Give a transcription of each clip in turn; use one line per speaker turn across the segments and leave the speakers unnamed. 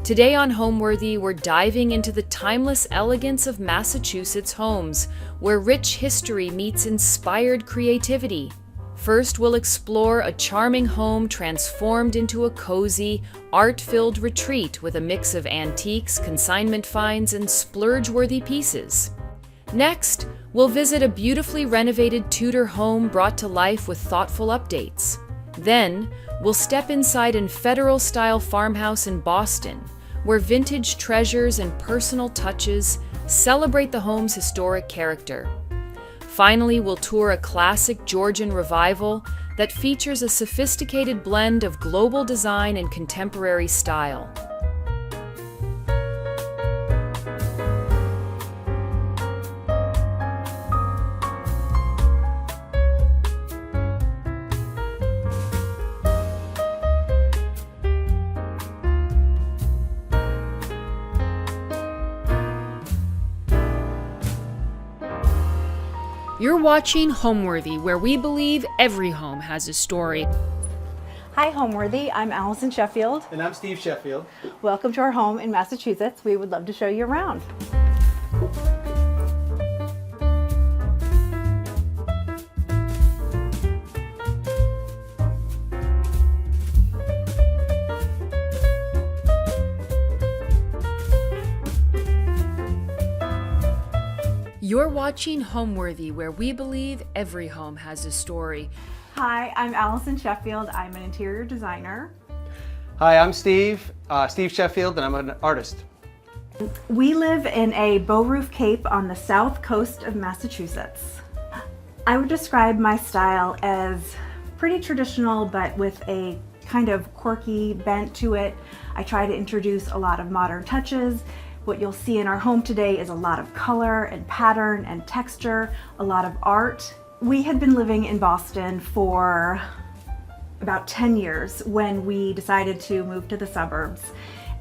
Today on Homeworthy, we're diving into the timeless elegance of Massachusetts homes, where rich history meets inspired creativity. First, we'll explore a charming home transformed into a cozy, art-filled retreat with a mix of antiques, consignment finds, and splurge-worthy pieces. Next, we'll visit a beautifully renovated Tudor home brought to life with thoughtful updates. Then, we'll step inside an Federal-style farmhouse in Boston, where vintage treasures and personal touches celebrate the home's historic character. Finally, we'll tour a classic Georgian Revival that features a sophisticated blend of global design and contemporary style. You're watching Homeworthy, where we believe every home has a story.
Hi Homeworthy, I'm Allison Sheffield.
And I'm Steve Sheffield.
Welcome to our home in Massachusetts. We would love to show you around.
You're watching Homeworthy, where we believe every home has a story.
Hi, I'm Allison Sheffield. I'm an interior designer.
Hi, I'm Steve Sheffield, and I'm an artist.
We live in a bow roof cape on the south coast of Massachusetts. I would describe my style as pretty traditional, but with a kind of quirky bent to it. I try to introduce a lot of modern touches. What you'll see in our home today is a lot of color and pattern and texture, a lot of art. We had been living in Boston for about 10 years when we decided to move to the suburbs.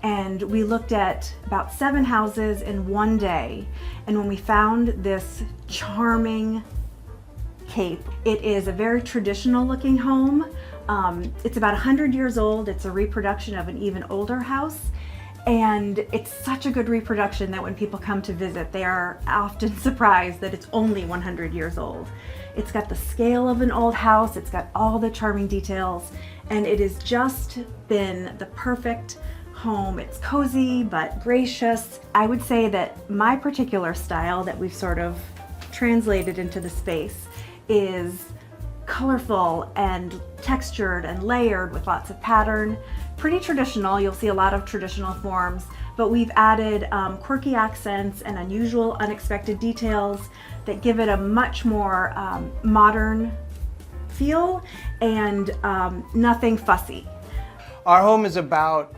And we looked at about 7 houses in one day. And when we found this charming cape, it is a very traditional looking home. It's about 100 years old. It's a reproduction of an even older house. And it's such a good reproduction that when people come to visit, they are often surprised that it's only 100 years old. It's got the scale of an old house, it's got all the charming details, and it has just been the perfect home. It's cozy but gracious. I would say that my particular style that we've sort of translated into the space is colorful and textured and layered with lots of pattern. Pretty traditional, you'll see a lot of traditional forms, but we've added quirky accents and unusual, unexpected details that give it a much more modern feel and nothing fussy.
Our home is about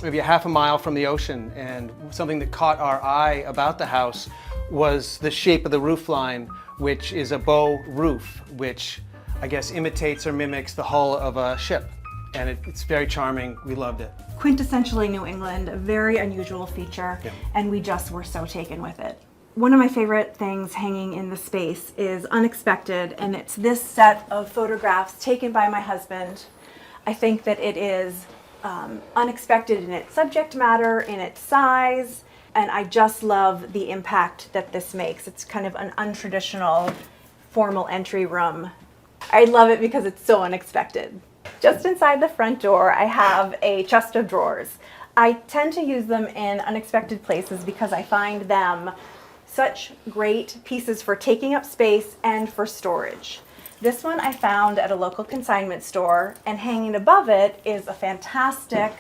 maybe a half a mile from the ocean, and something that caught our eye about the house was the shape of the roof line, which is a bow roof, which I guess imitates or mimics the hull of a ship. And it's very charming. We loved it.
Quintessentially New England, a very unusual feature,
Yeah.
And we just were so taken with it. One of my favorite things hanging in the space is unexpected, and it's this set of photographs taken by my husband. I think that it is unexpected in its subject matter, in its size, and I just love the impact that this makes. It's kind of an untraditional formal entry room. I love it because it's so unexpected. Just inside the front door, I have a chest of drawers. I tend to use them in unexpected places because I find them such great pieces for taking up space and for storage. This one I found at a local consignment store, and hanging above it is a fantastic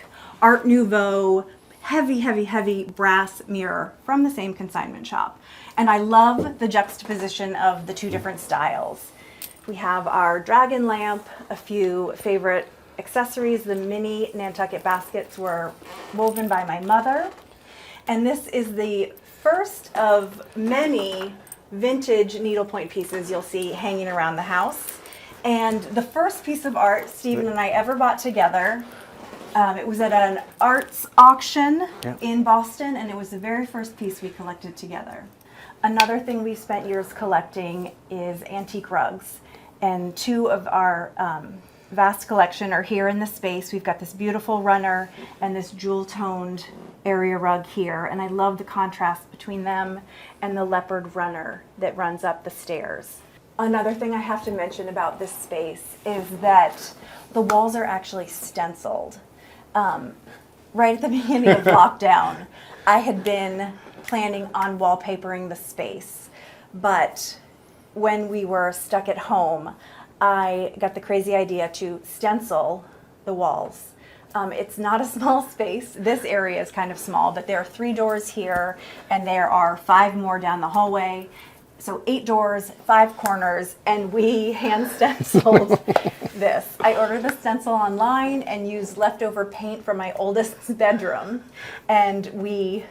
Art Nouveau, heavy brass mirror from the same consignment shop. And I love the juxtaposition of the two different styles. We have our dragon lamp, a few favorite accessories. The mini Nantucket baskets were woven by my mother. And this is the first of many vintage needlepoint pieces you'll see hanging around the house. And the first piece of art Stephen and I ever bought together, it was at an arts auction in Boston, and it was the very first piece we collected together. Another thing we've spent years collecting is antique rugs. And two of our vast collection are here in the space. We've got this beautiful runner and this jewel-toned area rug here, and I love the contrast between them and the leopard runner that runs up the stairs. Another thing I have to mention about this space is that the walls are actually stenciled. Right at the beginning of lockdown, I had been planning on wallpapering the space, but when we were stuck at home, I got the crazy idea to stencil the walls. It's not a small space. This area is kind of small, but there are 3 doors here, and there are 5 more down the hallway. So 8 doors, 5 corners, and we hand stenciled this. I ordered the stencil online and used leftover paint from my oldest's bedroom, and we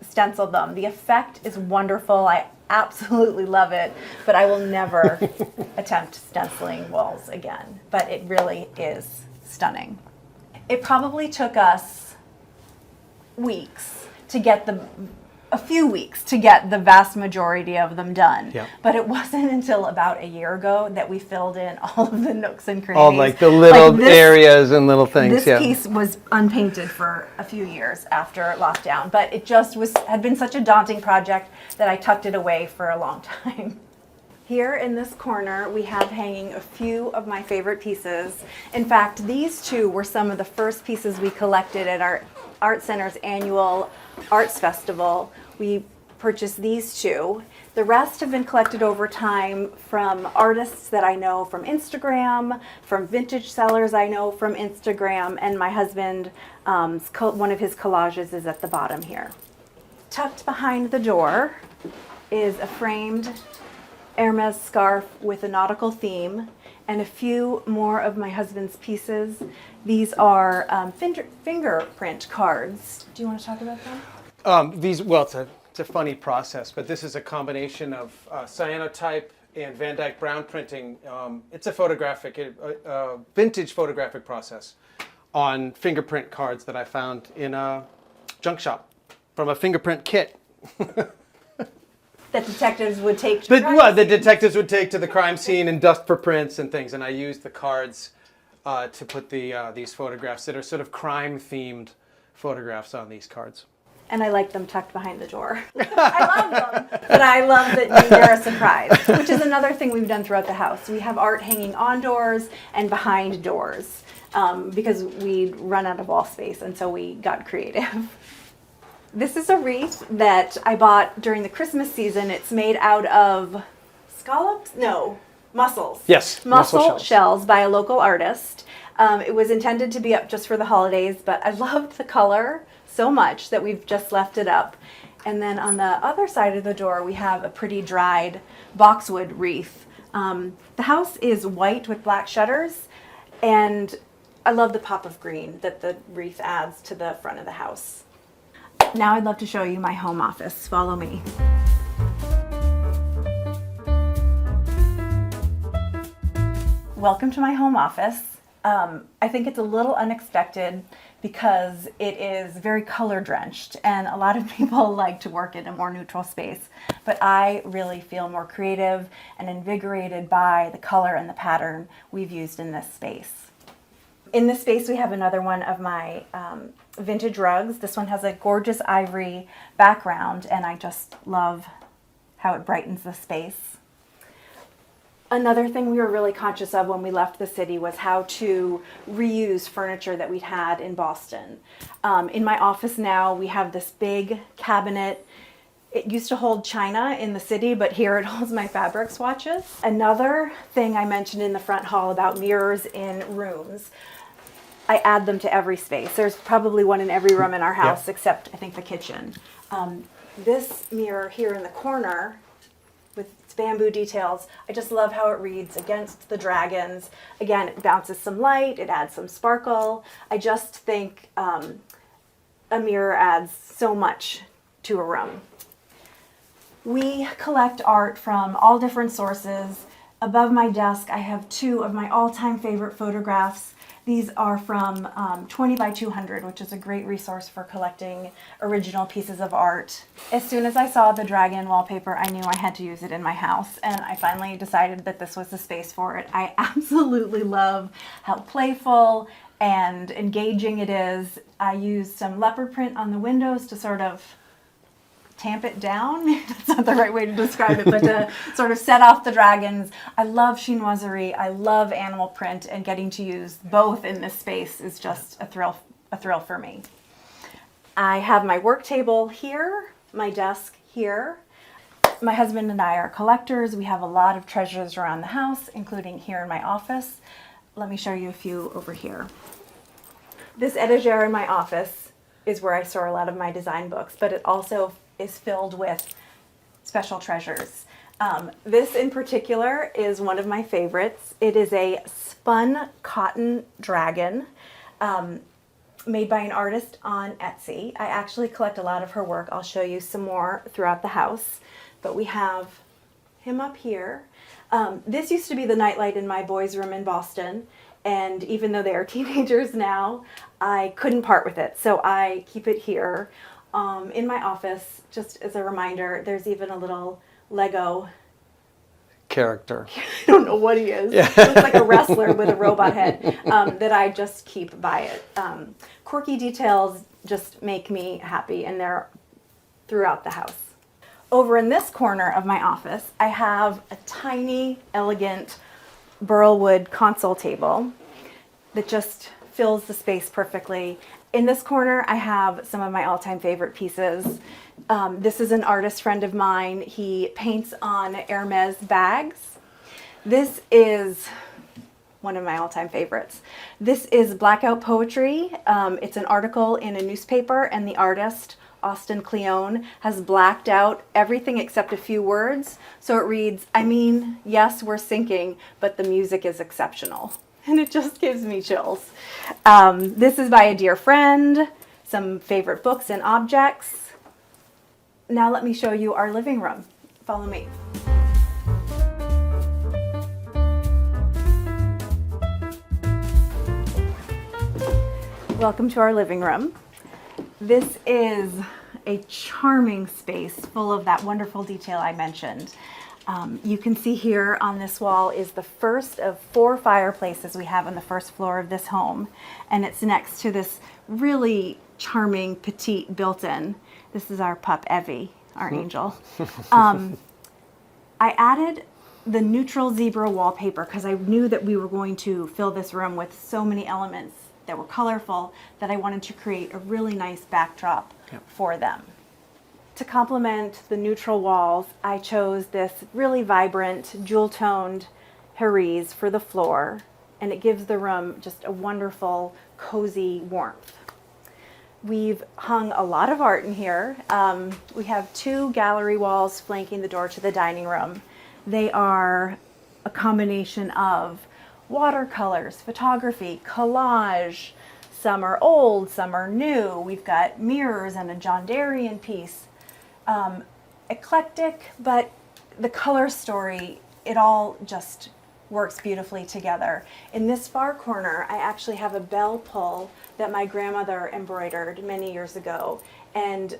stenciled them. The effect is wonderful. I absolutely love it, but I will never attempt stenciling walls again. But it really is stunning. It probably took us a few weeks to get the vast majority of them done.
Yeah.
But it wasn't until about a year ago that we filled in all of the nooks and crannies.
All like the little areas and little things.
This piece was unpainted for a few years after lockdown, but it just had been such a daunting project that I tucked it away for a long time. Here in this corner, we have hanging a few of my favorite pieces. In fact, these 2 were some of the first pieces we collected at our Art Center's annual Arts Festival. We purchased these 2. The rest have been collected over time from artists that I know from Instagram, from vintage sellers I know from Instagram, and my husband, one of his collages is at the bottom here. Tucked behind the door is a framed Hermes scarf with a nautical theme, and a few more of my husband's pieces. These are fingerprint cards. Do you want to talk about them?
It's a funny process, but this is a combination of cyanotype and Van Dyke brown printing. It's a vintage photographic process on fingerprint cards that I found in a junk shop from a fingerprint kit.
That detectives would take to
the detectives would take to the crime scene and dust for prints and things, and I used the cards to put these photographs that are sort of crime-themed photographs on these cards.
And I like them tucked behind the door. I love them, but I love that they're a surprise, which is another thing we've done throughout the house. We have art hanging on doors and behind doors because we run out of wall space, and so we got creative. This is a wreath that I bought during the Christmas season. It's made out of scallops? No, mussels.
Yes,
mussel shells by a local artist. It was intended to be up just for the holidays, but I loved the color so much that we've just left it up. And then on the other side of the door, we have a pretty dried boxwood wreath. The house is white with black shutters, and I love the pop of green that the wreath adds to the front of the house. Now I'd love to show you my home office. Follow me. Welcome to my home office. I think it's a little unexpected because it is very color drenched, and a lot of people like to work in a more neutral space, but I really feel more creative and invigorated by the color and the pattern we've used in this space. In this space, we have another one of my vintage rugs. This one has a gorgeous ivory background, and I just love how it brightens the space. Another thing we were really conscious of when we left the city was how to reuse furniture that we'd had in Boston. In my office now, we have this big cabinet. It used to hold china in the city, but here it holds my fabric swatches. Another thing I mentioned in the front hall about mirrors in rooms, I add them to every space. There's probably one in every room in our house, except I think the kitchen. This mirror here in the corner with its bamboo details, I just love how it reads against the dragons. Again, it bounces some light, it adds some sparkle. I just think a mirror adds so much to a room. We collect art from all different sources. Above my desk, I have two of my all-time favorite photographs These are from 20 by 200, which is a great resource for collecting original pieces of art. As soon as I saw the dragon wallpaper, I knew I had to use it in my house, and I finally decided that this was the space for it. I absolutely love how playful and engaging it is. I used some leopard print on the windows to sort of tamp it down. That's not the right way to describe it, but to sort of set off the dragons. I love chinoiserie. I love animal print, and getting to use both in this space is just a thrill for me. I have my work table here, my desk here. My husband and I are collectors. We have a lot of treasures around the house, including here in my office. Let me show you a few over here. This etagere in my office is where I store a lot of my design books, but it also is filled with special treasures. This in particular is one of my favorites. It is a spun cotton dragon made by an artist on Etsy. I actually collect a lot of her work. I'll show you some more throughout the house, but we have him up here. This used to be the nightlight in my boys' room in Boston, and even though they are teenagers now, I couldn't part with it, so I keep it here. In my office, just as a reminder. There's even a little Lego
character.
I don't know what he is.
Yeah.
Looks like a wrestler with a robot head that I just keep by it. Quirky details just make me happy, and they're throughout the house. Over in this corner of my office, I have a tiny, elegant burlwood console table that just fills the space perfectly. In this corner, I have some of my all-time favorite pieces. This is an artist friend of mine. He paints on Hermes bags. This is one of my all-time favorites. This is Blackout Poetry. It's an article in a newspaper, and the artist, Austin Kleon, has blacked out everything except a few words. So it reads, "I mean, yes, we're sinking, but the music is exceptional." And it just gives me chills. This is by a dear friend, some favorite books and objects. Now let me show you our living room. Follow me. Welcome to our living room. This is a charming space full of that wonderful detail I mentioned. You can see here on this wall is the first of 4 fireplaces we have on the first floor of this home, and it's next to this really charming petite built-in. This is our pup Evie, our angel. I added the neutral zebra wallpaper because I knew that we were going to fill this room with so many elements that were colorful that I wanted to create a really nice backdrop for them. To complement the neutral walls, I chose this really vibrant, jewel-toned Hermes for the floor, and it gives the room just a wonderful, cozy warmth. We've hung a lot of art in here. We have 2 gallery walls flanking the door to the dining room. They are a combination of watercolors, photography, collage. Some are old, some are new. We've got mirrors and a John Darien piece. Eclectic, but the color story, it all just works beautifully together. In this far corner, I actually have a bell pull that my grandmother embroidered many years ago, and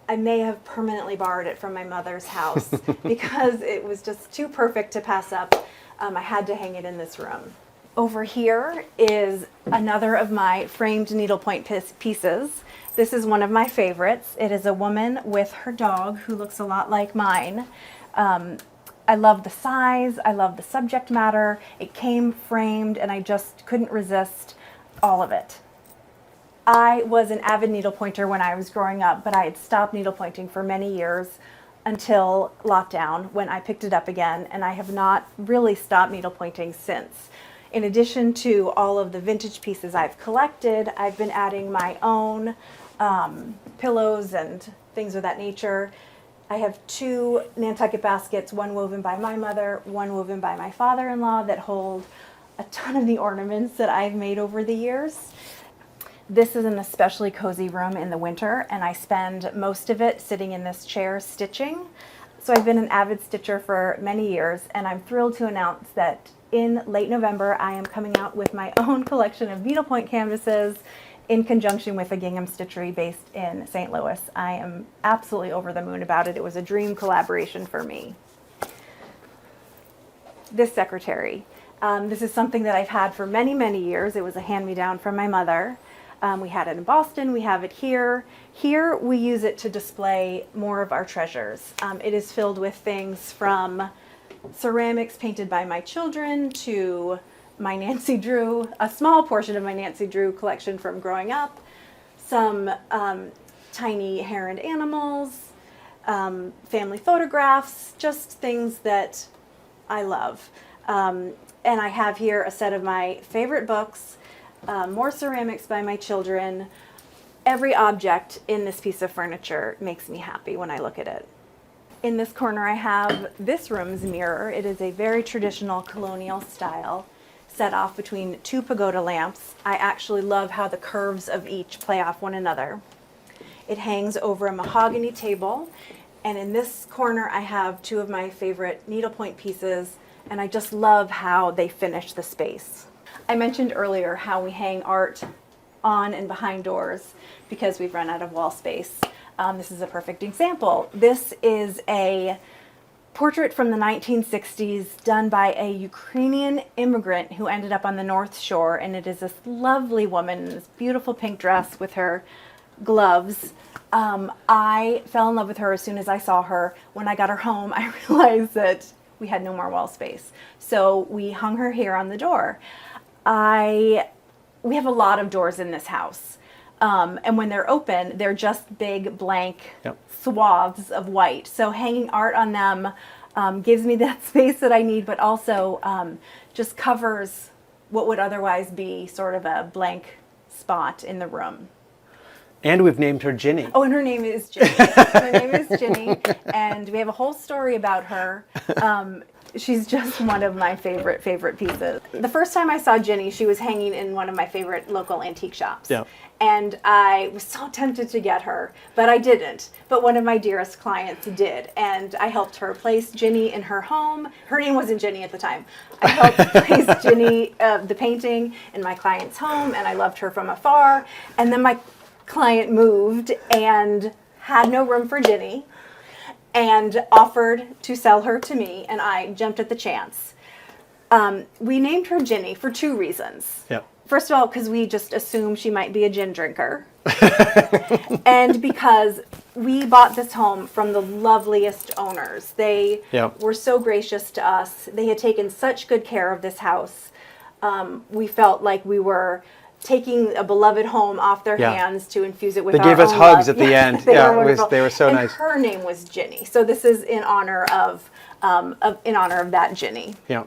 I may have permanently borrowed it from my mother's house because it was just too perfect to pass up. I had to hang it in this room. Over here is another of my framed needlepoint pieces. This is one of my favorites. It is a woman with her dog who looks a lot like mine. I love the size, I love the subject matter. It came framed and I just couldn't resist all of it. I was an avid needlepointer when I was growing up, but I had stopped needlepointing for many years until lockdown when I picked it up again, and I have not really stopped needlepointing since. In addition to all of the vintage pieces I've collected, I've been adding my own pillows and things of that nature. I have 2 Nantucket baskets, one woven by my mother, one woven by my father-in-law, that hold a ton of the ornaments that I've made over the years. This is an especially cozy room in the winter, and I spend most of it sitting in this chair stitching. So I've been an avid stitcher for many years, and I'm thrilled to announce that in late November, I am coming out with my own collection of needlepoint canvases in conjunction with a gingham stitchery based in St. Louis. I am absolutely over the moon about it. It was a dream collaboration for me. This secretary. This is something that I've had for many, many years. It was a hand-me-down from my mother. We had it in Boston, we have it here. Here we use it to display more of our treasures. It is filled with things from ceramics painted by my children to my Nancy Drew, a small portion of my Nancy Drew collection from growing up, some tiny hair and animals, family photographs, just things that I love. And I have here a set of my favorite books, more ceramics by my children. Every object in this piece of furniture makes me happy when I look at it. In this corner I have this room's mirror. It is a very traditional colonial style, set off between two pagoda lamps. I actually love how the curves of each play off one another. It hangs over a mahogany table, and in this corner I have two of my favorite needlepoint pieces, and I just love how they finish the space. I mentioned earlier how we hang art on and behind doors because we've run out of wall space. This is a perfect example. This is a portrait from the 1960s done by a Ukrainian immigrant who ended up on the North Shore, and it is this lovely woman in this beautiful pink dress with her gloves. I fell in love with her as soon as I saw her. When I got her home, I realized that we had no more wall space. So we hung her here on the door. We have a lot of doors in this house. And when they're open, they're just big blank swaths of white. So hanging art on them gives me that space that I need, but also just covers what would otherwise be sort of a blank spot in the room.
And we've named her Ginny.
Oh, and her name is Ginny. Her name is Ginny, and we have a whole story about her. She's just one of my favorite pieces. The first time I saw Ginny, she was hanging in one of my favorite local antique shops.
Yeah.
And I was so tempted to get her, but I didn't. But one of my dearest clients did, and I helped her place Ginny in her home. Her name wasn't Ginny at the time. I helped place Ginny, the painting, in my client's home, and I loved her from afar. And then my client moved and had no room for Ginny and offered to sell her to me, and I jumped at the chance. We named her Ginny for two reasons.
Yeah.
First of all, because we just assumed she might be a gin drinker. And because we bought this home from the loveliest owners. They were so gracious to us. They had taken such good care of this house. We felt like we were taking a beloved home off their hands to infuse it with our own love.
They gave us hugs at the end. They were so
and
nice.
Her name was Ginny. So this is in honor of that Ginny.
Yeah.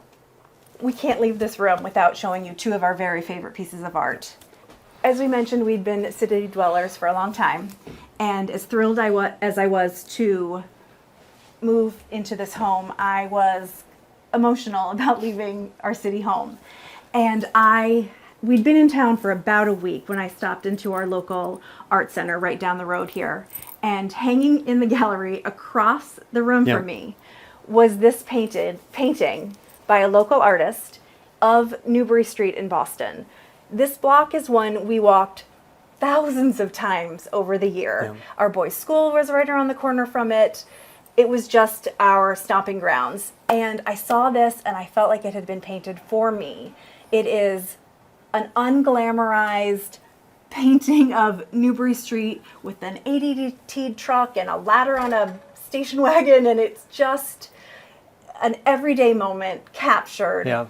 We can't leave this room without showing you two of our very favorite pieces of art. As we mentioned, we'd been city dwellers for a long time, and as thrilled as I was to move into this home, I was emotional about leaving our city home. And we'd been in town for about a week when I stopped into our local art center right down the road here, and hanging in the gallery across the room from me was this painting by a local artist of Newbury Street in Boston. This block is one we walked thousands of times over the year. Our boys' school was right around the corner from it. It was just our stomping grounds. And I saw this and I felt like it had been painted for me. It is an unglamorized painting of Newbury Street with an ADT truck and a ladder on a station wagon, and it's just an everyday moment captured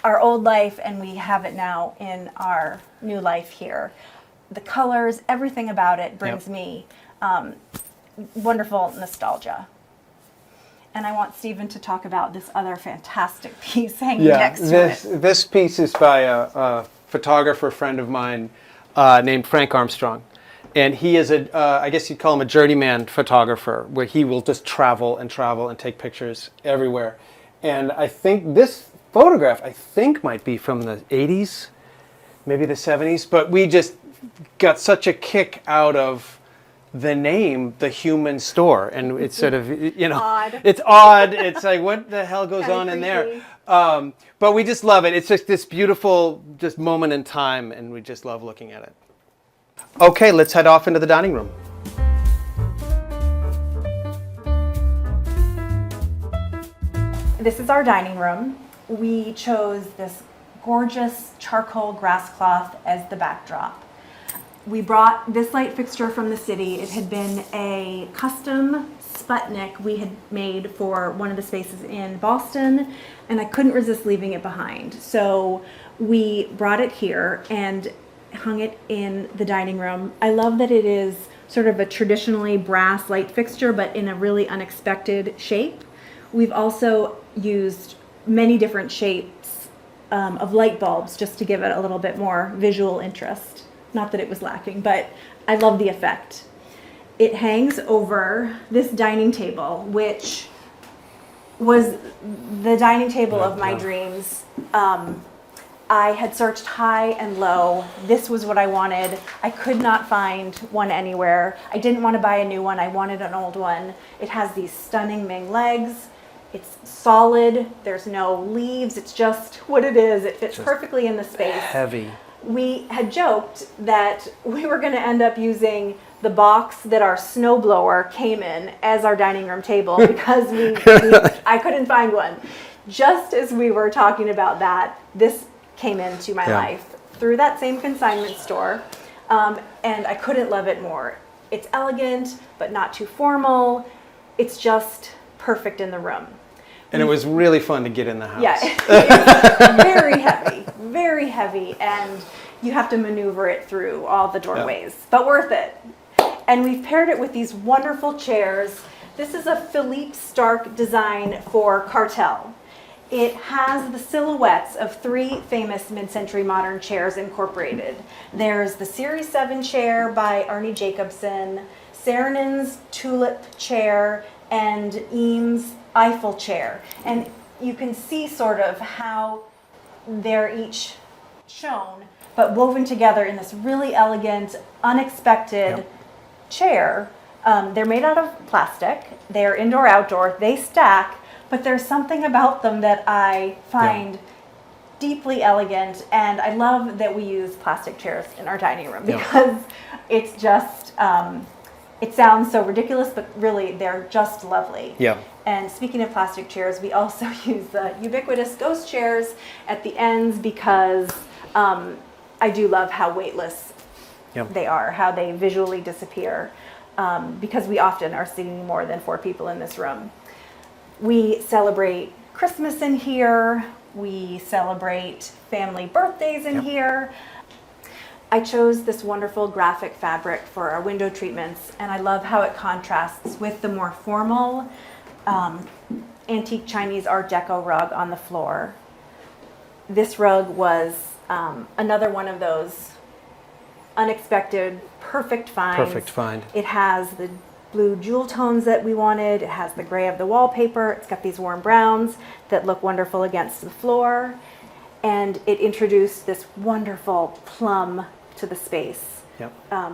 our old life, and we have it now in our new life here. The colors, everything about it brings me wonderful nostalgia. And I want Stephen to talk about this other fantastic piece hanging next to it.
This piece is by a photographer friend of mine named Frank Armstrong. And he is I guess you'd call him a journeyman photographer, where he will just travel and take pictures everywhere. And I think this photograph, might be from the 80s, maybe the 70s, but we just got such a kick out of the name, The Human Store. And it's sort of,
Odd.
it's odd. It's like, what the hell goes on in there? But we just love it. It's just this beautiful just moment in time, and we just love looking at it. Okay, let's head off into the dining room.
This is our dining room. We chose this gorgeous charcoal grass cloth as the backdrop. We brought this light fixture from the city. It had been a custom Sputnik we had made for one of the spaces in Boston, and I couldn't resist leaving it behind. So we brought it here and hung it in the dining room. I love that it is sort of a traditionally brass light fixture, but in a really unexpected shape. We've also used many different shapes of light bulbs just to give it a little bit more visual interest. Not that it was lacking, but I love the effect. It hangs over this dining table, which was the dining table of my dreams. I had searched high and low. This was what I wanted. I could not find one anywhere. I didn't want to buy a new one. I wanted an old one. It has these stunning Ming legs. It's solid. There's no leaves. It's just what it is. It fits perfectly in the space.
Heavy.
We had joked that we were going to end up using the box that our snowblower came in as our dining room table because I couldn't find one. Just as we were talking about that, this came into my life through that same consignment store, and I couldn't love it more. It's elegant, but not too formal. It's just perfect in the room.
And it was really fun to get in the house.
Yeah, it's very heavy, and you have to maneuver it through all the doorways, but worth it. And we've paired it with these wonderful chairs. This is a Philippe Starck design for Cartel. It has the silhouettes of 3 famous mid-century modern chairs incorporated. There's the Series 7 chair by Arnie Jacobson, Saarinen's Tulip chair, and Eames' Eiffel chair. And you can see sort of how they're each shown, but woven together in this really elegant, unexpected chair. They're made out of plastic. They're indoor-outdoor. They stack. But there's something about them that I find deeply elegant, and I love that we use plastic chairs in our dining room because it's just, it sounds so ridiculous, but really they're just lovely. Yeah. And speaking of plastic chairs, we also use the ubiquitous ghost chairs at the ends because I do love how weightless they are, how they visually disappear, because we often are seeing more than 4 people in this room. We celebrate Christmas in here. We celebrate family birthdays in here. I chose this wonderful graphic fabric for our window treatments, and I love how it contrasts with the more formal antique Chinese Art Deco rug on the floor. This rug was another one of those unexpected, perfect finds.
Perfect find.
It has the blue jewel tones that we wanted. It has the gray of the wallpaper. It's got these warm browns that look wonderful against the floor. And it introduced this wonderful plum to the space,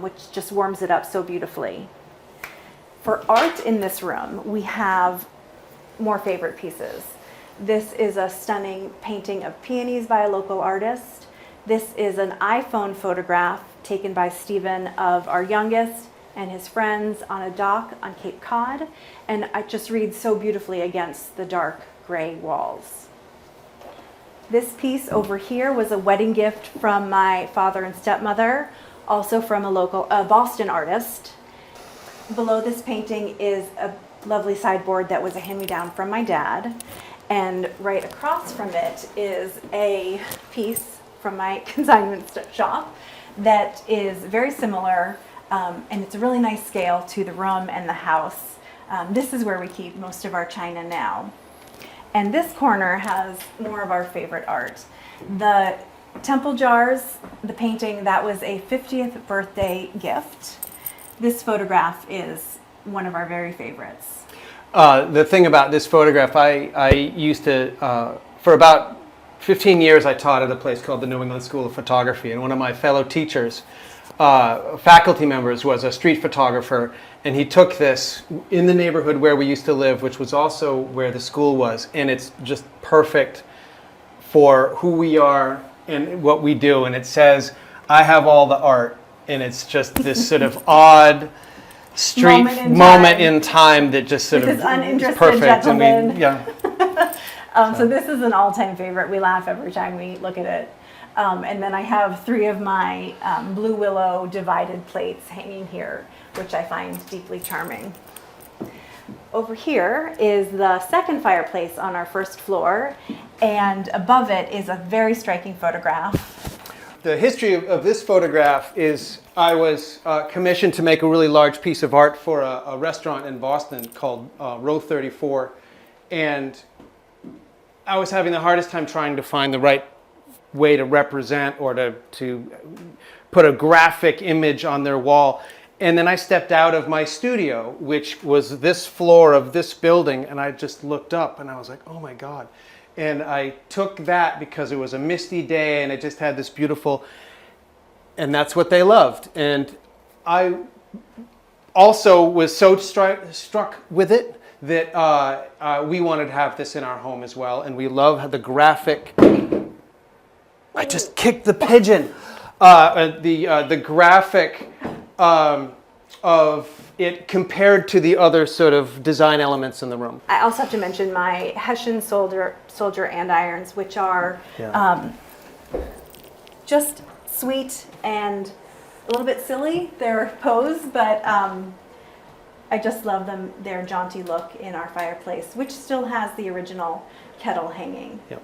which just warms it up so beautifully. For art in this room, we have more favorite pieces. This is a stunning painting of peonies by a local artist. This is an iPhone photograph taken by Stephen of our youngest and his friends on a dock on Cape Cod, and it just reads so beautifully against the dark gray walls. This piece over here was a wedding gift from my father and stepmother, also from a local Boston artist. Below this painting is a lovely sideboard that was a hand-me-down from my dad, and right across from it is a piece from my consignment shop that is very similar. And it's a really nice scale to the room and the house. This is where we keep most of our china now. And this corner has more of our favorite art. The temple jars, the painting, that was a 50th birthday gift. This photograph is one of our very favorites.
The thing about this photograph, I used to, for about 15 years, I taught at a place called the New England School of Photography, and one of my fellow teachers, faculty members, was a street photographer, and he took this in the neighborhood where we used to live, which was also where the school was, and it's just perfect for who we are and what we do. And it says, I have all the art. And it's just this sort of odd street moment in time that just sort of is perfect.
Gentleman.
I mean, yeah.
So this is an all-time favorite. We laugh every time we look at it. And then I have 3 of my blue willow divided plates hanging here, which I find deeply charming. Over here is the second fireplace on our first floor, and above it is a very striking photograph.
The history of this photograph is I was commissioned to make a really large piece of art for a restaurant in Boston called Row 34, and I was having the hardest time trying to find the right way to represent or to put a graphic image on their wall. And then I stepped out of my studio, which was this floor of this building, and I just looked up and I was like, oh my God. And I took that because it was a misty day and it just had this beautiful, and that's what they loved. And I also was so struck with it that we wanted to have this in our home as well. And we love the graphic, I just kicked the pigeon, the graphic of it compared to the other sort of design elements in the room.
I also have to mention my Hessian soldier andirons, which are just sweet and a little bit silly, their pose, but I just love them, their jaunty look in our fireplace, which still has the original kettle hanging.
Yep.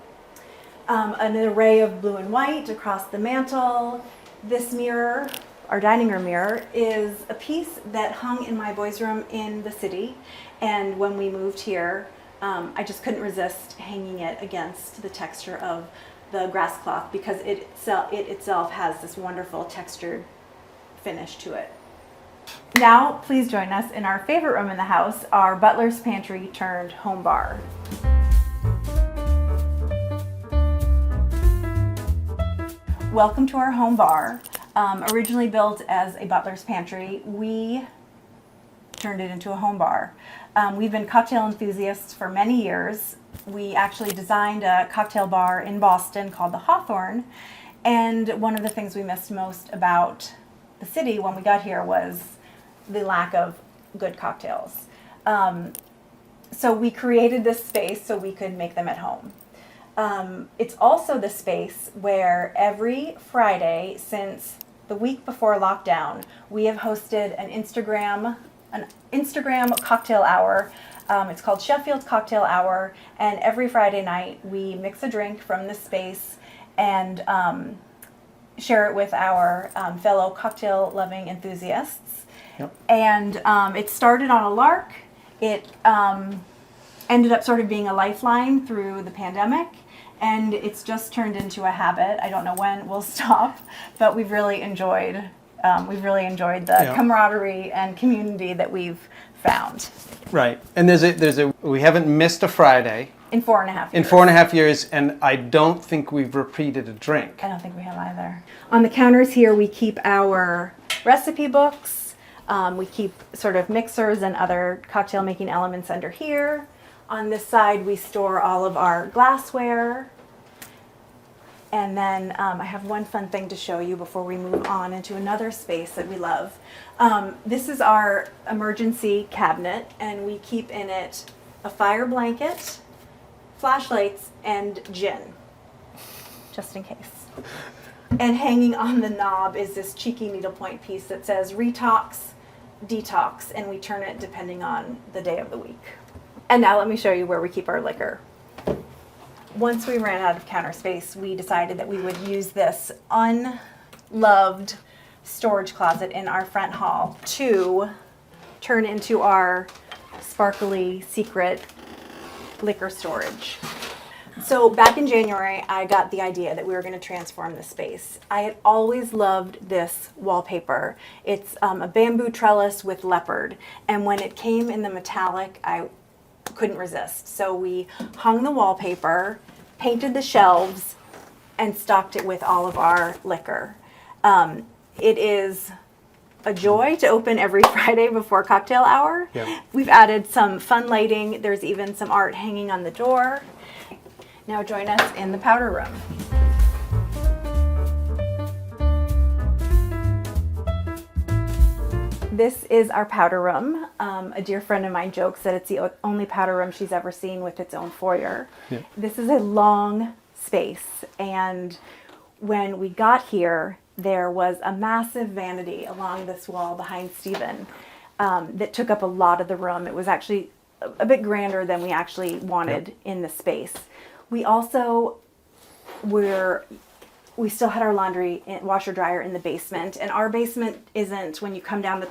An array of blue and white across the mantle. This mirror, our dining room mirror, is a piece that hung in my boys' room in the city, and when we moved here, I just couldn't resist hanging it against the texture of the grass cloth because it itself has this wonderful textured finish to it. Now, please join us in our favorite room in the house, our butler's pantry turned home bar. Welcome to our home bar. Originally built as a butler's pantry, we turned it into a home bar. We've been cocktail enthusiasts for many years. We actually designed a cocktail bar in Boston called the Hawthorne, and one of the things we missed most about the city when we got here was the lack of good cocktails. So we created this space so we could make them at home. It's also the space where every Friday since the week before lockdown, we have hosted an Instagram cocktail hour. It's called Sheffield's Cocktail Hour, and every Friday night we mix a drink from this space and share it with our fellow cocktail-loving enthusiasts.
Yep.
And it started on a lark. It ended up sort of being a lifeline through the pandemic, and it's just turned into a habit. I don't know when we'll stop, but we've really enjoyed the camaraderie and community that we've found.
Right, and we haven't missed a Friday
in 4.5 years.
In 4.5 years, and I don't think we've repeated a drink.
I don't think we have either. On the counters here, we keep our recipe books. We keep sort of mixers and other cocktail making elements under here. On this side, we store all of our glassware. And then I have one fun thing to show you before we move on into another space that we love. This is our emergency cabinet, and we keep in it a fire blanket, flashlights, and gin, just in case. And hanging on the knob is this cheeky needlepoint piece that says Retox, Detox, and we turn it depending on the day of the week. And now let me show you where we keep our liquor. Once we ran out of counter space, we decided that we would use this unloved storage closet in our front hall to turn into our sparkly secret liquor storage. So back in January, I got the idea that we were going to transform this space. I had always loved this wallpaper. It's a bamboo trellis with leopard, and when it came in the metallic, I couldn't resist. So we hung the wallpaper, painted the shelves, and stocked it with all of our liquor. It is a joy to open every Friday before cocktail hour.
Yep.
We've added some fun lighting. There's even some art hanging on the door. Now join us in the powder room. This is our powder room. A dear friend of mine jokes that it's the only powder room she's ever seen with its own foyer. Yeah. This is a long space, and when we got here, there was a massive vanity along this wall behind Stephen that took up a lot of the room. It was actually a bit grander than we actually wanted in the space. We also we still had our laundry washer dryer in the basement, and our basement isn't, when you come down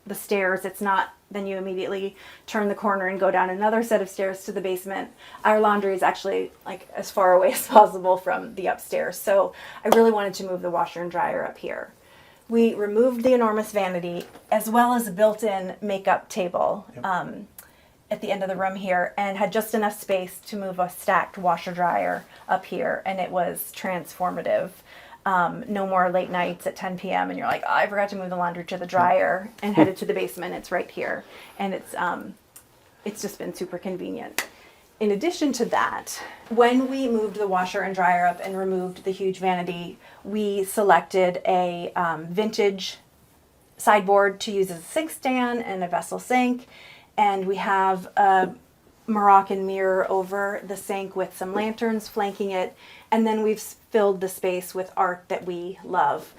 the stairs, it's not then you immediately turn the corner and go down another set of stairs to the basement. Our laundry is actually like as far away as possible from the upstairs, so I really wanted to move the washer and dryer up here. We removed the enormous vanity as well as a built-in makeup table at the end of the room here, and had just enough space to move a stacked washer dryer up here, and it was transformative. No more late nights at 10 p.m. and you're like, oh, I forgot to move the laundry to the dryer and headed to the basement. It's right here, and it's just been super convenient. In addition to that, when we moved the washer and dryer up and removed the huge vanity, we selected a vintage sideboard to use as a sink stand and a vessel sink. And we have a Moroccan mirror over the sink with some lanterns flanking it. And then we've filled the space with art that we love.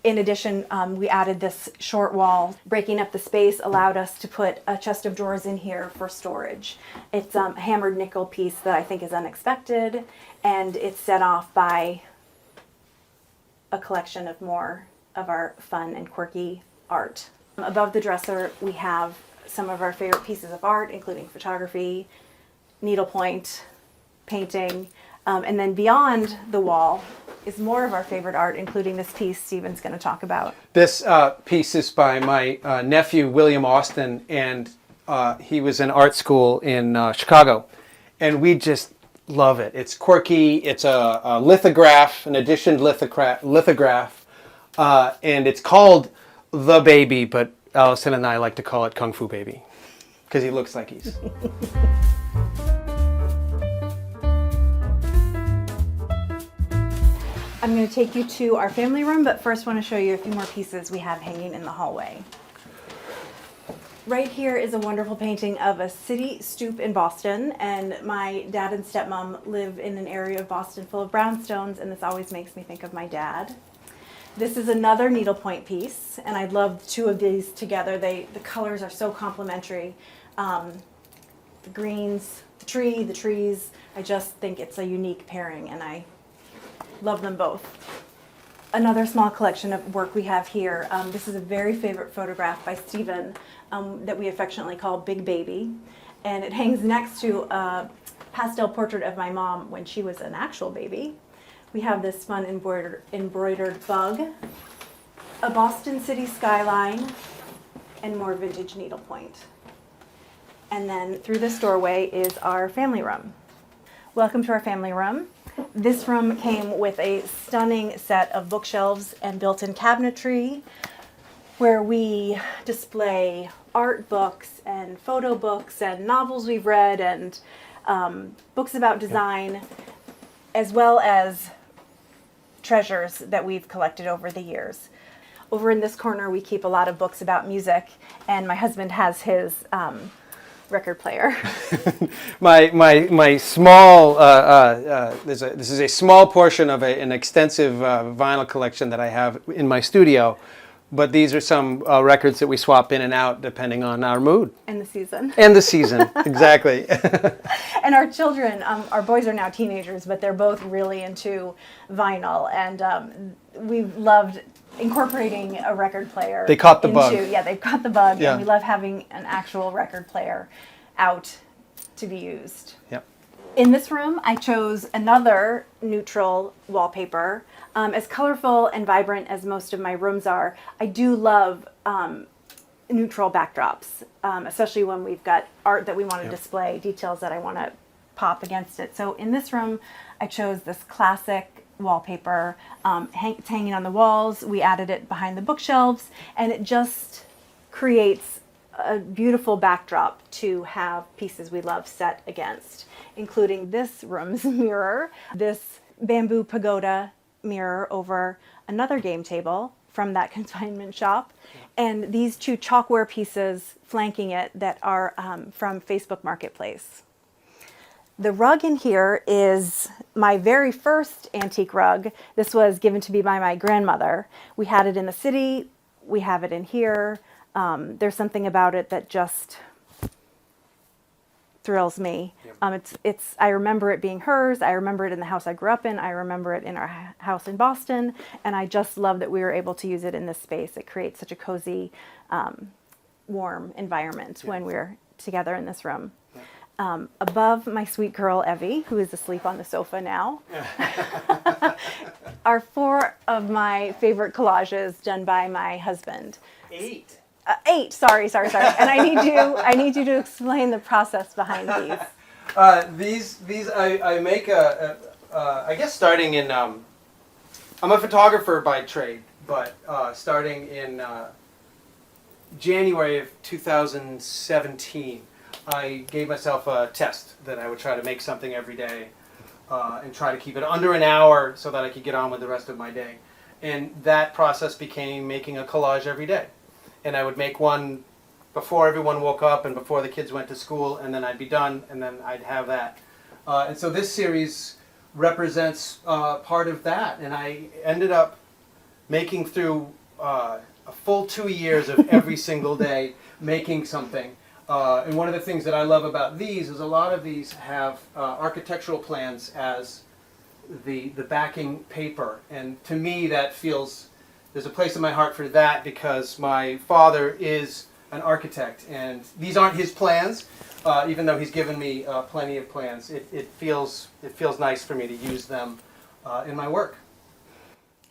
In addition, we added this short wall. Breaking up the space allowed us to put a chest of drawers in here for storage. It's a hammered nickel piece that I think is unexpected, and it's set off by a collection of more of our fun and quirky art. Above the dresser, we have some of our favorite pieces of art, including photography, needlepoint, painting, and then beyond the wall is more of our favorite art, including this piece Stephen's going to talk about.
This piece is by my nephew, William Austin, and he was in art school in Chicago, and we just love it. It's quirky, it's a lithograph, an editioned lithograph, and it's called The Baby, but Allison and I like to call it Kung Fu Baby because he looks like he's...
I'm going to take you to our family room, but first want to show you a few more pieces we have hanging in the hallway. Right here is a wonderful painting of a city stoop in Boston, and my dad and stepmom live in an area of Boston full of brownstones, and this always makes me think of my dad. This is another needlepoint piece, and I love two of these together. The colors are so complementary. The greens, the trees. I just think it's a unique pairing, and I love them both. Another small collection of work we have here. This is a very favorite photograph by Stephen that we affectionately call Big Baby, and it hangs next to a pastel portrait of my mom when she was an actual baby. We have this fun embroidered bug, a Boston city skyline, and more vintage needlepoint. And then through this doorway is our family room. Welcome to our family room. This room came with a stunning set of bookshelves and built-in cabinetry where we display art books and photo books and novels we've read and books about design, as well as treasures that we've collected over the years. Over in this corner, we keep a lot of books about music, and my husband has his record player. my small this is a small portion of an extensive vinyl collection that I have in my studio, but these are some records that we swap in and out depending on our mood and the season.
Exactly.
And our children, our boys are now teenagers, but they're both really into vinyl, and we've loved incorporating a record player.
They caught the bug.
Yeah, they've caught the bug,
yeah.
And we love having an actual record player out to be used.
Yep.
In this room, I chose another neutral wallpaper. As colorful and vibrant as most of my rooms are, I do love neutral backdrops, especially when we've got art that we want to display, details that I want to pop against it. So in this room, I chose this classic wallpaper. It's hanging on the walls. We added it behind the bookshelves, and it just creates a beautiful backdrop to have pieces we love set against. including this room's mirror, this bamboo pagoda mirror over another game table from that consignment shop, and these two chalkware pieces flanking it that are from Facebook Marketplace. The rug in here is my very first antique rug. This was given to me by my grandmother. We had it in the city, we have it in here. There's something about it that just thrills me. I remember it being hers. I remember it in the house I grew up in. I remember it in our house in Boston. And I just love that we were able to use it in this space. It creates such a cozy, warm environment when we're together in this room. Above my sweet girl, Evie, who is asleep on the sofa now, are 4 of my favorite collages done by my husband.
8.
8, sorry. And I need you to explain the process behind these.
These I make I guess starting in, I'm a photographer by trade, but starting in January of 2017, I gave myself a test that I would try to make something every day and try to keep it under an hour so that I could get on with the rest of my day. And that process became making a collage every day. And I would make one before everyone woke up and before the kids went to school, and then I'd be done, and then I'd have that. And so this series represents part of that. And I ended up making through a full 2 years of every single day making something. And one of the things that I love about these is a lot of these have architectural plans as the backing paper. And to me that feels, there's a place in my heart for that because my father is an architect and these aren't his plans, even though he's given me plenty of plans. It feels nice for me to use them in my work.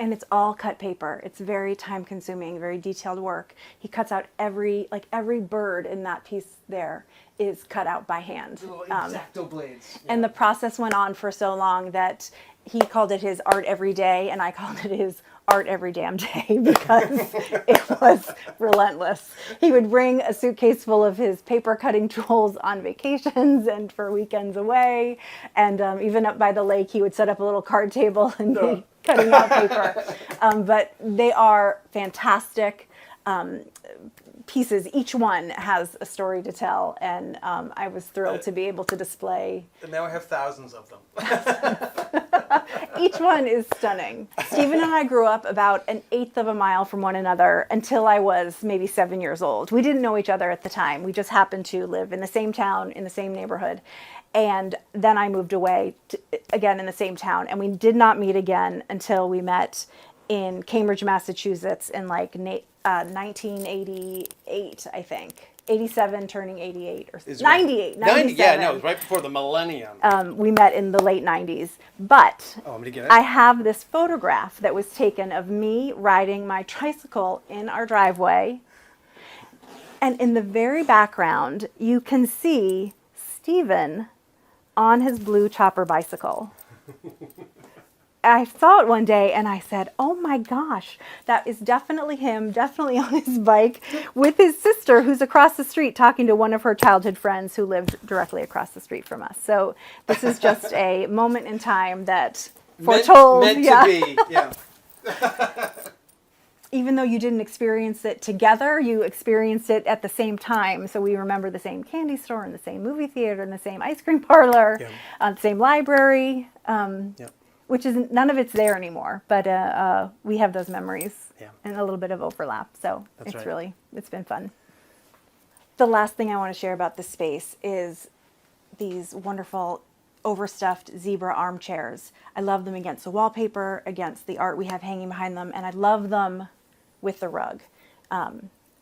And it's all cut paper. It's very time consuming, very detailed work. He cuts out every bird in that piece there is cut out by hand.
Little X-Acto blades.
And the process went on for so long that he called it his art every day and I called it his art every damn day because it was relentless. He would bring a suitcase full of his paper cutting tools on vacations and for weekends away. And even up by the lake, he would set up a little card table and be cutting out paper. But they are fantastic pieces. Each one has a story to tell, and I was thrilled to be able to display.
And now I have thousands of them.
Each one is stunning. Stephen and I grew up about 1/8 of a mile from one another until I was maybe 7 years old. We didn't know each other at the time. We just happened to live in the same town, in the same neighborhood. And then I moved away again in the same town, and we did not meet again until we met in Cambridge, Massachusetts in like 1988, I think. 87 turning 88 or 98.
90, yeah, no, it was right before the millennium.
We met in the late 90s. But
I'm gonna get it.
I have this photograph that was taken of me riding my tricycle in our driveway. And in the very background, you can see Stephen on his blue chopper bicycle. I saw it one day and I said, oh my gosh, that is definitely him, definitely on his bike with his sister who's across the street talking to one of her childhood friends who lived directly across the street from us. So this is just a moment in time that foretold.
Meant to be, yeah.
Even though you didn't experience it together, you experienced it at the same time. So we remember the same candy store and the same movie theater and the same ice cream parlor, the same library. Which is none of it's there anymore, but we have those memories and a little bit of overlap. So it's been fun. The last thing I want to share about this space is these wonderful overstuffed zebra armchairs. I love them against the wallpaper, against the art we have hanging behind them, and I love them with the rug.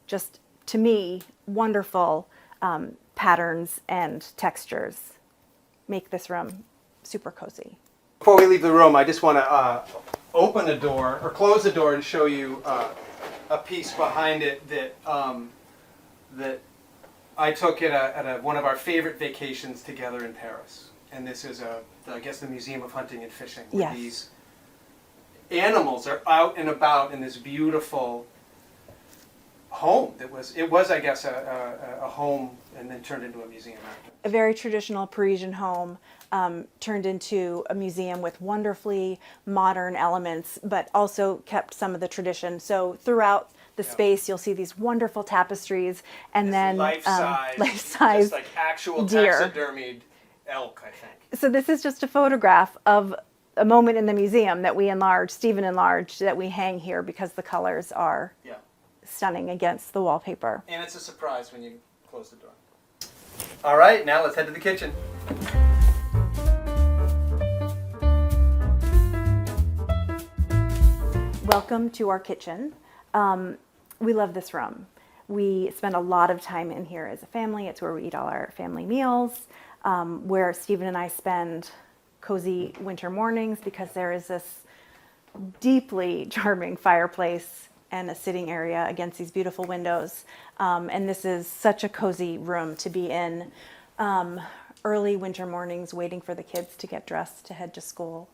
Just to me, wonderful patterns and textures make this room super cozy.
Before we leave the room, I just want to open a door or close the door and show you a piece behind it that that I took at one of our favorite vacations together in Paris. And this is I guess the Museum of Hunting and Fishing, where these animals are out and about in this beautiful home. It was I guess a home and then turned into a museum after.
A very traditional Parisian home turned into a museum with wonderfully modern elements, but also kept some of the tradition. So throughout the space, you'll see these wonderful tapestries, and then
life-size,
life-size
just like actual
deer.
taxidermied elk, I think.
So this is just a photograph of a moment in the museum that we enlarged, Stephen enlarged, that we hang here because the colors are stunning against the wallpaper.
And it's a surprise when you close the door. All right, now let's head to the kitchen.
Welcome to our kitchen. We love this room. We spend a lot of time in here as a family. It's where we eat all our family meals, where Stephen and I spend cozy winter mornings because there is this deeply charming fireplace and a sitting area against these beautiful windows. And this is such a cozy room to be in early winter mornings waiting for the kids to get dressed to head to school.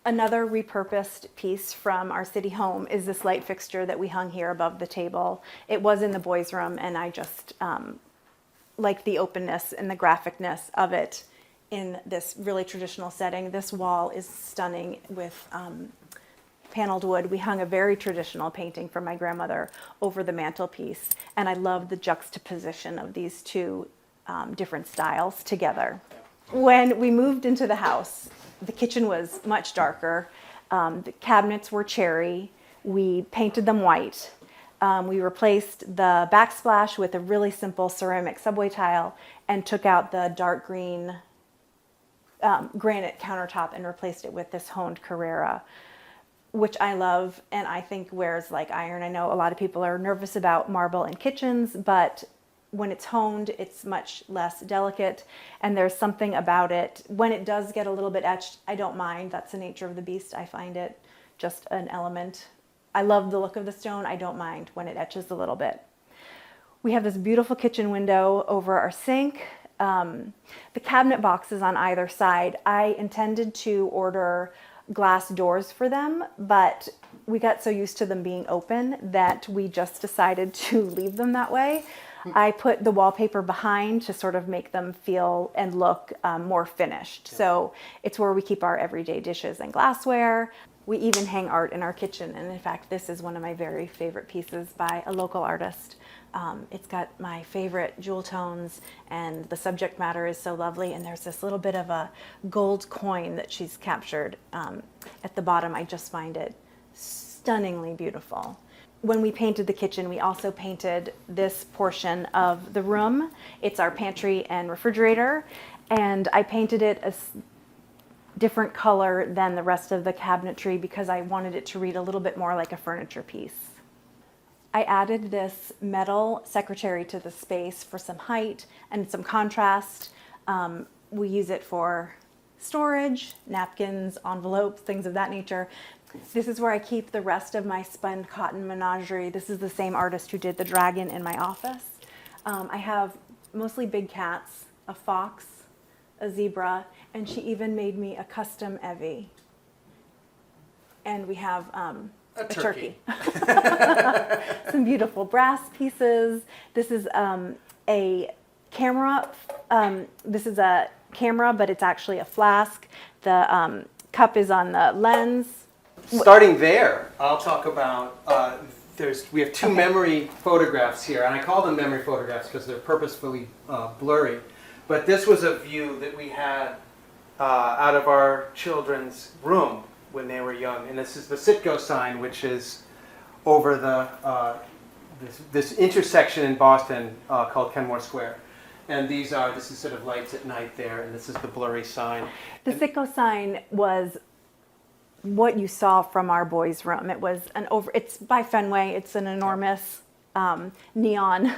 Another repurposed piece from our city home is this light fixture that we hung here above the table. It was in the boys' room, and I just like the openness and the graphicness of it in this really traditional setting. This wall is stunning with paneled wood. We hung a very traditional painting from my grandmother over the mantelpiece, and I love the juxtaposition of these two different styles together. When we moved into the house, the kitchen was much darker. The cabinets were cherry. We painted them white. We replaced the backsplash with a really simple ceramic subway tile and took out the dark green granite countertop and replaced it with this honed Carrara, which I love and I think wears like iron. I know a lot of people are nervous about marble in kitchens, but when it's honed, it's much less delicate, and there's something about it. When it does get a little bit etched, I don't mind. That's the nature of the beast. I find it just an element. I love the look of the stone. I don't mind when it etches a little bit. We have this beautiful kitchen window over our sink. The cabinet boxes on either side, I intended to order glass doors for them, but we got so used to them being open that we just decided to leave them that way. I put the wallpaper behind to sort of make them feel and look more finished. So it's where we keep our everyday dishes and glassware. We even hang art in our kitchen, and in fact, this is one of my very favorite pieces by a local artist. It's got my favorite jewel tones, and the subject matter is so lovely, and there's this little bit of a gold coin that she's captured at the bottom. I just find it stunningly beautiful. When we painted the kitchen, we also painted this portion of the room. It's our pantry and refrigerator, and I painted it a different color than the rest of the cabinetry because I wanted it to read a little bit more like a furniture piece. I added this metal secretary to the space for some height and some contrast. We use it for storage, napkins, envelopes, things of that nature. This is where I keep the rest of my spun cotton menagerie. This is the same artist who did the dragon in my office. I have mostly big cats, a fox, a zebra, and she even made me a custom Evie. And we have a turkey. Some beautiful brass pieces. This is a camera. This is a camera, but it's actually a flask. The cup is on the lens.
Starting there, I'll talk about, we have two memory photographs here, and I call them memory photographs because they're purposefully blurry. But this was a view that we had out of our children's room when they were young. And this is the Citgo sign, which is over the this intersection in Boston called Kenmore Square. And this is sort of lights at night there, and this is the blurry sign.
The Citgo sign was what you saw from our boys' room. It was it's by Fenway. It's an enormous neon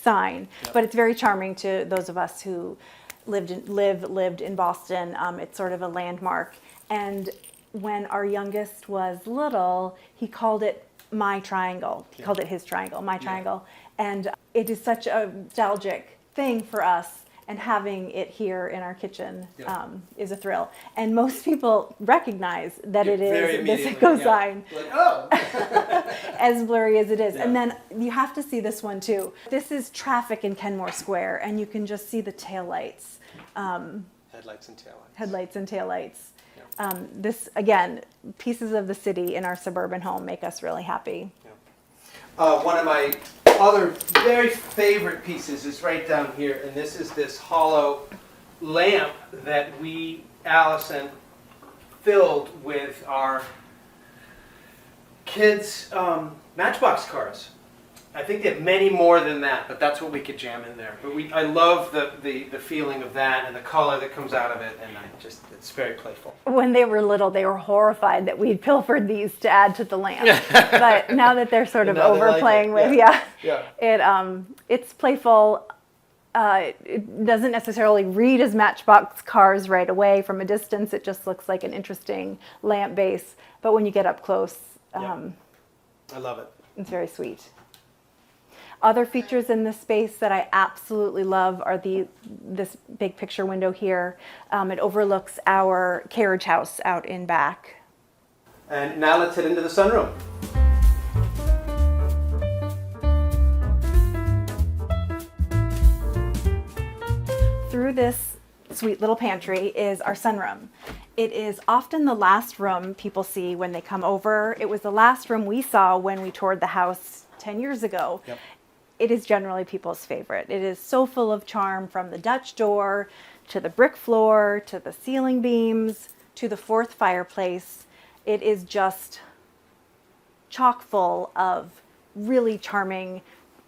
sign, but it's very charming to those of us who lived in Boston. It's sort of a landmark. And when our youngest was little, he called it my triangle. He called it his triangle, my triangle. And it is such a nostalgic thing for us. and having it here in our kitchen
Yeah.
is a thrill. And most people recognize that
Yeah,
it
very
is this
immediately,
eco
yeah.
sign,
Like, oh!
as blurry as it is.
Yeah.
And then you have to see this one too. This is traffic in Kenmore Square, and you can just see the taillights.
Headlights and taillights.
Headlights and taillights.
Yeah.
This, again, pieces of the city in our suburban home make us really happy.
One of my other very favorite pieces is right down here, and this hollow lamp that we, Allison, filled with our kids' Matchbox cars. I think they have many more than that, but that's what we could jam in there. But I love the feeling of that and the color that comes out of it, and it's very playful.
When they were little, they were horrified that we'd pilfered these to add to the lamp. But now that they're sort of
Now they like
overplaying
it,
with,
yeah.
it's playful. It doesn't necessarily read as Matchbox cars right away from a distance. It just looks like an interesting lamp base. But when you get up close,
I love it.
it's very sweet. Other features in this space that I absolutely love are this big picture window here. It overlooks our carriage house out in back.
And now let's head into the sunroom.
Through this sweet little pantry is our sunroom. It is often the last room people see when they come over. It was the last room we saw when we toured the house 10 years ago.
Yep.
It is generally people's favorite. It is so full of charm, from the Dutch door to the brick floor to the ceiling beams to the fourth fireplace. It is just chock full of really charming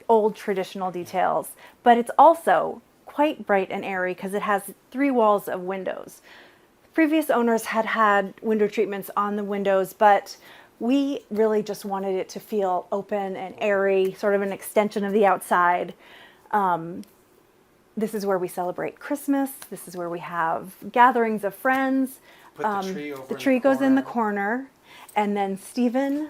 old traditional details, but it's also quite bright and airy because it has 3 walls of windows. Previous owners had window treatments on the windows, but we really just wanted it to feel open and airy, sort of an extension of the outside. This is where we celebrate Christmas. This is where we have gatherings of friends.
Put the tree over
The
in
tree
the
goes in the
corner.
corner, and then Stephen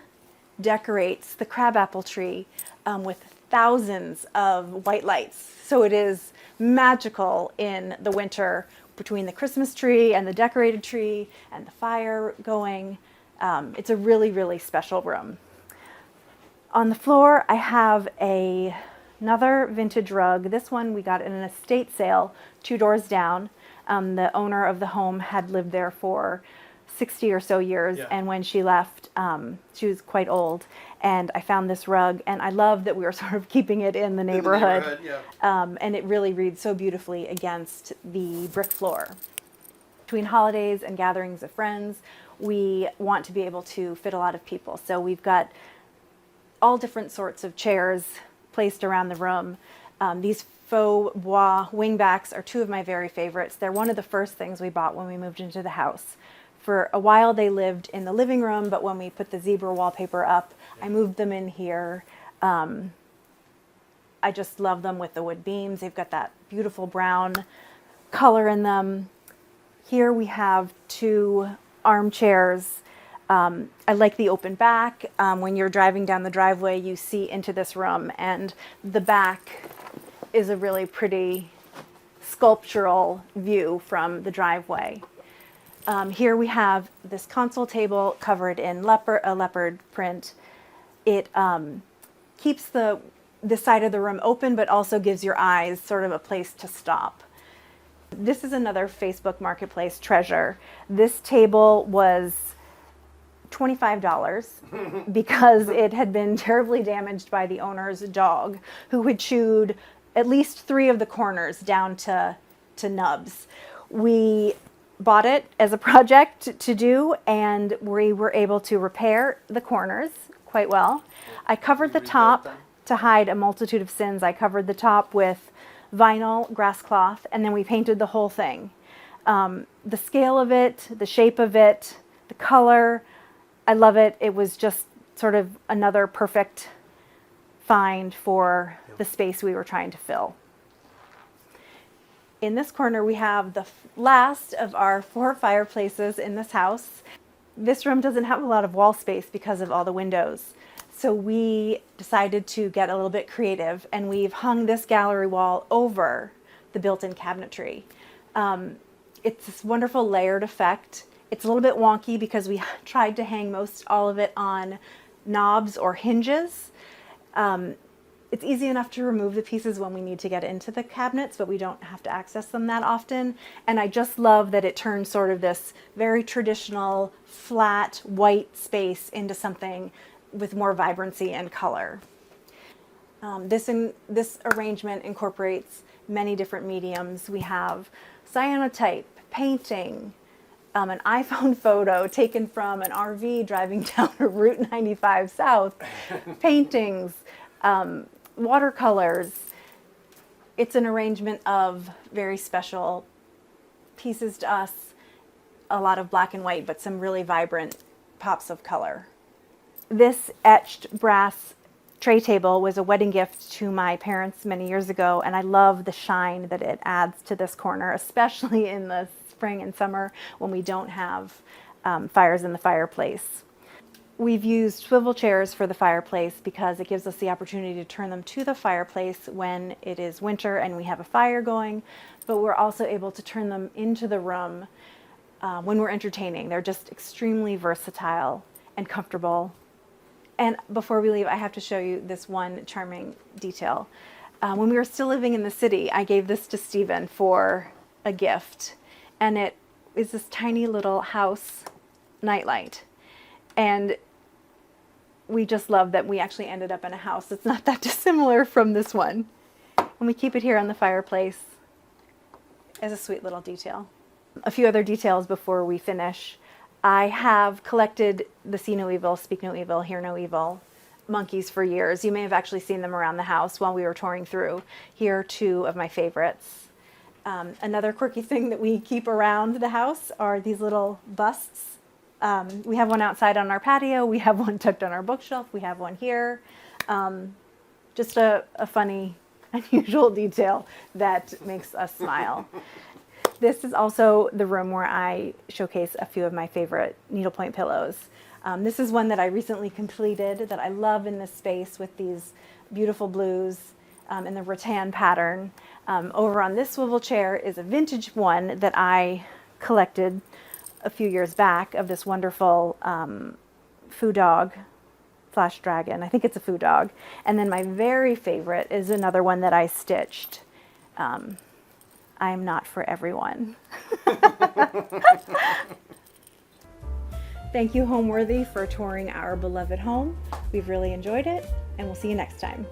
decorates the crabapple tree with thousands of white lights. So it is magical in the winter between the Christmas tree and the decorated tree and the fire going. It's a really, really special room. On the floor, I have another vintage rug. This one we got in an estate sale 2 doors down. The owner of the home had lived there for 60 or so years,
Yeah.
and when she left, she was quite old. And I found this rug, and I love that we were sort of keeping it in the neighborhood. And it really reads so beautifully against the brick floor. Between holidays and gatherings of friends, we want to be able to fit a lot of people. So we've got all different sorts of chairs placed around the room. These faux bois wingbacks are 2 of my very favorites. They're one of the first things we bought when we moved into the house. For a while they lived in the living room, but when we put the zebra wallpaper up, I moved them in here. I just love them with the wood beams. They've got that beautiful brown color in them. Here we have 2 armchairs. I like the open back. When you're driving down the driveway, you see into this room, and the back is a really pretty sculptural view from the driveway. Here we have this console table covered in a leopard print. It keeps the side of the room open, but also gives your eyes sort of a place to stop. This is another Facebook Marketplace treasure. This table was $25 because it had been terribly damaged by the owner's dog, who had chewed at least 3 of the corners down to nubs. We bought it as a project to do, and we were able to repair the corners quite well. I covered the top to hide a multitude of sins. I covered the top with vinyl grass cloth, and then we painted the whole thing. The scale of it, the shape of it, the color, I love it. It was just sort of another perfect find for the space we were trying to fill. In this corner, we have the last of our 4 fireplaces in this house. This room doesn't have a lot of wall space because of all the windows. So we decided to get a little bit creative, and we've hung this gallery wall over the built-in cabinetry. It's this wonderful layered effect. It's a little bit wonky because we tried to hang most all of it on knobs or hinges. It's easy enough to remove the pieces when we need to get into the cabinets, but we don't have to access them that often. And I just love that it turns sort of this very traditional, flat, white space into something with more vibrancy and color. This arrangement incorporates many different mediums. We have cyanotype, painting, an iPhone photo taken from an RV driving down Route 95 South, paintings, watercolors. It's an arrangement of very special pieces to us, a lot of black and white, but some really vibrant pops of color. This etched brass tray table was a wedding gift to my parents many years ago, and I love the shine that it adds to this corner, especially in the spring and summer when we don't have fires in the fireplace. We've used swivel chairs for the fireplace because it gives us the opportunity to turn them to the fireplace when it is winter and we have a fire going, but we're also able to turn them into the room when we're entertaining. They're just extremely versatile and comfortable. And before we leave, I have to show you this one charming detail. When we were still living in the city, I gave this to Stephen for a gift, and it is this tiny little house nightlight. And we just love that we actually ended up in a house that's not that dissimilar from this one. And we keep it here on the fireplace as a sweet little detail. A few other details before we finish. I have collected the See No Evil, Speak No Evil, Hear No Evil monkeys for years. You may have actually seen them around the house while we were touring through. Here are two of my favorites. Another quirky thing that we keep around the house are these little busts. We have one outside on our patio. We have one tucked on our bookshelf. We have one here. Just a funny, unusual detail that makes us smile. This is also the room where I showcase a few of my favorite needlepoint pillows. This is one that I recently completed that I love in this space with these beautiful blues in the rattan pattern. Over on this swivel chair is a vintage one that I collected a few years back of this wonderful foo dog / dragon. I think it's a foo dog. And then my very favorite is another one that I stitched. I am not for everyone. Thank you, Homeworthy, for touring our beloved home. We've really enjoyed it, and we'll see you next time.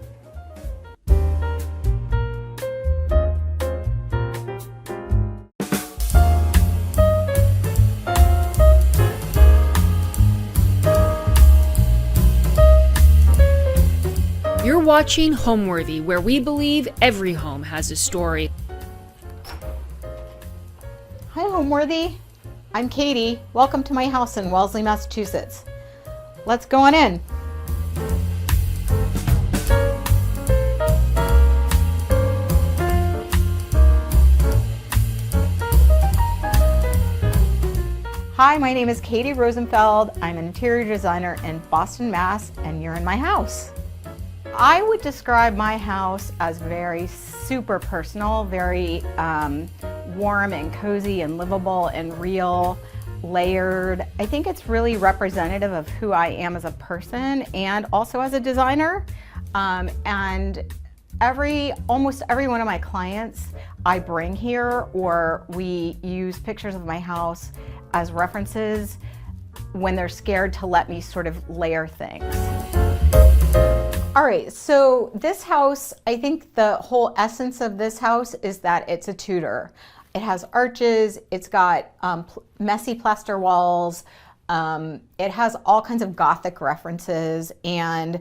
You're watching Homeworthy, where we believe every home has a story.
Hi, Homeworthy. I'm Katie. Welcome to my house in Wellesley, Massachusetts. Let's go on in. Hi, my name is Katie Rosenfeld. I'm an interior designer in Boston, Mass, and you're in my house. I would describe my house as very super personal, very warm and cozy and livable and real, layered. I think it's really representative of who I am as a person and also as a designer. And almost every one of my clients I bring here, or we use pictures of my house as references when they're scared to let me sort of layer things. All right, so this house, I think the whole essence of this house is that it's a Tudor. It has arches, it's got messy plaster walls, it has all kinds of Gothic references, and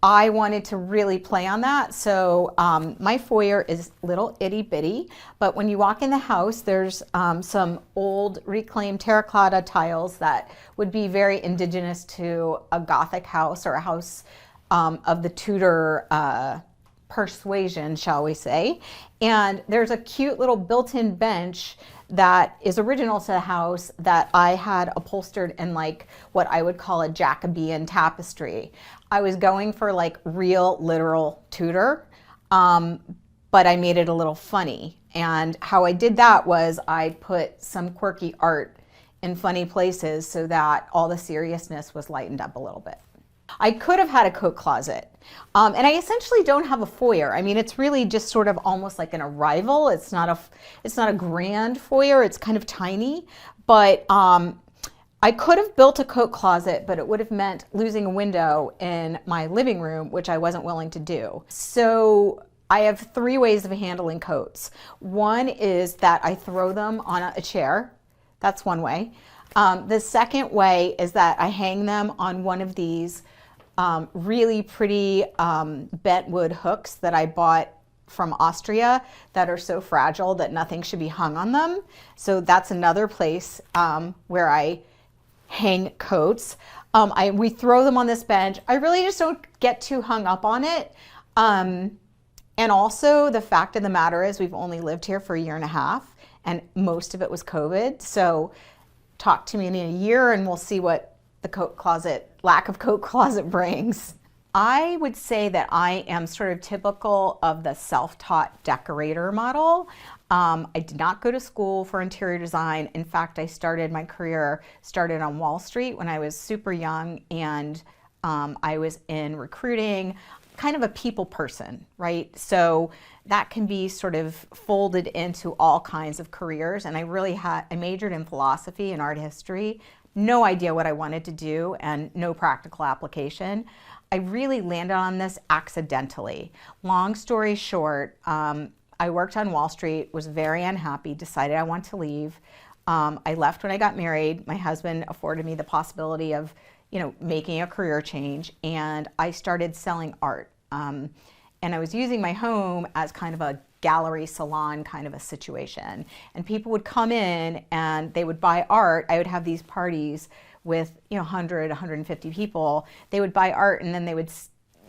I wanted to really play on that. So my foyer is little itty bitty, but when you walk in the house, there's some old reclaimed terracotta tiles that would be very indigenous to a Gothic house or a house of the Tudor persuasion, shall we say. And there's a cute little built-in bench that is original to the house that I had upholstered in like what I would call a Jacobean tapestry. I was going for like real literal Tudor, but I made it a little funny. And how I did that was I put some quirky art in funny places so that all the seriousness was lightened up a little bit. I could have had a coat closet. And I essentially don't have a foyer. I mean, it's really just sort of almost like an arrival. It's not a grand foyer. It's kind of tiny. But I could have built a coat closet, but it would have meant losing a window in my living room, which I wasn't willing to do. So I have 3 ways of handling coats. One is that I throw them on a chair. That's one way. The second way is that I hang them on one of these really pretty bent wood hooks that I bought from Austria that are so fragile that nothing should be hung on them. So that's another place where I hang coats. We throw them on this bench. I really just don't get too hung up on it. And also the fact of the matter is we've only lived here for a year and a half and most of it was COVID. So talk to me in a year and we'll see what the lack of coat closet brings. I would say that I am sort of typical of the self-taught decorator model. I did not go to school for interior design. In fact, I started my career on Wall Street when I was super young, and I was in recruiting, kind of a people person, right? So that can be sort of folded into all kinds of careers. And I majored in philosophy and art history, no idea what I wanted to do and no practical application. I really landed on this accidentally. Long story short, I worked on Wall Street, was very unhappy, decided I want to leave. I left when I got married. My husband afforded me the possibility of, making a career change, and I started selling art. And I was using my home as kind of a gallery salon kind of a situation. And people would come in and they would buy art. I would have these parties with 100, 150 people. They would buy art and then they would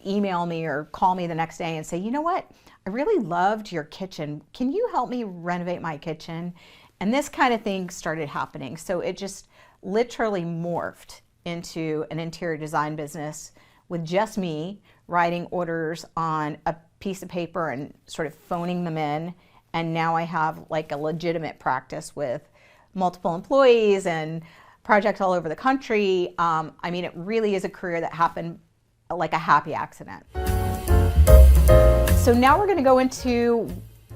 email me or call me the next day and say, you know what, I really loved your kitchen. Can you help me renovate my kitchen? And this kind of thing started happening. So it just literally morphed into an interior design business with just me writing orders on a piece of paper and sort of phoning them in. And now I have like a legitimate practice with multiple employees and projects all over the country. I mean, it really is a career that happened like a happy accident. So now we're going to go into,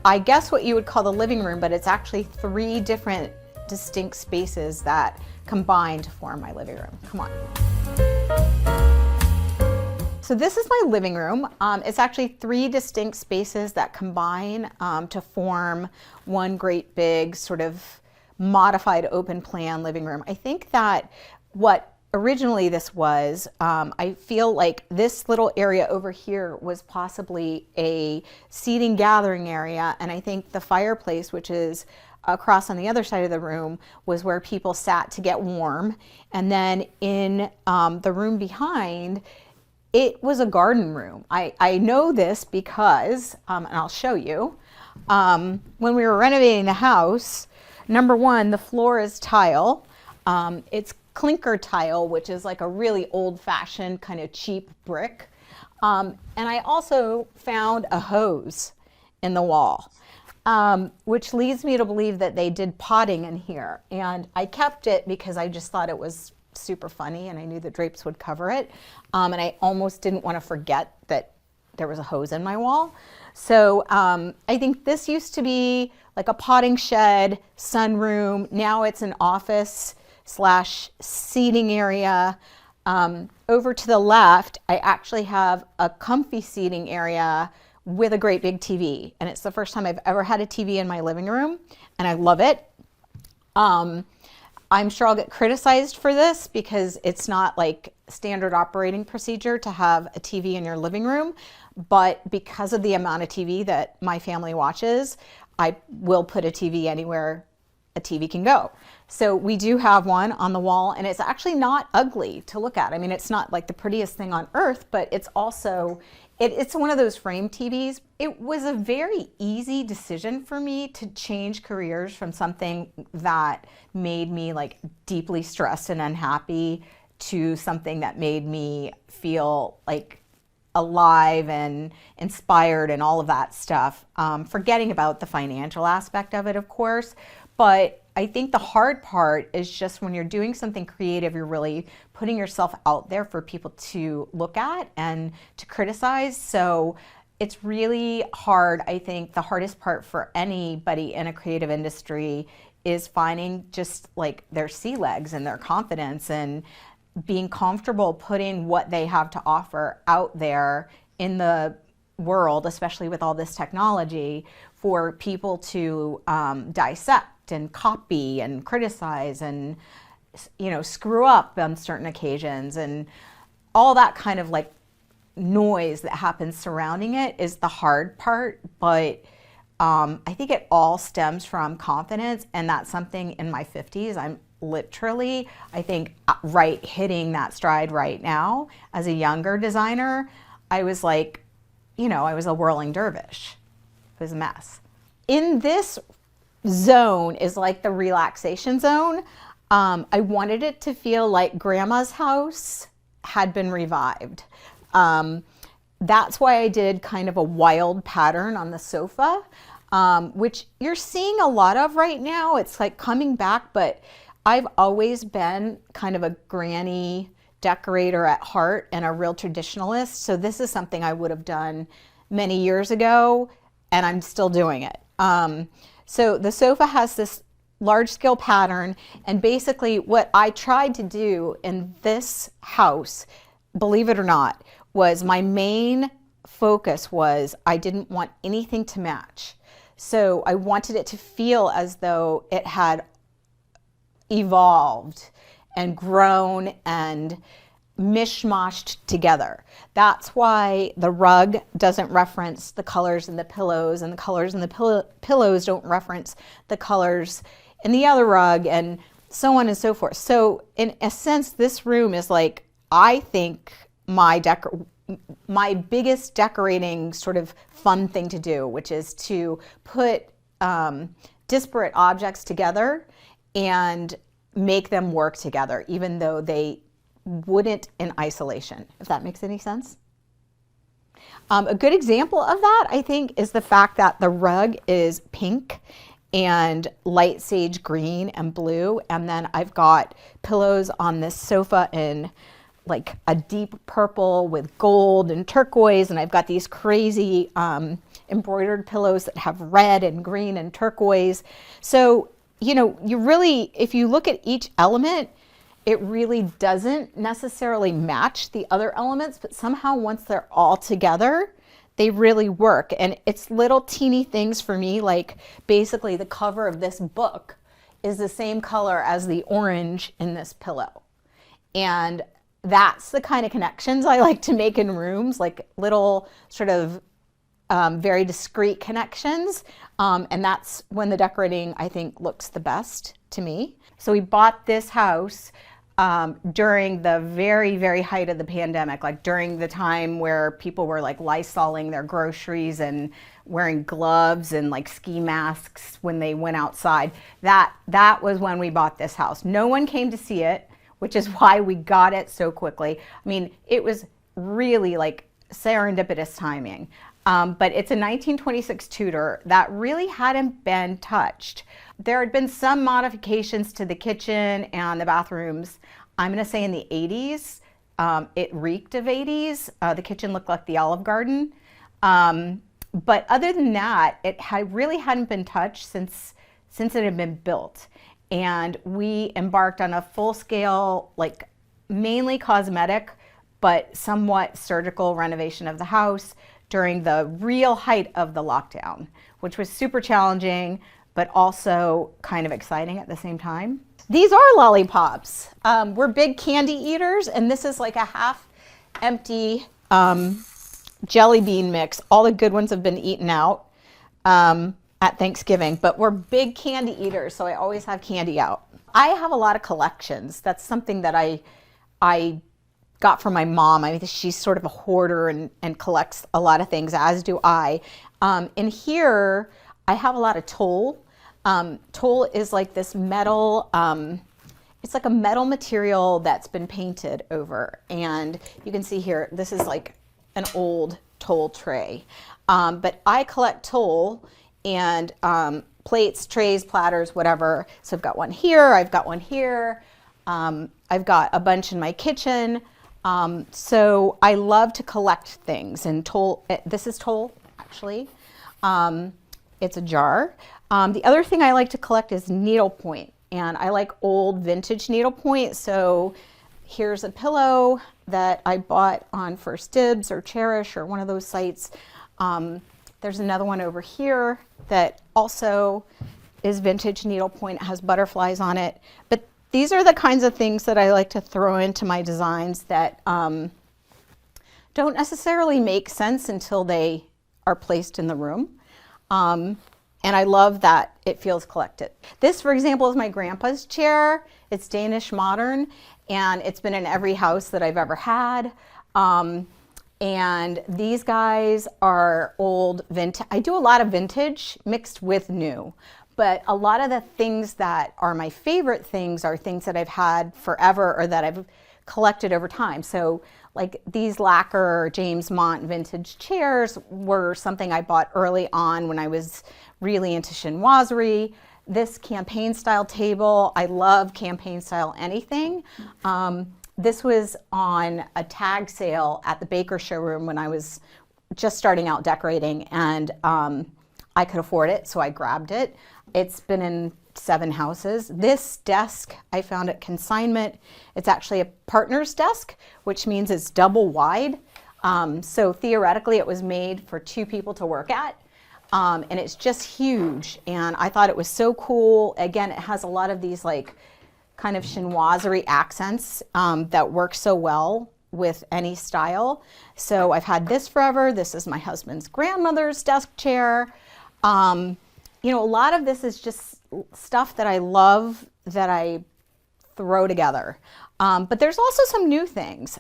I guess, what you would call the living room, but it's actually 3 different distinct spaces that combine to form my living room. Come on. So this is my living room. It's actually 3 distinct spaces that combine to form one great big sort of modified open plan living room. I think that what originally this was, I feel like this little area over here was possibly a seating gathering area, and I think the fireplace, which is across on the other side of the room, was where people sat to get warm. And then in the room behind, it was a garden room. I know this because, and I'll show you, when we were renovating the house, number one, the floor is tile. It's clinker tile, which is like a really old-fashioned kind of cheap brick. And I also found a hose in the wall, which leads me to believe that they did potting in here. And I kept it because I just thought it was super funny and I knew the drapes would cover it. And I almost didn't want to forget that there was a hose in my wall. So I think this used to be like a potting shed, sunroom. Now it's an office / seating area. Over to the left, I actually have a comfy seating area with a great big TV. And it's the first time I've ever had a TV in my living room, and I love it. I'm sure I'll get criticized for this because it's not like standard operating procedure to have a TV in your living room, but because of the amount of TV that my family watches, I will put a TV anywhere a TV can go. So we do have one on the wall, and it's actually not ugly to look at. I mean, it's not like the prettiest thing on earth, but it's also, it's one of those frame TVs. It was a very easy decision for me to change careers from something that made me like deeply stressed and unhappy to something that made me feel like alive and inspired and all of that stuff. Forgetting about the financial aspect of it, of course. But I think the hard part is just when you're doing something creative, you're really putting yourself out there for people to look at and to criticize. So it's really hard. I think the hardest part for anybody in a creative industry is finding just like their sea legs and their confidence and being comfortable putting what they have to offer out there in the world, especially with all this technology, for people to dissect and copy and criticize and, you know, screw up on certain occasions, and all that kind of like noise that happens surrounding it is the hard part. But I think it all stems from confidence, and that's something in my 50s I'm literally, I think, hitting that stride right now. As a younger designer, I was like, you know, I was a whirling dervish. It was a mess. In this zone is like the relaxation zone. I wanted it to feel like grandma's house had been revived. That's why I did kind of a wild pattern on the sofa, which you're seeing a lot of right now. It's like coming back, but I've always been kind of a granny decorator at heart and a real traditionalist. So this is something I would have done many years ago, and I'm still doing it. So the sofa has this large scale pattern, and basically what I tried to do in this house, believe it or not, was my main focus was I didn't want anything to match. So I wanted it to feel as though it had evolved and grown and mishmashed together. That's why the rug doesn't reference the colors in the pillows, and the colors in the pillows don't reference the colors in the other rug, and so on and so forth. So in a sense, this room is like, I think, my biggest decorating sort of fun thing to do, which is to put disparate objects together and make them work together, even though they wouldn't in isolation, if that makes any sense. A good example of that, I think, is the fact that the rug is pink and light sage green and blue, and then I've got pillows on this sofa in like a deep purple with gold and turquoise, and I've got these crazy embroidered pillows that have red and green and turquoise. So, you know, you really, if you look at each element, it really doesn't necessarily match the other elements, but somehow once they're all together, they really work. And it's little teeny things for me, like basically the cover of this book is the same color as the orange in this pillow. And that's the kind of connections I like to make in rooms, like little sort of very discreet connections. And that's when the decorating, I think, looks the best to me. So we bought this house during the very, very height of the pandemic, like during the time where people were like Lysoling their groceries and wearing gloves and like ski masks when they went outside. That was when we bought this house. No one came to see it, which is why we got it so quickly. I mean, it was really like serendipitous timing. But it's a 1926 Tudor that really hadn't been touched. There had been some modifications to the kitchen and the bathrooms, I'm gonna say in the 80s. It reeked of 80s. The kitchen looked like the Olive Garden. But other than that, it really hadn't been touched since it had been built. And we embarked on a full-scale, like mainly cosmetic, but somewhat surgical renovation of the house during the real height of the lockdown, which was super challenging, but also kind of exciting at the same time. These are lollipops. We're big candy eaters, and this is like a half empty jelly bean mix. All the good ones have been eaten out at Thanksgiving, but we're big candy eaters, so I always have candy out. I have a lot of collections. That's something that I got from my mom. I mean, she's sort of a hoarder and collects a lot of things, as do I. In here, I have a lot of toll. Toll is like this metal, it's like a metal material that's been painted over. And you can see here, this is like an old Toll tray. But I collect Toll and plates, trays, platters, whatever. So I've got one here, I've got one here. I've got a bunch in my kitchen. So I love to collect things, and Toll, this is Toll actually. It's a jar. The other thing I like to collect is needlepoint, and I like old vintage needlepoint. So here's a pillow that I bought on First Dibs or Cherish or one of those sites. There's another one over here that also is vintage needlepoint, has butterflies on it. But these are the kinds of things that I like to throw into my designs that don't necessarily make sense until they are placed in the room. And I love that it feels collected. This, for example, is my grandpa's chair. It's Danish modern, and it's been in every house that I've ever had. And these guys are old vintage. I do a lot of vintage mixed with new, but a lot of the things that are my favorite things are things that I've had forever or that I've collected over time. So like these lacquer James Mont vintage chairs were something I bought early on when I was really into chinoiserie. This campaign style table, I love campaign style anything. This was on a tag sale at the Baker showroom when I was just starting out decorating, and I could afford it, so I grabbed it. It's been in 7 houses. This desk I found at consignment. It's actually a partner's desk, which means it's double wide. So theoretically it was made for 2 people to work at. And it's just huge. And I thought it was so cool. Again, it has a lot of these like kind of chinoiserie accents that work so well with any style. So I've had this forever. This is my husband's grandmother's desk chair. You know, a lot of this is just stuff that I love that I throw together. But there's also some new things.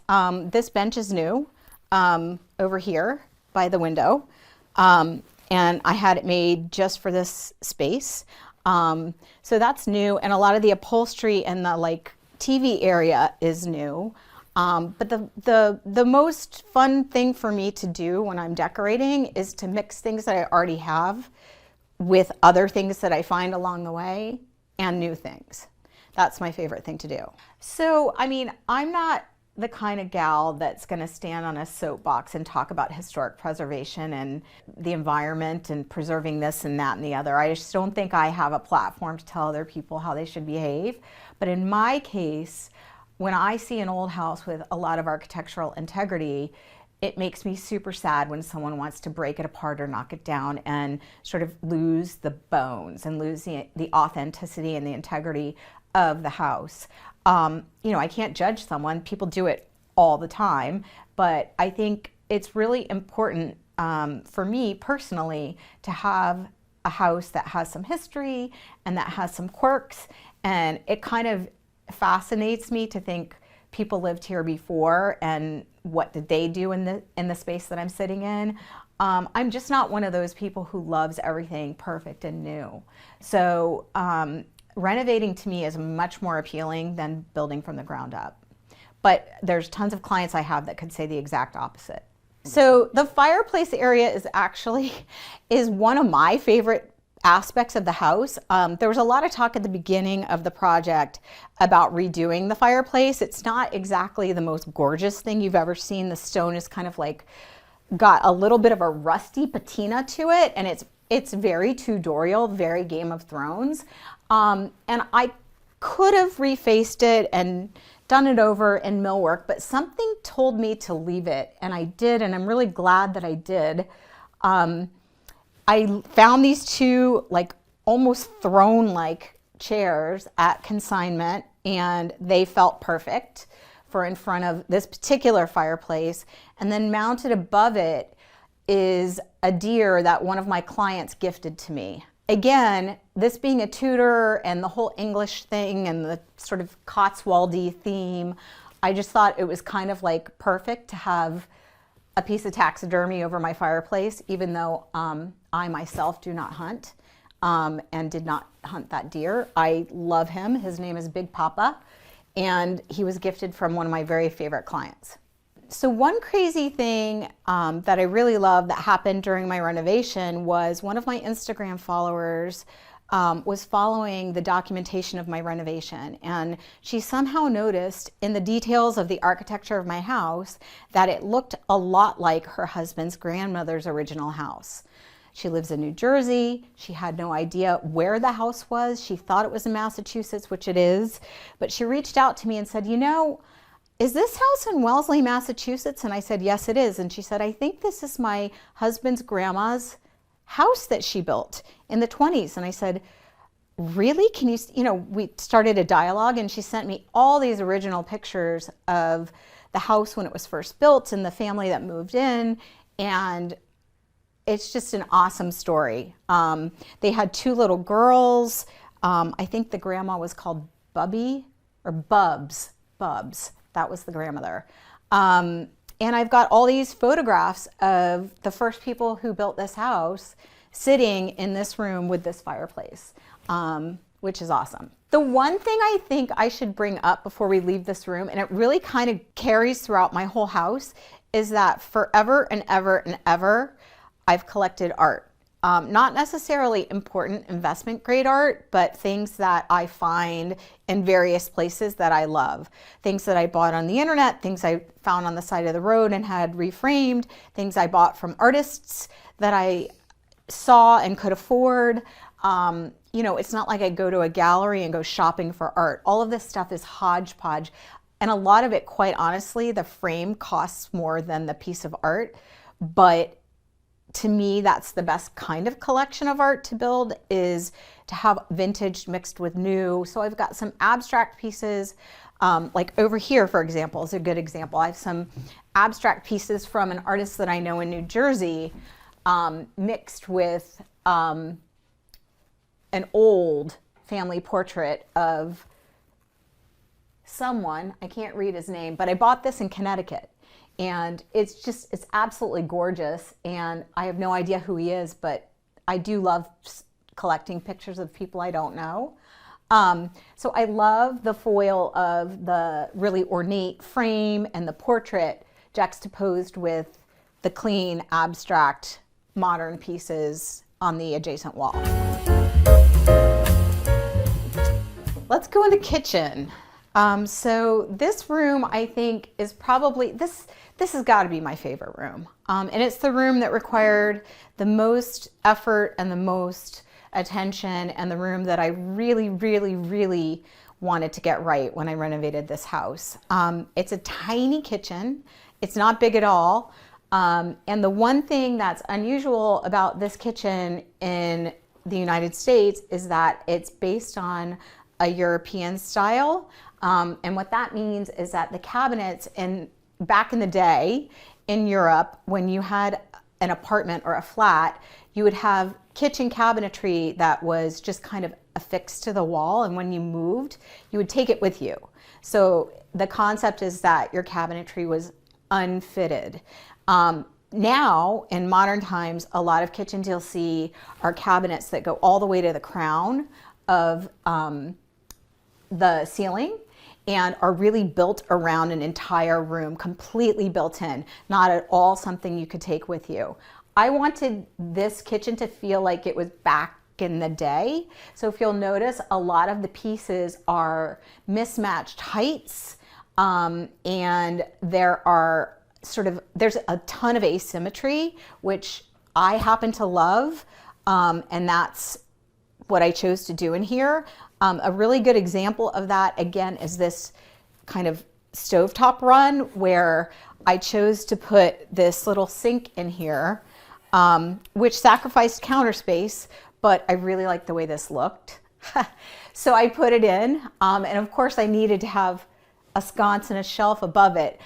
This bench is new over here by the window. And I had it made just for this space. So that's new. And a lot of the upholstery and the like TV area is new. But the most fun thing for me to do when I'm decorating is to mix things that I already have with other things that I find along the way and new things. That's my favorite thing to do. So, I mean, I'm not the kind of gal that's going to stand on a soapbox and talk about historic preservation and the environment and preserving this and that and the other. I just don't think I have a platform to tell other people how they should behave. But in my case, when I see an old house with a lot of architectural integrity, it makes me super sad when someone wants to break it apart or knock it down and sort of lose the bones and lose the authenticity and the integrity of the house. You know, I can't judge someone. People do it all the time, but I think it's really important for me personally to have a house that has some history and that has some quirks, and it kind of fascinates me to think people lived here before and what did they do in the space that I'm sitting in. I'm just not one of those people who loves everything perfect and new. So renovating to me is much more appealing than building from the ground up. But there's tons of clients I have that could say the exact opposite. So the fireplace area is one of my favorite aspects of the house. There was a lot of talk at the beginning of the project about redoing the fireplace. It's not exactly the most gorgeous thing you've ever seen. The stone is kind of like got a little bit of a rusty patina to it, and it's very Tudorial, very Game of Thrones. And I could have refaced it and done it over in millwork, but something told me to leave it, and I did, and I'm really glad that I did. I found these 2 like almost throne-like chairs at consignment, and they felt perfect for in front of this particular fireplace. And then mounted above it is a deer that one of my clients gifted to me. Again, this being a Tudor and the whole English thing and the sort of Cotswoldy theme, I just thought it was kind of like perfect to have a piece of taxidermy over my fireplace, even though I myself do not hunt and did not hunt that deer. I love him. His name is Big Papa, and he was gifted from one of my very favorite clients. So one crazy thing that I really love that happened during my renovation was one of my Instagram followers was following the documentation of my renovation, and she somehow noticed in the details of the architecture of my house that it looked a lot like her husband's grandmother's original house. She lives in New Jersey. She had no idea where the house was. She thought it was in Massachusetts, which it is, but she reached out to me and said, you know, is this house in Wellesley, Massachusetts? And I said, yes, it is. And she said, I think this is my husband's grandma's house that she built in the 20s. And I said, really? Can you, we started a dialogue, and she sent me all these original pictures of the house when it was first built and the family that moved in. And it's just an awesome story. They had 2 little girls. I think the grandma was called Bubby or Bubs. That was the grandmother. And I've got all these photographs of the first people who built this house sitting in this room with this fireplace, which is awesome. The one thing I think I should bring up before we leave this room, and it really kind of carries throughout my whole house, is that forever and ever and ever, I've collected art. Not necessarily important investment grade art, but things that I find in various places that I love. Things that I bought on the internet, things I found on the side of the road and had reframed, things I bought from artists that I saw and could afford. It's not like I go to a gallery and go shopping for art. All of this stuff is hodgepodge. And a lot of it, quite honestly, the frame costs more than the piece of art. But to me, that's the best kind of collection of art to build, is to have vintage mixed with new. So I've got some abstract pieces, like over here, for example, is a good example. I have some abstract pieces from an artist that I know in New Jersey, mixed with an old family portrait of someone, I can't read his name, but I bought this in Connecticut. And it's absolutely gorgeous. And I have no idea who he is, but I do love collecting pictures of people I don't know. So I love the foil of the really ornate frame and the portrait juxtaposed with the clean, abstract, modern pieces on the adjacent wall. Let's go in the kitchen. So this room, I think, is probably, this has got to be my favorite room. And it's the room that required the most effort and the most attention, and the room that I really, really, really wanted to get right when I renovated this house. It's a tiny kitchen. It's not big at all. And the one thing that's unusual about this kitchen in the United States is that it's based on a European style. And what that means is that the cabinets back in the day in Europe, when you had an apartment or a flat, you would have kitchen cabinetry that was just kind of affixed to the wall, and when you moved, you would take it with you. So the concept is that your cabinetry was unfitted. Now, in modern times, a lot of kitchens you'll see are cabinets that go all the way to the crown of the ceiling, and are really built around an entire room, completely built in, not at all something you could take with you. I wanted this kitchen to feel like it was back in the day. So if you'll notice, a lot of the pieces are mismatched heights, and there's a ton of asymmetry, which I happen to love, and that's what I chose to do in here. A really good example of that, again, is this kind of stovetop run where I chose to put this little sink in here, which sacrificed counter space, but I really liked the way this looked. So I put it in, and of course I needed to have a sconce and a shelf above it.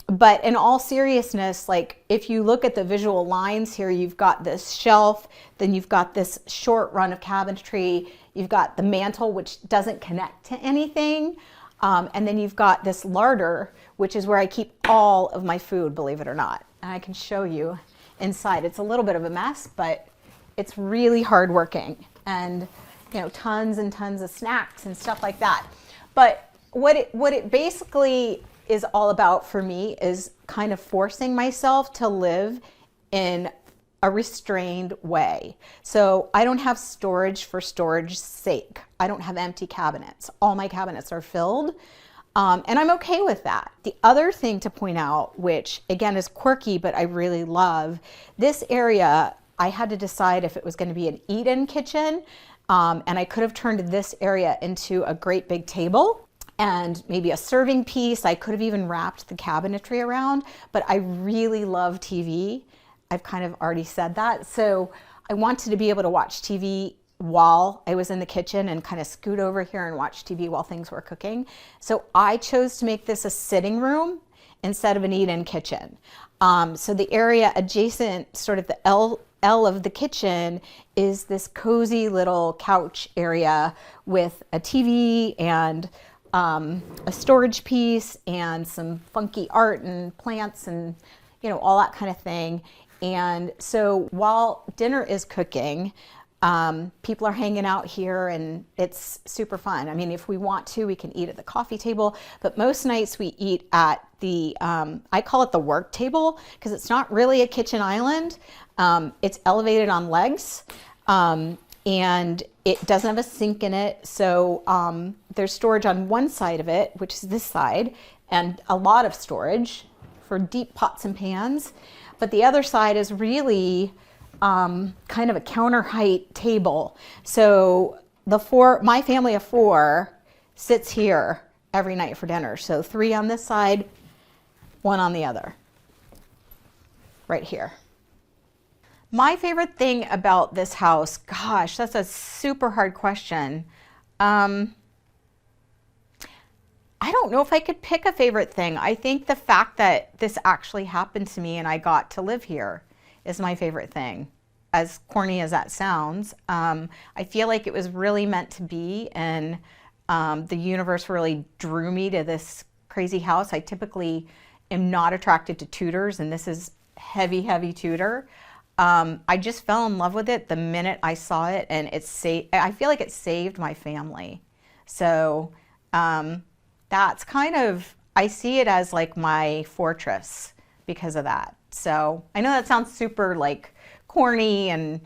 But in all seriousness, like if you look at the visual lines here, you've got this shelf, then you've got this short run of cabinetry, you've got the mantle, which doesn't connect to anything, and then you've got this larder, which is where I keep all of my food, believe it or not. And I can show you inside. It's a little bit of a mess, but it's really hardworking, and tons and tons of snacks and stuff like that. But what it basically is all about for me is kind of forcing myself to live in a restrained way. So I don't have storage for storage's sake. I don't have empty cabinets. All my cabinets are filled. And I'm okay with that. The other thing to point out, which again is quirky, but I really love, this area, I had to decide if it was going to be an eat-in kitchen, and I could have turned this area into a great big table and maybe a serving piece. I could have even wrapped the cabinetry around, but I really love TV. I've kind of already said that. So I wanted to be able to watch TV while I was in the kitchen and kind of scoot over here and watch TV while things were cooking. So I chose to make this a sitting room instead of an eat-in kitchen. So the area adjacent, sort of the L of the kitchen, is this cozy little couch area with a TV and a storage piece and some funky art and plants and, you know, all that kind of thing. And so while dinner is cooking, people are hanging out here and it's super fun. I mean, if we want to, we can eat at the coffee table, but most nights we eat at the, I call it the work table, because it's not really a kitchen island. It's elevated on legs, and it doesn't have a sink in it. So there's storage on one side of it, which is this side, and a lot of storage for deep pots and pans. But the other side is really kind of a counter height table. So my family of 4 sits here every night for dinner. So 3 on this side, 1 on the other, right here. My favorite thing about this house, gosh, that's a super hard question. I don't know if I could pick a favorite thing. I think the fact that this actually happened to me and I got to live here is my favorite thing. As corny as that sounds, I feel like it was really meant to be, and the universe really drew me to this crazy house. I typically am not attracted to Tudors, and this is heavy, heavy Tudor. I just fell in love with it the minute I saw it, and I feel like it saved my family. So that's kind of, I see it as like my fortress because of that. So I know that sounds super like corny and,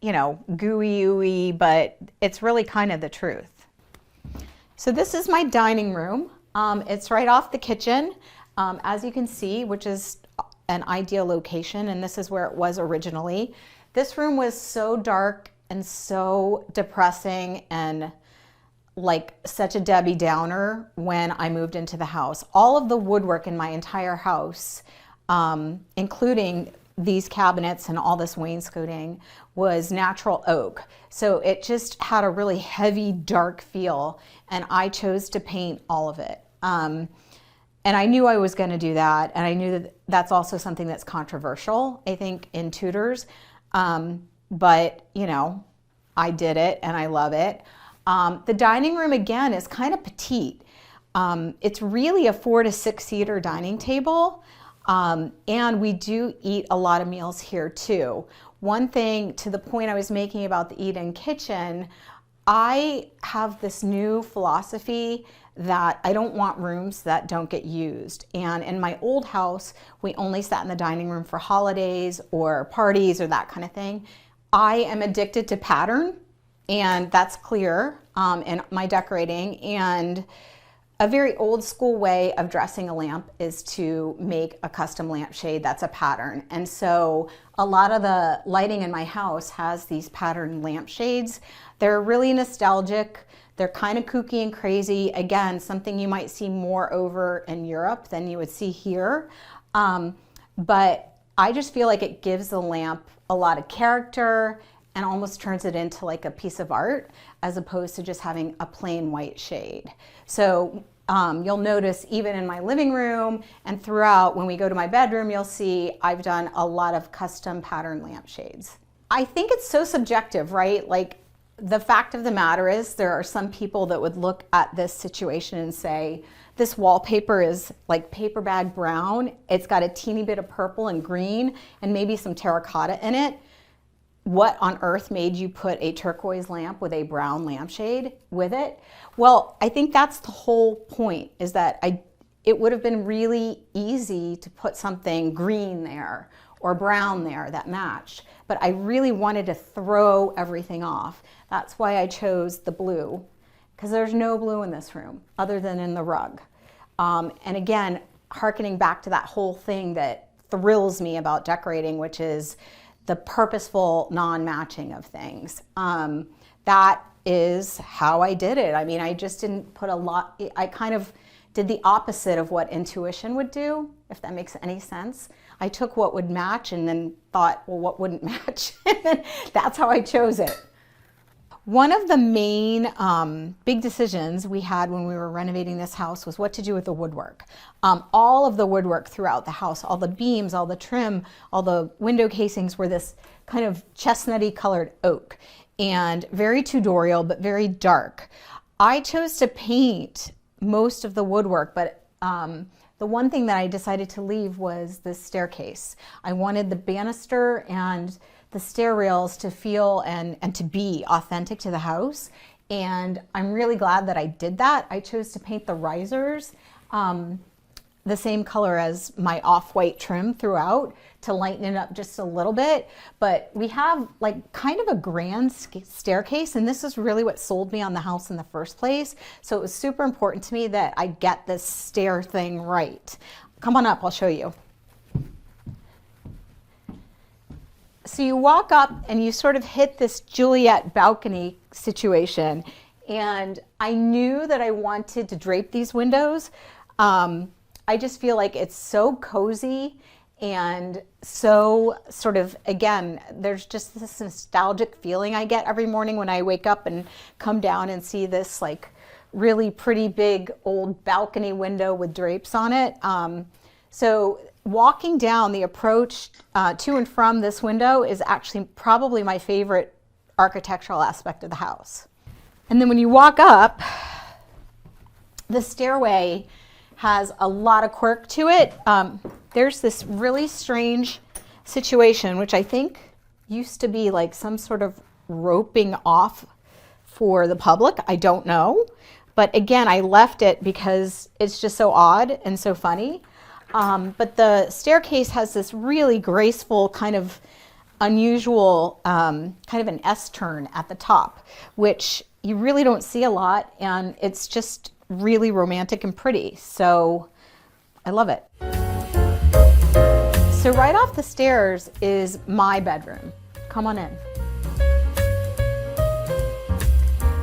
you know, gooey-ooey, but it's really kind of the truth. So this is my dining room. It's right off the kitchen, as you can see, which is an ideal location, and this is where it was originally. This room was so dark and so depressing and like such a Debbie Downer when I moved into the house. All of the woodwork in my entire house, including these cabinets and all this wainscoting, was natural oak. So it just had a really heavy, dark feel, and I chose to paint all of it. And I knew I was going to do that, and I knew that that's also something that's controversial, I think, in Tudors. But, you know, I did it, and I love it. The dining room, again, is kind of petite. It's really a 4 to 6 seater dining table. And we do eat a lot of meals here too. One thing, to the point I was making about the eat-in kitchen, I have this new philosophy that I don't want rooms that don't get used. And in my old house, we only sat in the dining room for holidays or parties or that kind of thing. I am addicted to pattern, and that's clear in my decorating. And a very old school way of dressing a lamp is to make a custom lampshade that's a pattern. And so a lot of the lighting in my house has these patterned lampshades. They're really nostalgic. They're kind of kooky and crazy. Again, something you might see more over in Europe than you would see here. But I just feel like it gives the lamp a lot of character and almost turns it into like a piece of art, as opposed to just having a plain white shade. So you'll notice even in my living room and throughout, when we go to my bedroom, you'll see I've done a lot of custom pattern lampshades. I think it's so subjective, right? Like, the fact of the matter is there are some people that would look at this situation and say, this wallpaper is like paper bag brown. It's got a teeny bit of purple and green and maybe some terracotta in it. What on earth made you put a turquoise lamp with a brown lampshade with it? Well, I think that's the whole point, is that it would have been really easy to put something green there or brown there that matched, but I really wanted to throw everything off. That's why I chose the blue, because there's no blue in this room other than in the rug. And again, hearkening back to that whole thing that thrills me about decorating, which is the purposeful non-matching of things. That is how I did it. I mean, I just didn't put a lot, I kind of did the opposite of what intuition would do, if that makes any sense. I took what would match and then thought, well, what wouldn't match? And that's how I chose it. One of the main big decisions we had when we were renovating this house was what to do with the woodwork. All of the woodwork throughout the house, all the beams, all the trim, all the window casings were this kind of chestnutty colored oak, and very Tudorial, but very dark. I chose to paint most of the woodwork, but the one thing that I decided to leave was the staircase. I wanted the banister and the stair rails to feel and to be authentic to the house. And I'm really glad that I did that. I chose to paint the risers the same color as my off-white trim throughout to lighten it up just a little bit. But we have like kind of a grand staircase, and this is really what sold me on the house in the first place. So it was super important to me that I get this stair thing right. Come on up, I'll show you. So you walk up and you sort of hit this Juliet balcony situation, and I knew that I wanted to drape these windows. I just feel like it's so cozy and so sort of, again, there's just this nostalgic feeling I get every morning when I wake up and come down and see this like really pretty big old balcony window with drapes on it. So walking down the approach to and from this window is actually probably my favorite architectural aspect of the house. And then when you walk up, the stairway has a lot of quirk to it. There's this really strange situation, which I think used to be like some sort of roping off for the public. I don't know. But again, I left it because it's just so odd and so funny. But the staircase has this really graceful kind of unusual kind of an S-turn at the top, which you really don't see a lot, and it's just really romantic and pretty. So I love it. So right off the stairs is my bedroom. Come on in.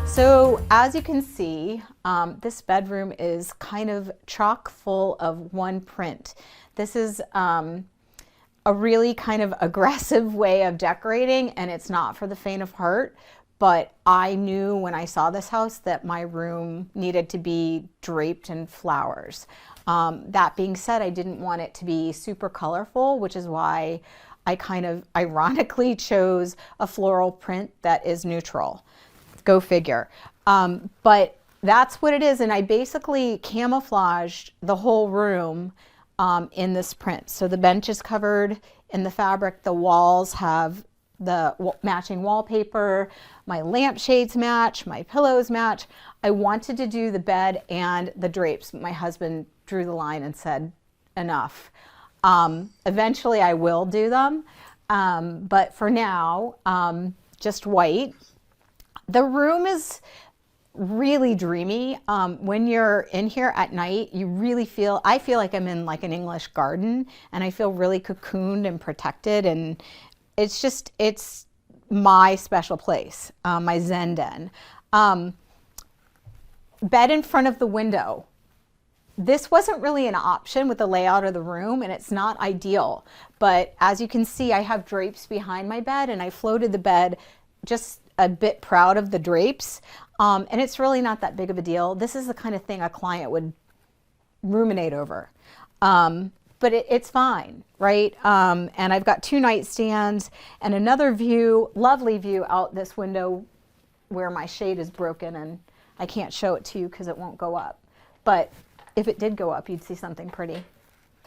So as you can see, this bedroom is kind of chock full of one print. This is a really kind of aggressive way of decorating, and it's not for the faint of heart, but I knew when I saw this house that my room needed to be draped in flowers. That being said, I didn't want it to be super colorful, which is why I kind of ironically chose a floral print that is neutral. Go figure. But that's what it is, and I basically camouflaged the whole room in this print. So the bench is covered in the fabric, the walls have the matching wallpaper, my lampshades match, my pillows match. I wanted to do the bed and the drapes, but my husband drew the line and said, enough. Eventually I will do them, but for now, just white. The room is really dreamy. When you're in here at night, you really feel, I feel like I'm in like an English garden, and I feel really cocooned and protected, and it's just, it's my special place, my Zen den. Bed in front of the window. This wasn't really an option with the layout of the room, and it's not ideal, but as you can see, I have drapes behind my bed, and I floated the bed just a bit proud of the drapes, and it's really not that big of a deal. This is the kind of thing a client would ruminate over, but it's fine, right? And I've got 2 nightstands and another view, lovely view out this window where my shade is broken, and I can't show it to you because it won't go up, but if it did go up, you'd see something pretty.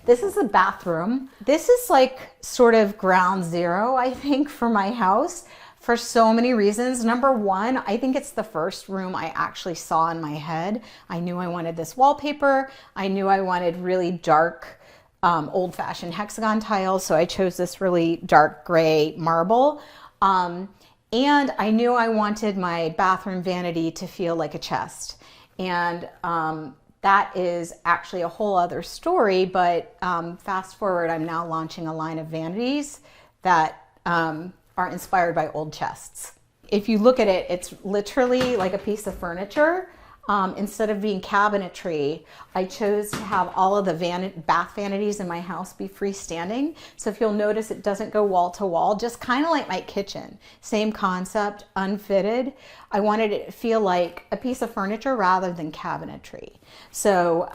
This is the bathroom. This is like sort of ground zero, I think, for my house. for so many reasons. Number one, I think it's the first room I actually saw in my head. I knew I wanted this wallpaper. I knew I wanted really dark, old-fashioned hexagon tiles, so I chose this really dark gray marble. And I knew I wanted my bathroom vanity to feel like a chest. And that is actually a whole other story, but fast forward, I'm now launching a line of vanities that are inspired by old chests. If you look at it, it's literally like a piece of furniture. Instead of being cabinetry, I chose to have all of the bath vanities in my house be freestanding. So if you'll notice, it doesn't go wall to wall, just kind of like my kitchen. Same concept, unfitted. I wanted it to feel like a piece of furniture rather than cabinetry. So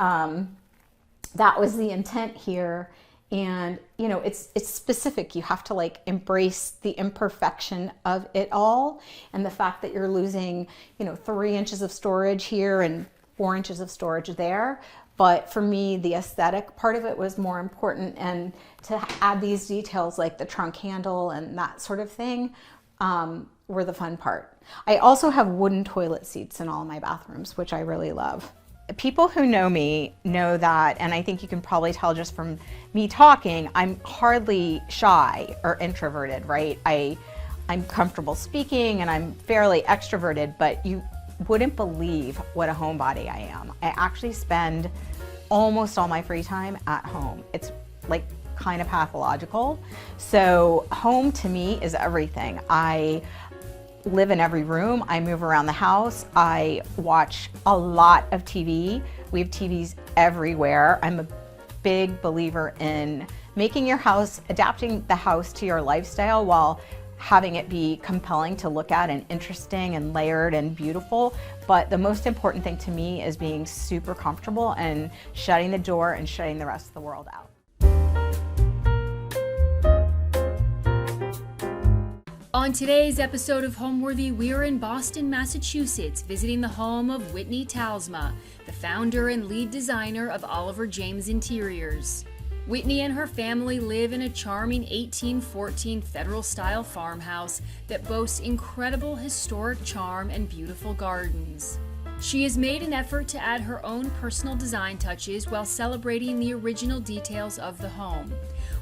that was the intent here. And you know, it's specific. You have to like embrace the imperfection of it all, and the fact that you're losing, you know, 3 inches of storage here and 4 inches of storage there. But for me, the aesthetic part of it was more important, and to add these details like the trunk handle and that sort of thing were the fun part. I also have wooden toilet seats in all my bathrooms, which I really love. People who know me know that, and I think you can probably tell just from me talking, I'm hardly shy or introverted, right? I'm comfortable speaking and I'm fairly extroverted, but you wouldn't believe what a homebody I am. I actually spend almost all my free time at home. It's like kind of pathological. So home to me is everything. I live in every room. I move around the house. I watch a lot of TV. We have TVs everywhere. I'm a big believer in making your house, adapting the house to your lifestyle while having it be compelling to look at and interesting and layered and beautiful. But the most important thing to me is being super comfortable and shutting the door and shutting the rest of the world out.
On today's episode of Homeworthy, we are in Boston, Massachusetts, visiting the home of Whitney Talsma, the founder and lead designer of Oliver James Interiors. Whitney and her family live in a charming 1814 Federal-style farmhouse that boasts incredible historic charm and beautiful gardens. She has made an effort to add her own personal design touches while celebrating the original details of the home.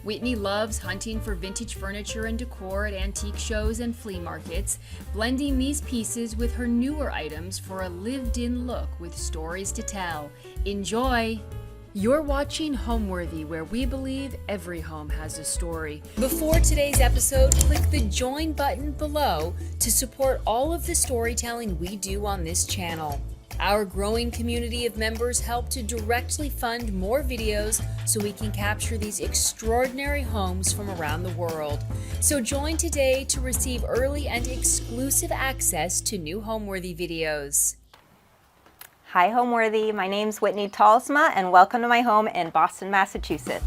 Whitney loves hunting for vintage furniture and decor at antique shows and flea markets, blending these pieces with her newer items for a lived-in look with stories to tell. Enjoy! You're watching Homeworthy, where we believe every home has a story. Before today's episode, click the join button below to support all of the storytelling we do on this channel. Our growing community of members help to directly fund more videos so we can capture these extraordinary homes from around the world. So join today to receive early and exclusive access to new Homeworthy videos.
Hi Homeworthy, my name's Whitney Talsma and welcome to my home in Boston, Massachusetts.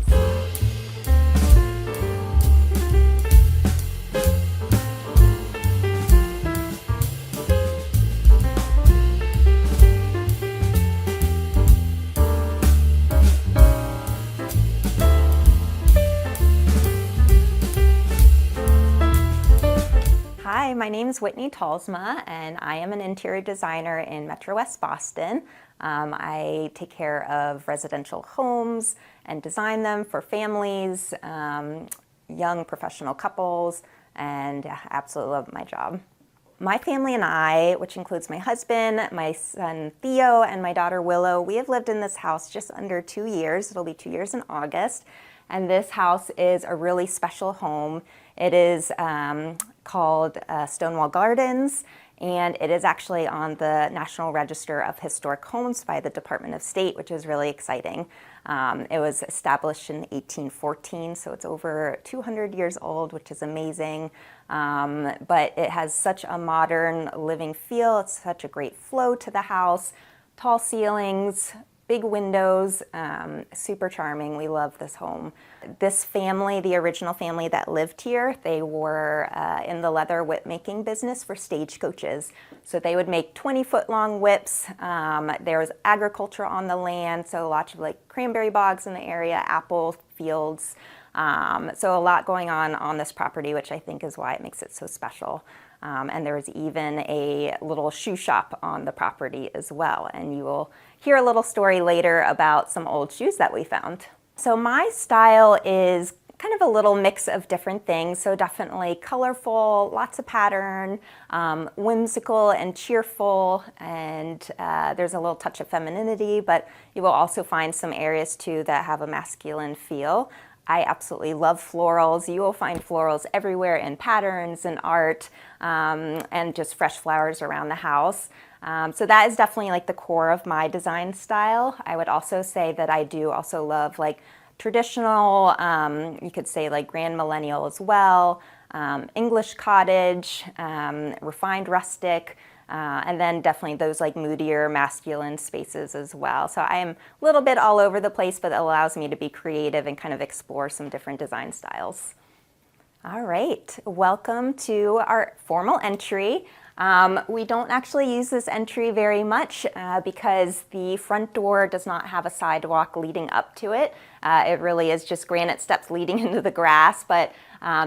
Hi, my name is Whitney Talsma and I am an interior designer in Metro West Boston. I take care of residential homes and design them for families, young professional couples, and absolutely love my job. My family and I, which includes my husband, my son Theo, and my daughter Willow, we have lived in this house just under 2 years. It'll be 2 years in August. And this house is a really special home. It is called Stonewall Gardens, and it is actually on the National Register of Historic Homes by the Department of State, which is really exciting. It was established in 1814, so it's over 200 years old, which is amazing. But it has such a modern living feel. It's such a great flow to the house, tall ceilings, big windows, super charming. We love this home. This family, the original family that lived here, they were in the leather whip making business for stagecoaches. So they would make 20-foot long whips. There was agriculture on the land, so lots of like cranberry bogs in the area, apple fields. So a lot going on this property, which I think is why it makes it so special. And there's even a little shoe shop on the property as well. And you will hear a little story later about some old shoes that we found. So my style is kind of a little mix of different things. So definitely colorful, lots of pattern, whimsical and cheerful, and there's a little touch of femininity, but you will also find some areas too that have a masculine feel. I absolutely love florals. You will find florals everywhere in patterns and art, and just fresh flowers around the house. So that is definitely like the core of my design style. I would also say that I do also love like traditional, you could say like grand millennial as well, English cottage, refined rustic, and then definitely those like moodier masculine spaces as well. So I am a little bit all over the place, but it allows me to be creative and kind of explore some different design styles. All right, welcome to our formal entry. We don't actually use this entry very much because the front door does not have a sidewalk leading up to it. It really is just granite steps leading into the grass, but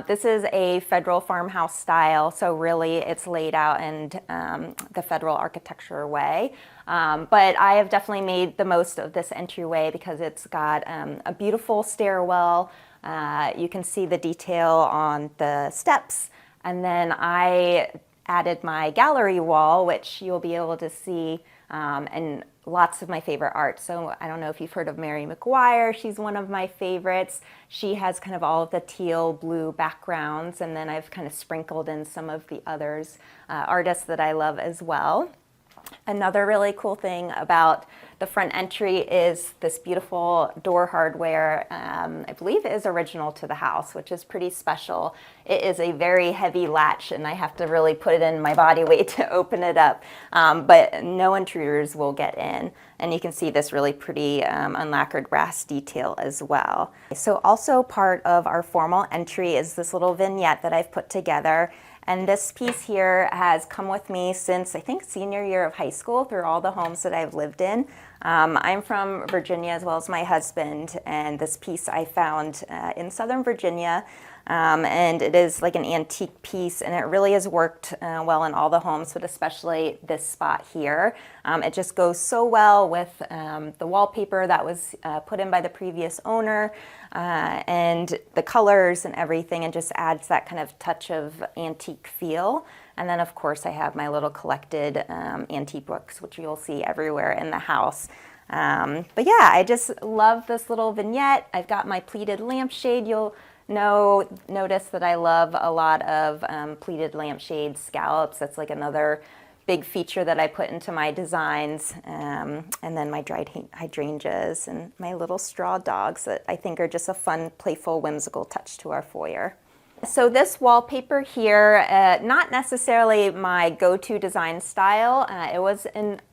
this is a federal farmhouse style, so really it's laid out in the federal architecture way. But I have definitely made the most of this entryway because it's got a beautiful stairwell. You can see the detail on the steps, and then I added my gallery wall, which you'll be able to see, and lots of my favorite art. So I don't know if you've heard of Mary McGuire. She's one of my favorites. She has kind of all of the teal blue backgrounds, and then I've kind of sprinkled in some of the others, artists that I love as well. Another really cool thing about the front entry is this beautiful door hardware. I believe it is original to the house, which is pretty special. It is a very heavy latch, and I have to really put it in my body weight to open it up, but no intruders will get in. And you can see this really pretty unlacquered brass detail as well. So also part of our formal entry is this little vignette that I've put together. And this piece here has come with me since, I think, senior year of high school through all the homes that I've lived in. I'm from Virginia as well as my husband, and this piece I found in Southern Virginia. And it is like an antique piece, and it really has worked well in all the homes, but especially this spot here. It just goes so well with the wallpaper that was put in by the previous owner, and the colors and everything, and just adds that kind of touch of antique feel. And then of course I have my little collected antique books, which you'll see everywhere in the house. But yeah, I just love this little vignette. I've got my pleated lampshade. You'll notice that I love a lot of pleated lampshade scallops. That's like another big feature that I put into my designs. And then my dried hydrangeas and my little straw dogs that I think are just a fun, playful, whimsical touch to our foyer. So this wallpaper here, not necessarily my go-to design style. It was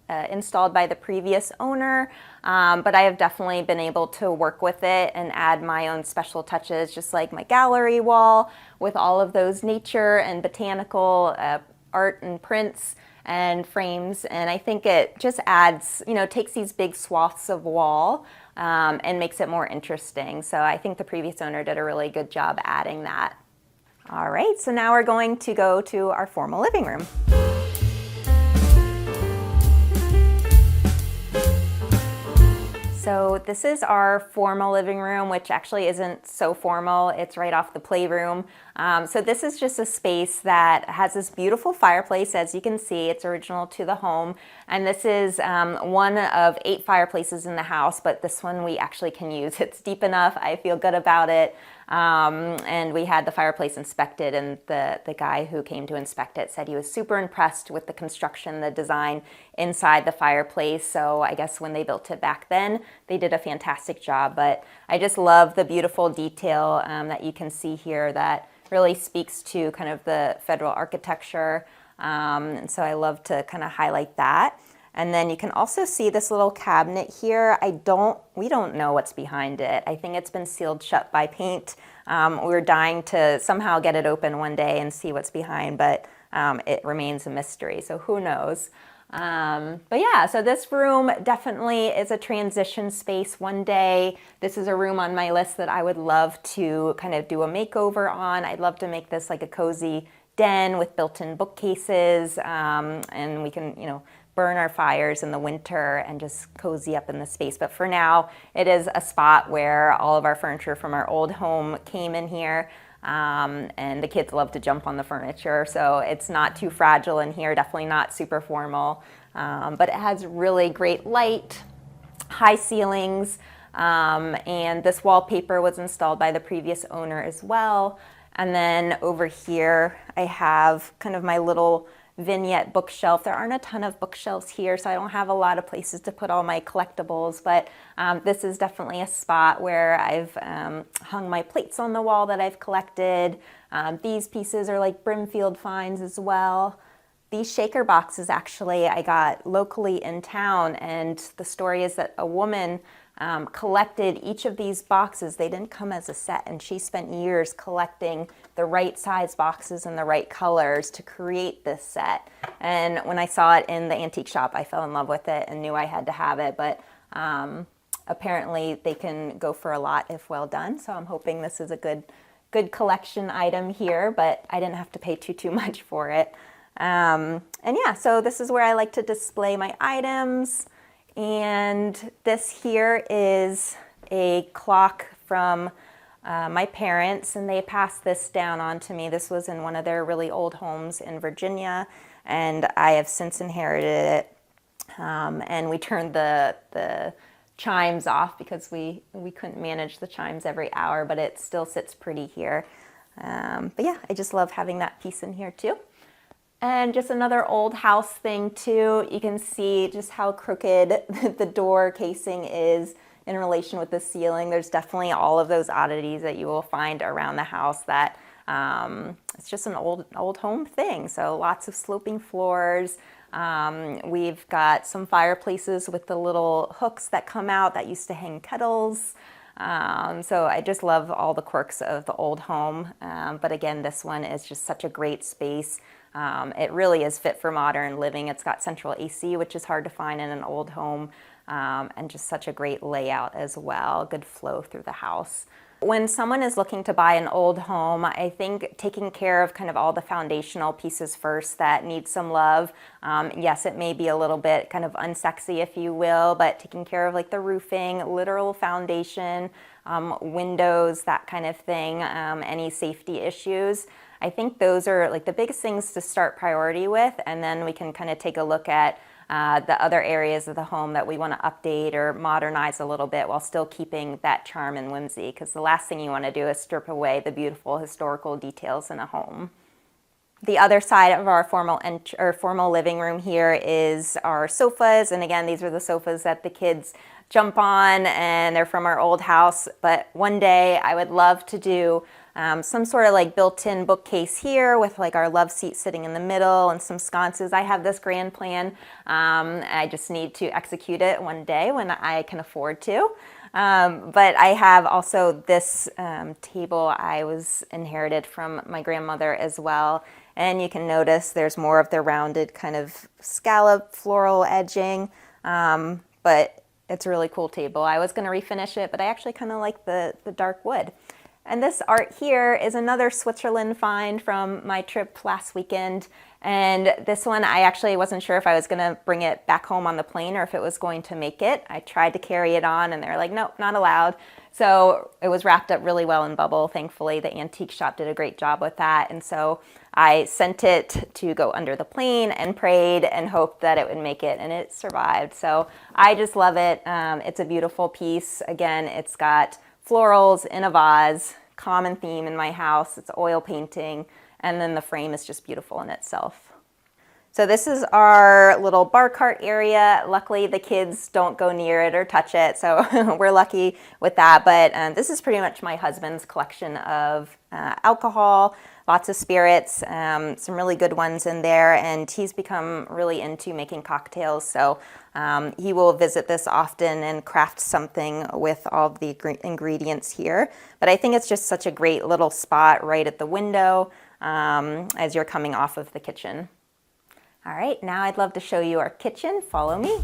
installed by the previous owner, but I have definitely been able to work with it and add my own special touches, just like my gallery wall with all of those nature and botanical art and prints and frames. And I think it just adds, takes these big swaths of wall and makes it more interesting. So I think the previous owner did a really good job adding that. All right, so now we're going to go to our formal living room. So this is our formal living room, which actually isn't so formal. It's right off the playroom. So this is just a space that has this beautiful fireplace. As you can see, it's original to the home. And this is one of 8 fireplaces in the house, but this one we actually can use. It's deep enough. I feel good about it. And we had the fireplace inspected, and the guy who came to inspect it said he was super impressed with the construction, the design inside the fireplace. So I guess when they built it back then, they did a fantastic job. But I just love the beautiful detail that you can see here that really speaks to kind of the federal architecture. And so I love to kind of highlight that. And then you can also see this little cabinet here. We don't know what's behind it. I think it's been sealed shut by paint. We're dying to somehow get it open one day and see what's behind, but it remains a mystery, so who knows. But yeah, so this room definitely is a transition space one day. This is a room on my list that I would love to kind of do a makeover on. I'd love to make this like a cozy den with built-in bookcases, and we can, burn our fires in the winter and just cozy up in the space. But for now, it is a spot where all of our furniture from our old home came in here, and the kids love to jump on the furniture, so it's not too fragile in here, definitely not super formal, but it has really great light, high ceilings, and this wallpaper was installed by the previous owner as well. And then over here, I have kind of my little vignette bookshelf. There aren't a ton of bookshelves here, so I don't have a lot of places to put all my collectibles, but this is definitely a spot where I've hung my plates on the wall that I've collected. These pieces are like Brimfield finds as well. These shaker boxes actually I got locally in town, and the story is that a woman collected each of these boxes. They didn't come as a set, and she spent years collecting the right size boxes and the right colors to create this set. And when I saw it in the antique shop, I fell in love with it and knew I had to have it, but apparently they can go for a lot if well done, so I'm hoping this is a good collection item here, but I didn't have to pay too much for it. And yeah, so this is where I like to display my items. And this here is a clock from my parents, and they passed this down on to me. This was in one of their really old homes in Virginia, and I have since inherited it. And we turned the chimes off because we couldn't manage the chimes every hour, but it still sits pretty here. But yeah, I just love having that piece in here too. And just another old house thing too, you can see just how crooked the door casing is in relation with the ceiling. There's definitely all of those oddities that you will find around the house that it's just an old home thing. So lots of sloping floors. We've got some fireplaces with the little hooks that come out that used to hang kettles. So I just love all the quirks of the old home. But again, this one is just such a great space. It really is fit for modern living. It's got central AC, which is hard to find in an old home, and just such a great layout as well. Good flow through the house. When someone is looking to buy an old home, I think taking care of kind of all the foundational pieces first that need some love. Yes, it may be a little bit kind of unsexy, if you will, but taking care of like the roofing, literal foundation, windows, that kind of thing, any safety issues. I think those are like the biggest things to start priority with, and then we can kind of take a look at the other areas of the home that we want to update or modernize a little bit while still keeping that charm and whimsy, because the last thing you want to do is strip away the beautiful historical details in a home. The other side of our formal living room here is our sofas, and again, these are the sofas that the kids jump on, and they're from our old house, but one day I would love to do some sort of like built-in bookcase here with like our love seat sitting in the middle and some sconces. I have this grand plan. I just need to execute it one day when I can afford to. But I have also this table I was inherited from my grandmother as well. And you can notice there's more of the rounded kind of scallop floral edging, but it's a really cool table. I was going to refinish it, but I actually kind of like the dark wood. And this art here is another Switzerland find from my trip last weekend. And this one, I actually wasn't sure if I was going to bring it back home on the plane or if it was going to make it. I tried to carry it on and they're like, nope, not allowed. So it was wrapped up really well in bubble. Thankfully, the antique shop did a great job with that. And so I sent it to go under the plane and prayed and hoped that it would make it, and it survived. So I just love it. It's a beautiful piece. Again, it's got florals in a vase, common theme in my house. It's oil painting, and then the frame is just beautiful in itself. So this is our little bar cart area. Luckily, the kids don't go near it or touch it, so we're lucky with that. But this is pretty much my husband's collection of alcohol, lots of spirits, some really good ones in there, and he's become really into making cocktails. So he will visit this often and craft something with all of the ingredients here. But I think it's just such a great little spot right at the window as you're coming off of the kitchen. All right, now I'd love to show you our kitchen. Follow me.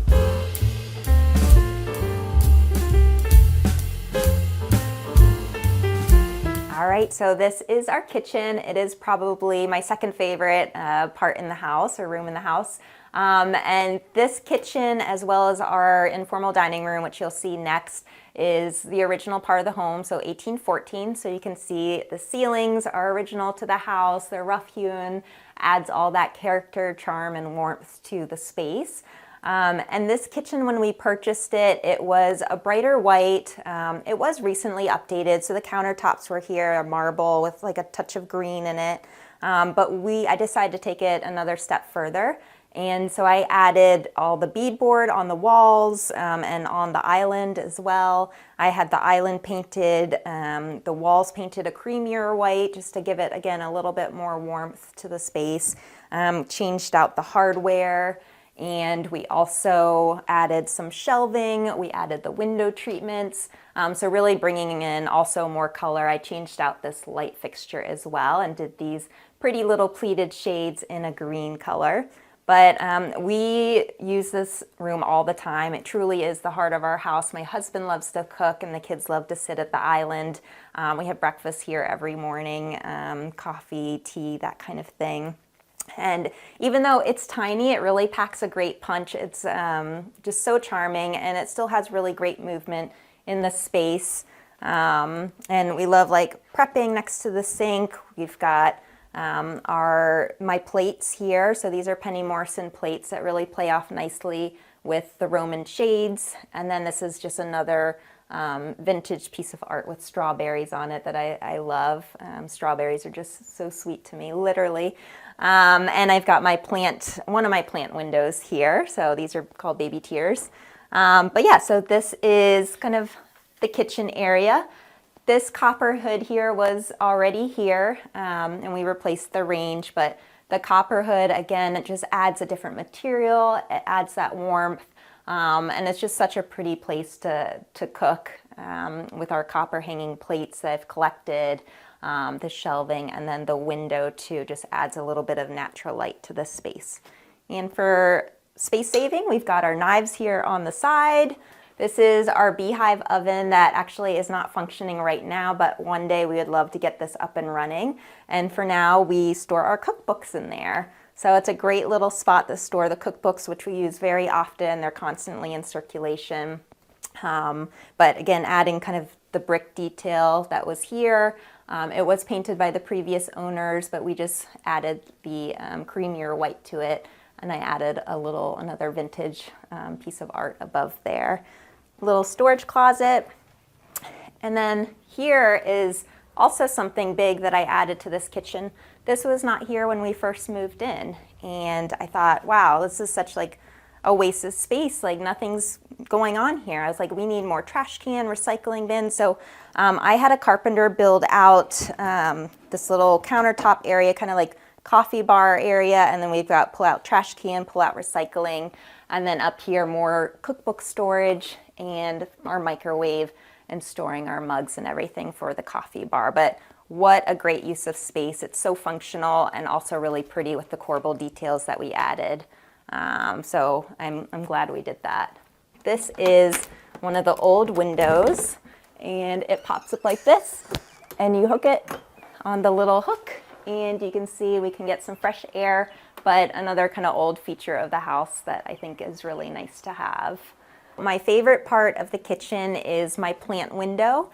All right, so this is our kitchen. It is probably my second favorite part in the house, or room in the house. And this kitchen, as well as our informal dining room, which you'll see next, is the original part of the home, so 1814. So you can see the ceilings are original to the house. They're rough hewn, adds all that character, charm, and warmth to the space. And this kitchen, when we purchased it, it was a brighter white. It was recently updated, so the countertops were here, a marble with like a touch of green in it. But I decided to take it another step further. And so I added all the beadboard on the walls and on the island as well. I had the island painted, the walls painted a creamier white just to give it, again, a little bit more warmth to the space. Changed out the hardware, and we also added some shelving. We added the window treatments. So really bringing in also more color. I changed out this light fixture as well and did these pretty little pleated shades in a green color. But we use this room all the time. It truly is the heart of our house. My husband loves to cook and the kids love to sit at the island. We have breakfast here every morning, coffee, tea, that kind of thing. And even though it's tiny, it really packs a great punch. It's just so charming, and it still has really great movement in the space. And we love like prepping next to the sink. We've got my plates here. So these are Penny Morrison plates that really play off nicely with the Roman shades. And then this is just another vintage piece of art with strawberries on it that I love. Strawberries are just so sweet to me, literally. And I've got one of my plant windows here. So these are called baby tears. But yeah, so this is kind of the kitchen area. This copper hood here was already here, and we replaced the range, but the copper hood, again, it just adds a different material. It adds that warmth, and it's just such a pretty place to cook with our copper hanging plates that I've collected, the shelving, and then the window too just adds a little bit of natural light to the space. And for space saving, we've got our knives here on the side. This is our beehive oven that actually is not functioning right now, but one day we would love to get this up and running. And for now, we store our cookbooks in there. So it's a great little spot to store the cookbooks, which we use very often. They're constantly in circulation. But again, adding kind of the brick detail that was here. It was painted by the previous owners, but we just added the creamier white to it. And I added another vintage piece of art above there. Little storage closet. And then here is also something big that I added to this kitchen. This was not here when we first moved in. And I thought, wow, this is such like a waste of space. Like nothing's going on here. I was like, we need more trash can, recycling bin. So I had a carpenter build out this little countertop area, kind of like coffee bar area, and then we've got pull out trash can, pull out recycling, and then up here more cookbook storage and our microwave and storing our mugs and everything for the coffee bar. But what a great use of space. It's so functional and also really pretty with the corbel details that we added. So I'm glad we did that. This is one of the old windows, and it pops up like this, and you hook it on the little hook, and you can see we can get some fresh air, but another kind of old feature of the house that I think is really nice to have. My favorite part of the kitchen is my plant window,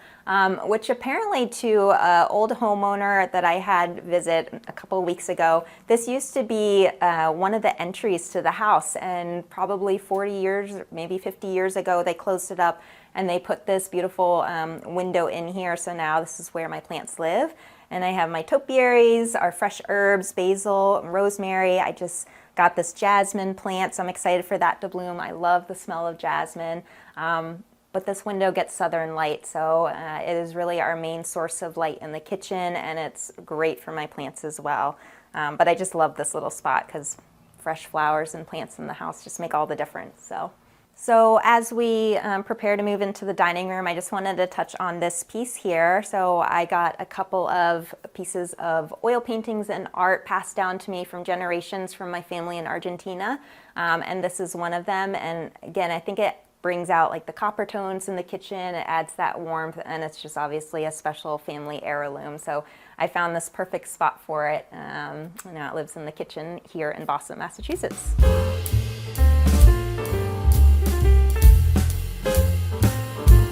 which apparently to an old homeowner that I had visit a couple of weeks ago, this used to be one of the entries to the house, and probably 40 years, maybe 50 years ago, they closed it up and they put this beautiful window in here. So now this is where my plants live. And I have my topiaries, our fresh herbs, basil, rosemary. I just got this jasmine plant, so I'm excited for that to bloom. I love the smell of jasmine. But this window gets southern light, so it is really our main source of light in the kitchen, and it's great for my plants as well. But I just love this little spot because fresh flowers and plants in the house just make all the difference. So as we prepare to move into the dining room, I just wanted to touch on this piece here. So I got a couple of pieces of oil paintings and art passed down to me from generations from my family in Argentina. And this is one of them. And again, I think it brings out like the copper tones in the kitchen. It adds that warmth, and it's just obviously a special family heirloom. So I found this perfect spot for it. Now it lives in the kitchen here in Boston, Massachusetts.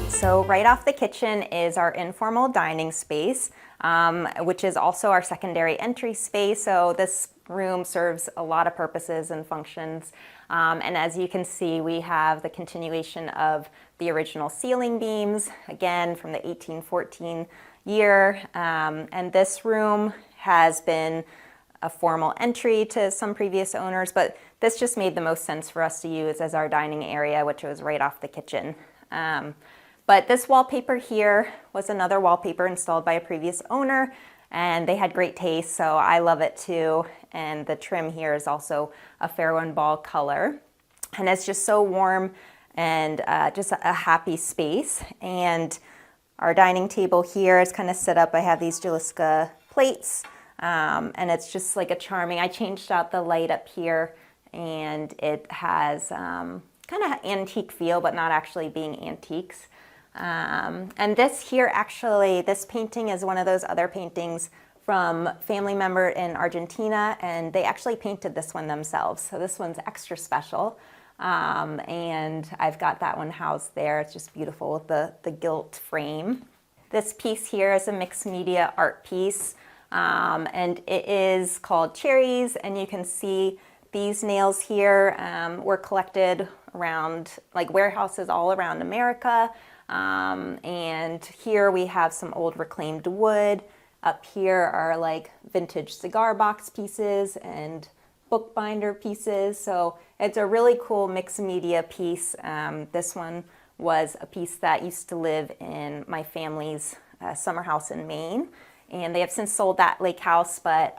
So right off the kitchen is our informal dining space, which is also our secondary entry space. So this room serves a lot of purposes and functions. And as you can see, we have the continuation of the original ceiling beams, again from the 1814 year. And this room has been a formal entry to some previous owners, but this just made the most sense for us to use as our dining area, which was right off the kitchen. But this wallpaper here was another wallpaper installed by a previous owner, and they had great taste, so I love it too. And the trim here is also a Fairwind Ball color. And it's just so warm and just a happy space. And our dining table here is kind of set up. I have these Jalisca plates, and it's just like a charming, I changed out the light up here, and it has kind of antique feel, but not actually being antiques. And this here, actually, this painting is one of those other paintings from family member in Argentina, and they actually painted this one themselves. So this one's extra special. And I've got that one housed there. It's just beautiful with the gilt frame. This piece here is a mixed media art piece, and it is called Cherries, and you can see these nails here were collected around like warehouses all around America. And here we have some old reclaimed wood. Up here are like vintage cigar box pieces and bookbinder pieces. So it's a really cool mixed media piece. This one was a piece that used to live in my family's summer house in Maine. And they have since sold that lake house, but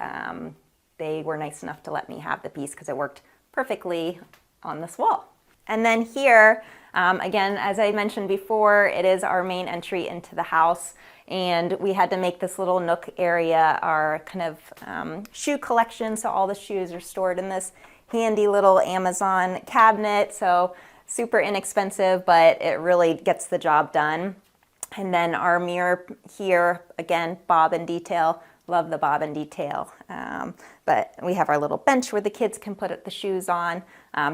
they were nice enough to let me have the piece because it worked perfectly on this wall. And then here, again, as I mentioned before, it is our main entry into the house, and we had to make this little nook area our kind of shoe collection. So all the shoes are stored in this handy little Amazon cabinet. So super inexpensive, but it really gets the job done. And then our mirror here, again, bob and detail. Love the bob and detail. But we have our little bench where the kids can put the shoes on.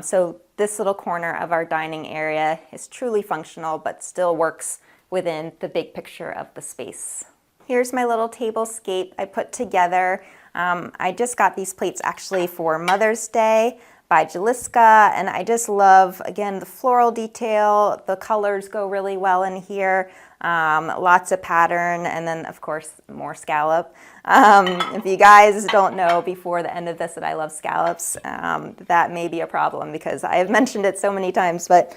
So this little corner of our dining area is truly functional, but still works within the big picture of the space. Here's my little tablescape I put together. I just got these plates actually for Mother's Day by Jalisca, and I just love, again, the floral detail. The colors go really well in here. Lots of pattern, and then of course more scallop. If you guys don't know before the end of this that I love scallops, that may be a problem because I have mentioned it so many times, but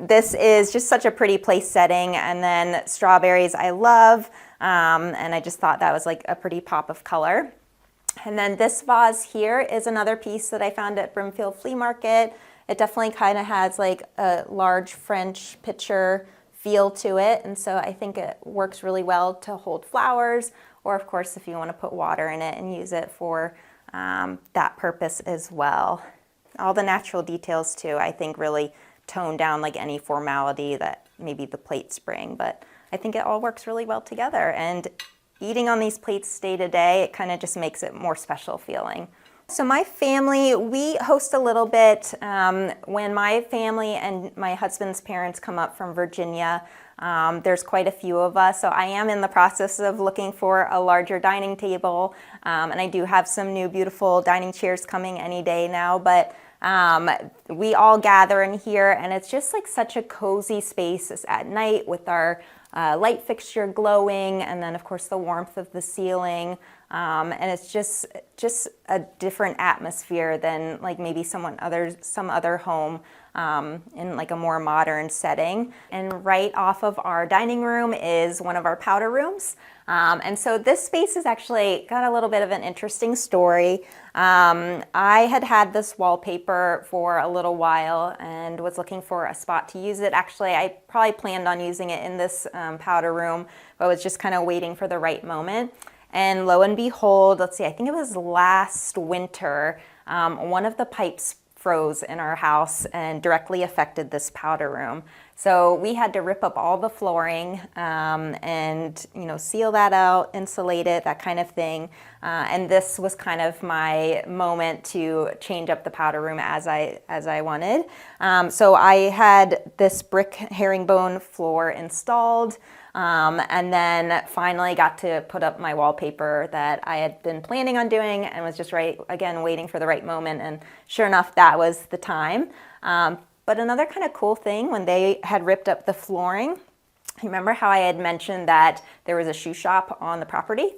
this is just such a pretty place setting. And then strawberries I love, and I just thought that was like a pretty pop of color. And then this vase here is another piece that I found at Brimfield Flea Market. It definitely kind of has like a large French pitcher feel to it, and so I think it works really well to hold flowers, or of course if you want to put water in it and use it for that purpose as well. All the natural details too, I think, really tone down like any formality that maybe the plates bring, but I think it all works really well together. And eating on these plates day to day, it kind of just makes it more special feeling. So my family, we host a little bit. When my family and my husband's parents come up from Virginia, there's quite a few of us. So I am in the process of looking for a larger dining table. And I do have some new beautiful dining chairs coming any day now. But we all gather in here, and it's just like such a cozy space at night with our light fixture glowing, and then of course the warmth of the ceiling. And it's just a different atmosphere than like maybe some other home in like a more modern setting. And right off of our dining room is one of our powder rooms. And so this space has actually got a little bit of an interesting story. I had this wallpaper for a little while and was looking for a spot to use it. Actually, I probably planned on using it in this powder room, but was just kind of waiting for the right moment. And lo and behold, let's see, I think it was last winter, one of the pipes froze in our house and directly affected this powder room. So we had to rip up all the flooring and seal that out, insulate it, that kind of thing. And this was kind of my moment to change up the powder room as I wanted. So I had this brick herringbone floor installed. And then finally got to put up my wallpaper that I had been planning on doing and was just waiting for the right moment. And sure enough, that was the time. But another kind of cool thing, when they had ripped up the flooring, remember how I had mentioned that there was a shoe shop on the property?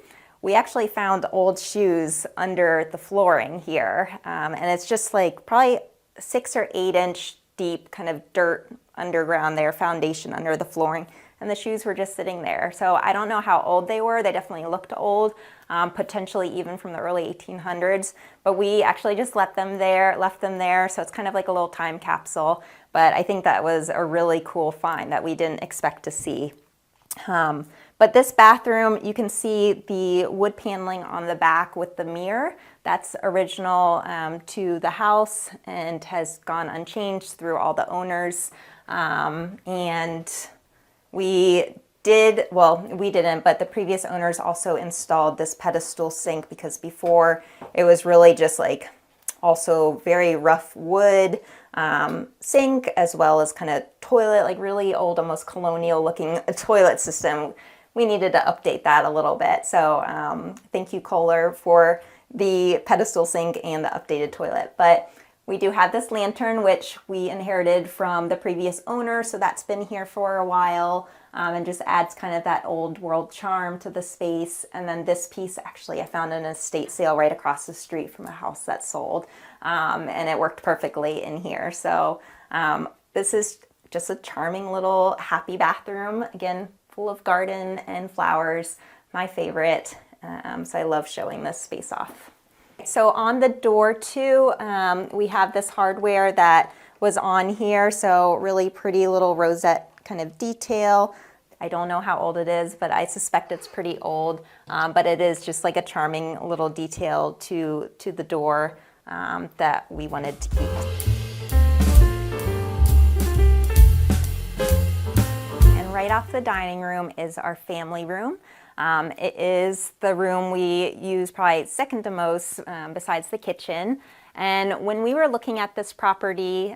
We actually found old shoes under the flooring here. And it's just like probably 6 or 8 inch deep kind of dirt underground there, foundation under the flooring. And the shoes were just sitting there. So I don't know how old they were. They definitely looked old, potentially even from the early 1800s. But we actually just left them there. So it's kind of like a little time capsule. But I think that was a really cool find that we didn't expect to see. But this bathroom, you can see the wood paneling on the back with the mirror. That's original to the house and has gone unchanged through all the owners. We didn't, but the previous owners also installed this pedestal sink, because before it was really just like also very rough wood sink, as well as kind of toilet, like really old, almost colonial looking toilet system. We needed to update that a little bit. So thank you, Kohler, for the pedestal sink and the updated toilet. But we do have this lantern, which we inherited from the previous owner, so that's been here for a while, and just adds kind of that old world charm to the space. And then this piece, actually, I found in an estate sale right across the street from a house that sold, and it worked perfectly in here. So this is just a charming little happy bathroom, again, full of garden and flowers, my favorite. So I love showing this space off. So on the door too, we have this hardware that was on here. So really pretty little rosette kind of detail. I don't know how old it is, but I suspect it's pretty old. But it is just like a charming little detail to the door that we wanted to keep. And right off the dining room is our family room. It is the room we use probably second to most besides the kitchen. And when we were looking at this property,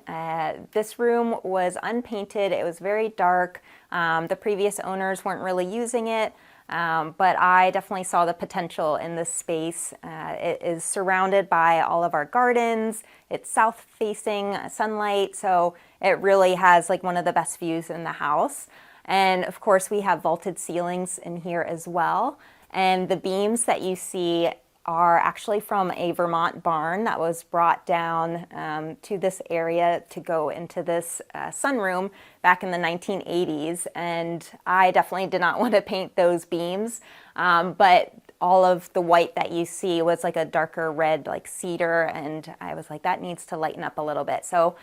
this room was unpainted. It was very dark. The previous owners weren't really using it, but I definitely saw the potential in this space. It is surrounded by all of our gardens. It's south-facing sunlight, so it really has like one of the best views in the house. And of course, we have vaulted ceilings in here as well. And the beams that you see are actually from a Vermont barn that was brought down to this area to go into this sunroom back in the 1980s. And I definitely did not want to paint those beams, but all of the white that you see was like a darker red, like cedar, and I was like, that needs to lighten up a little bit. So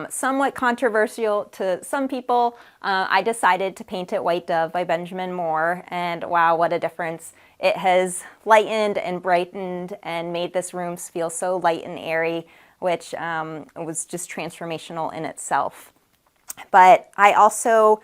somewhat controversial to some people, I decided to paint it White Dove by Benjamin Moore, and wow, what a difference. It has lightened and brightened and made this room feel so light and airy, which was just transformational in itself. But I also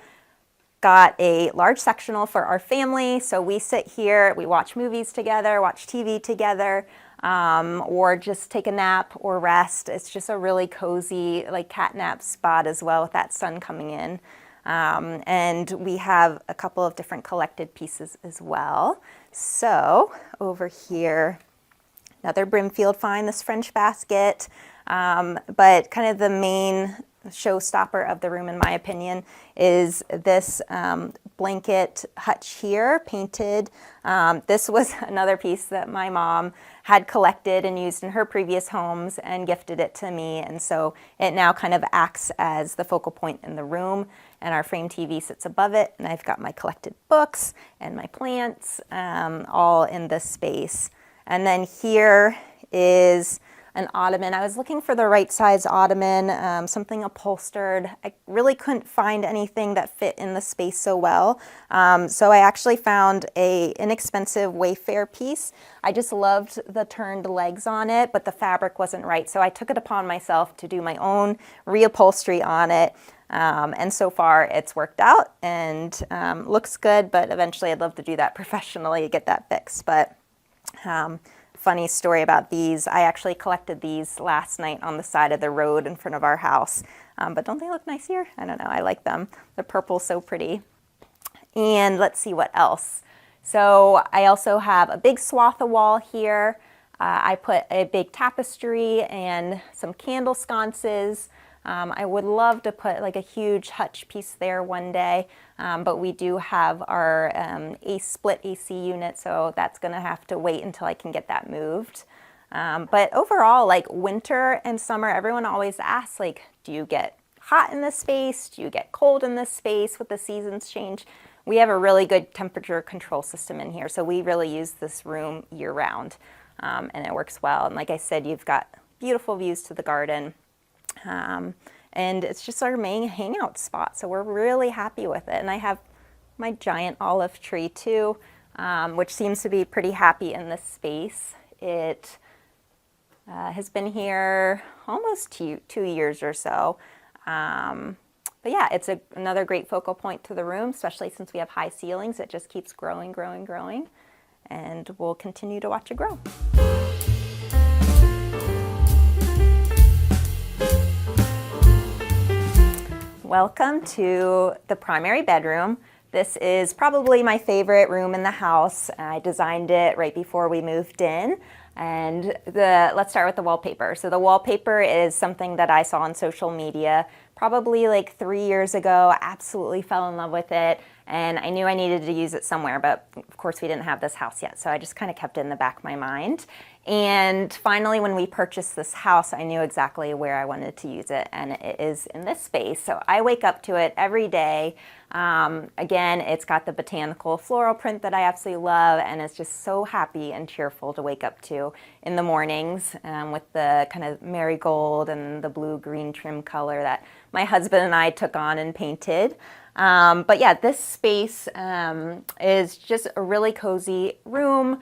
got a large sectional for our family. So we sit here, we watch movies together, watch TV together, or just take a nap or rest. It's just a really cozy, like cat nap spot as well with that sun coming in. And we have a couple of different collected pieces as well. So over here, another Brimfield find, this French basket, but kind of the main showstopper of the room, in my opinion, is this blanket hutch here, painted. This was another piece that my mom had collected and used in her previous homes and gifted it to me, and so it now kind of acts as the focal point in the room, and our frame TV sits above it, and I've got my collected books and my plants all in this space. And then here is an ottoman. I was looking for the right size ottoman, something upholstered. I really couldn't find anything that fit in the space so well. So I actually found a inexpensive Wayfair piece. I just loved the turned legs on it, but the fabric wasn't right. So I took it upon myself to do my own reupholstery on it. And so far it's worked out and looks good, but eventually I'd love to do that professionally to get that fixed. But funny story about these, I actually collected these last night on the side of the road in front of our house. But don't they look nice here? I don't know, I like them. The purple's so pretty. And let's see what else. So I also have a big swath of wall here. I put a big tapestry and some candle sconces. I would love to put like a huge hutch piece there one day, but we do have our split AC unit, so that's gonna have to wait until I can get that moved. But overall, like winter and summer, everyone always asks, like, do you get hot in this space? Do you get cold in this space with the seasons change? We have a really good temperature control system in here, so we really use this room year round, and it works well. And like I said, you've got beautiful views to the garden. And it's just our main hangout spot, so we're really happy with it. And I have my giant olive tree too, which seems to be pretty happy in this space. It has been here almost 2 years or so. But yeah, it's another great focal point to the room, especially since we have high ceilings. It just keeps growing, growing, growing, and we'll continue to watch it grow. Welcome to the primary bedroom. This is probably my favorite room in the house. I designed it right before we moved in. And let's start with the wallpaper. So the wallpaper is something that I saw on social media probably like 3 years ago. Absolutely fell in love with it. And I knew I needed to use it somewhere, but of course we didn't have this house yet. So I just kind of kept it in the back of my mind. And finally, when we purchased this house, I knew exactly where I wanted to use it, and it is in this space. So I wake up to it every day. Again, it's got the botanical floral print that I absolutely love, and it's just so happy and cheerful to wake up to in the mornings with the kind of marigold and the blue-green trim color that my husband and I took on and painted. But yeah, this space is just a really cozy room.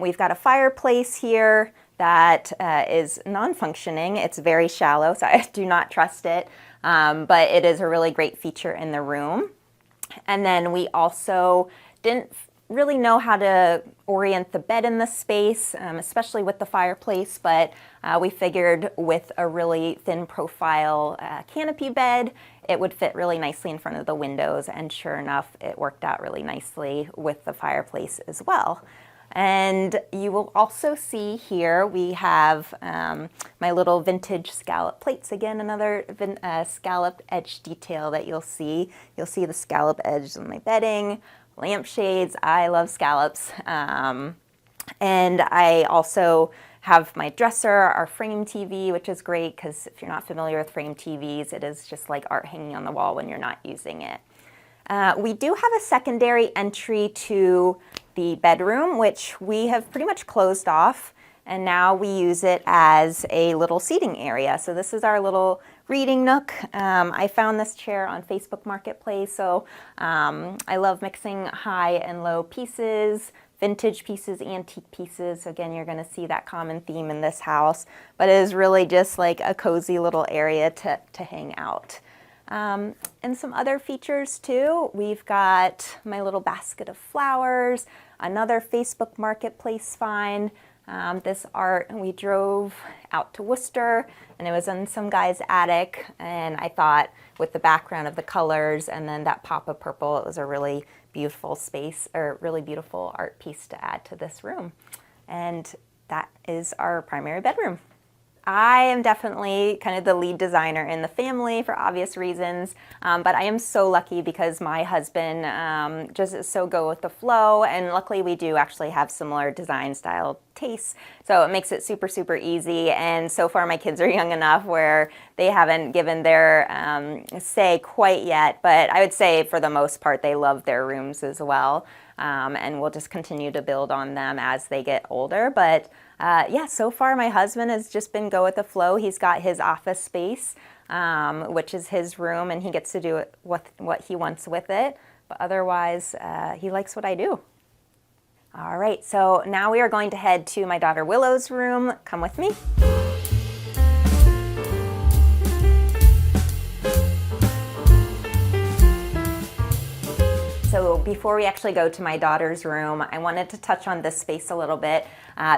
We've got a fireplace here that is non-functioning. It's very shallow, so I do not trust it, but it is a really great feature in the room. And then we also didn't really know how to orient the bed in the space, especially with the fireplace, but we figured with a really thin profile canopy bed, it would fit really nicely in front of the windows, and sure enough, it worked out really nicely with the fireplace as well. And you will also see here we have my little vintage scallop plates. Again, another scalloped edge detail that you'll see. You'll see the scallop edge on my bedding, lampshades. I love scallops. And I also have my dresser, our frame TV, which is great because if you're not familiar with frame TVs, it is just like art hanging on the wall when you're not using it. We do have a secondary entry to the bedroom, which we have pretty much closed off, and now we use it as a little seating area. So this is our little reading nook. I found this chair on Facebook Marketplace, so I love mixing high and low pieces, vintage pieces, antique pieces. Again, you're gonna see that common theme in this house, but it is really just like a cozy little area to hang out. And some other features too. We've got my little basket of flowers, another Facebook Marketplace find. This art, we drove out to Worcester and it was in some guy's attic, and I thought with the background of the colors and then that pop of purple, it was a really beautiful space, or really beautiful art piece to add to this room. And that is our primary bedroom. I am definitely kind of the lead designer in the family for obvious reasons, but I am so lucky because my husband just is so go with the flow, and luckily we do actually have similar design style tastes, so it makes it super, super easy. And so far my kids are young enough where they haven't given their say quite yet, but I would say for the most part they love their rooms as well. And we'll just continue to build on them as they get older. But Yeah, so far my husband has just been go with the flow. He's got his office space, which is his room, and he gets to do it what he wants with it. But otherwise, he likes what I do. All right, so now we are going to head to my daughter Willow's room. Come with me. So before we actually go to my daughter's room, I wanted to touch on this space a little bit.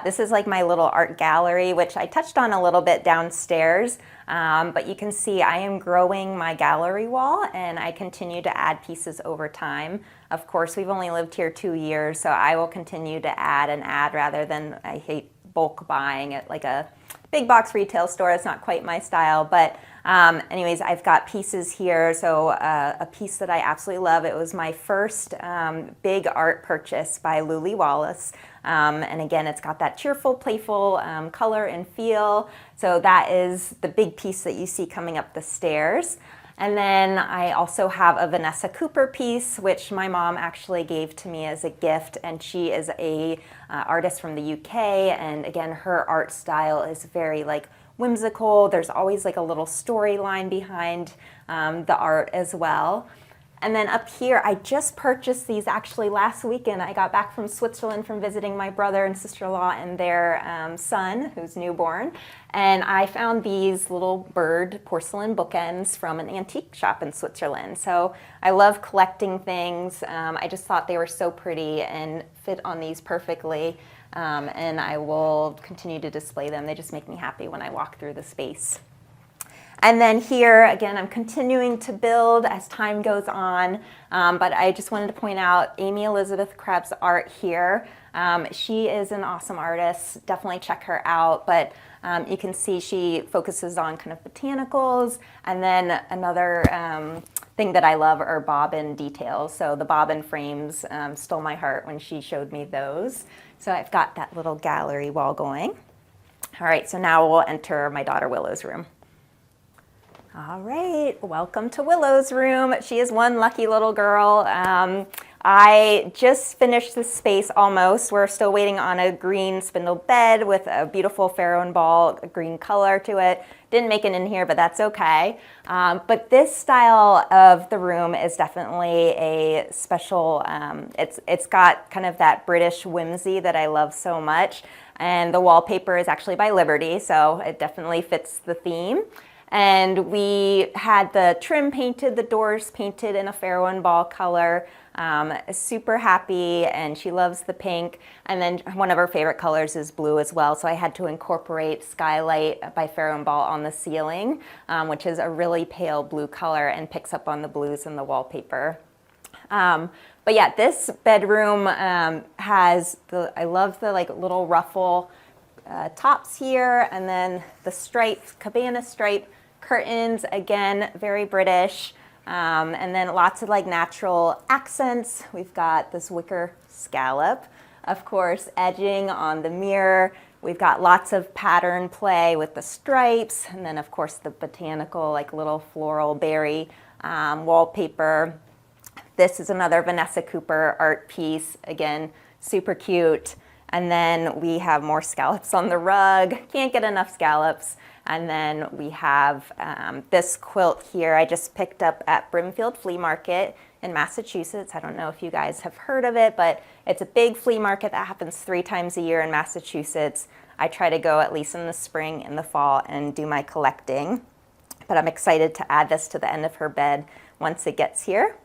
This is like my little art gallery, which I touched on a little bit downstairs, but you can see I am growing my gallery wall and I continue to add pieces over time. Of course, we've only lived here 2 years, so I will continue to add and add rather than I hate bulk buying at like a big box retail store. It's not quite my style, but anyways, I've got pieces here. So a piece that I absolutely love, it was my first big art purchase by Luli Wallace. And again, it's got that cheerful, playful color and feel. So that is the big piece that you see coming up the stairs. And then I also have a Vanessa Cooper piece, which my mom actually gave to me as a gift, and she is a artist from the UK, and again, her art style is very like whimsical. There's always like a little storyline behind the art as well. And then up here, I just purchased these actually last weekend. I got back from Switzerland from visiting my brother and sister-in-law and their son, who's newborn. And I found these little bird porcelain bookends from an antique shop in Switzerland. So I love collecting things. I just thought they were so pretty and fit on these perfectly. And I will continue to display them. They just make me happy when I walk through the space. And then here, again, I'm continuing to build as time goes on, but I just wanted to point out Amy Elizabeth Krebs' art here. She is an awesome artist, definitely check her out, but you can see she focuses on kind of botanicals, and then another thing that I love are bobbin details. So the bobbin frames stole my heart when she showed me those. So I've got that little gallery wall going. All right, so now we'll enter my daughter Willow's room. All right, welcome to Willow's room. She is one lucky little girl. I just finished this space almost. We're still waiting on a green spindle bed with a beautiful Pharaoh and ball green color to it. Didn't make it in here, but that's okay. But this style of the room is definitely a special, it's got kind of that British whimsy that I love so much. And the wallpaper is actually by Liberty, so it definitely fits the theme. And we had the trim painted, the doors painted in a Pharaoh and ball color. Super happy, and she loves the pink. And then one of her favorite colors is blue as well. So I had to incorporate Skylight by Pharaoh and Ball on the ceiling, which is a really pale blue color and picks up on the blues in the wallpaper. But yeah, this bedroom has I love the like little ruffle tops here, and then the striped cabana stripe curtains, again, very British. And then lots of like natural accents. We've got this wicker scallop, of course, edging on the mirror. We've got lots of pattern play with the stripes, and then of course the botanical like little floral berry wallpaper. This is another Vanessa Cooper art piece, again, super cute. And then we have more scallops on the rug. Can't get enough scallops. And then we have this quilt here I just picked up at Brimfield Flea Market in Massachusetts. I don't know if you guys have heard of it, but it's a big flea market that happens 3 times a year in Massachusetts. I try to go at least in the spring and the fall and do my collecting. But I'm excited to add this to the end of her bed once it gets here.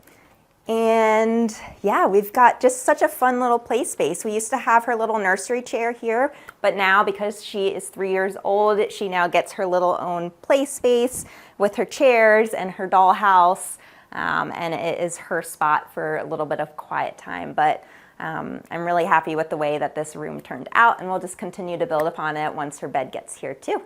And yeah, we've got just such a fun little play space. We used to have her little nursery chair here, but now because she is 3 years old, she now gets her little own play space with her chairs and her dollhouse. And it is her spot for a little bit of quiet time. But I'm really happy with the way that this room turned out, and we'll just continue to build upon it once her bed gets here too.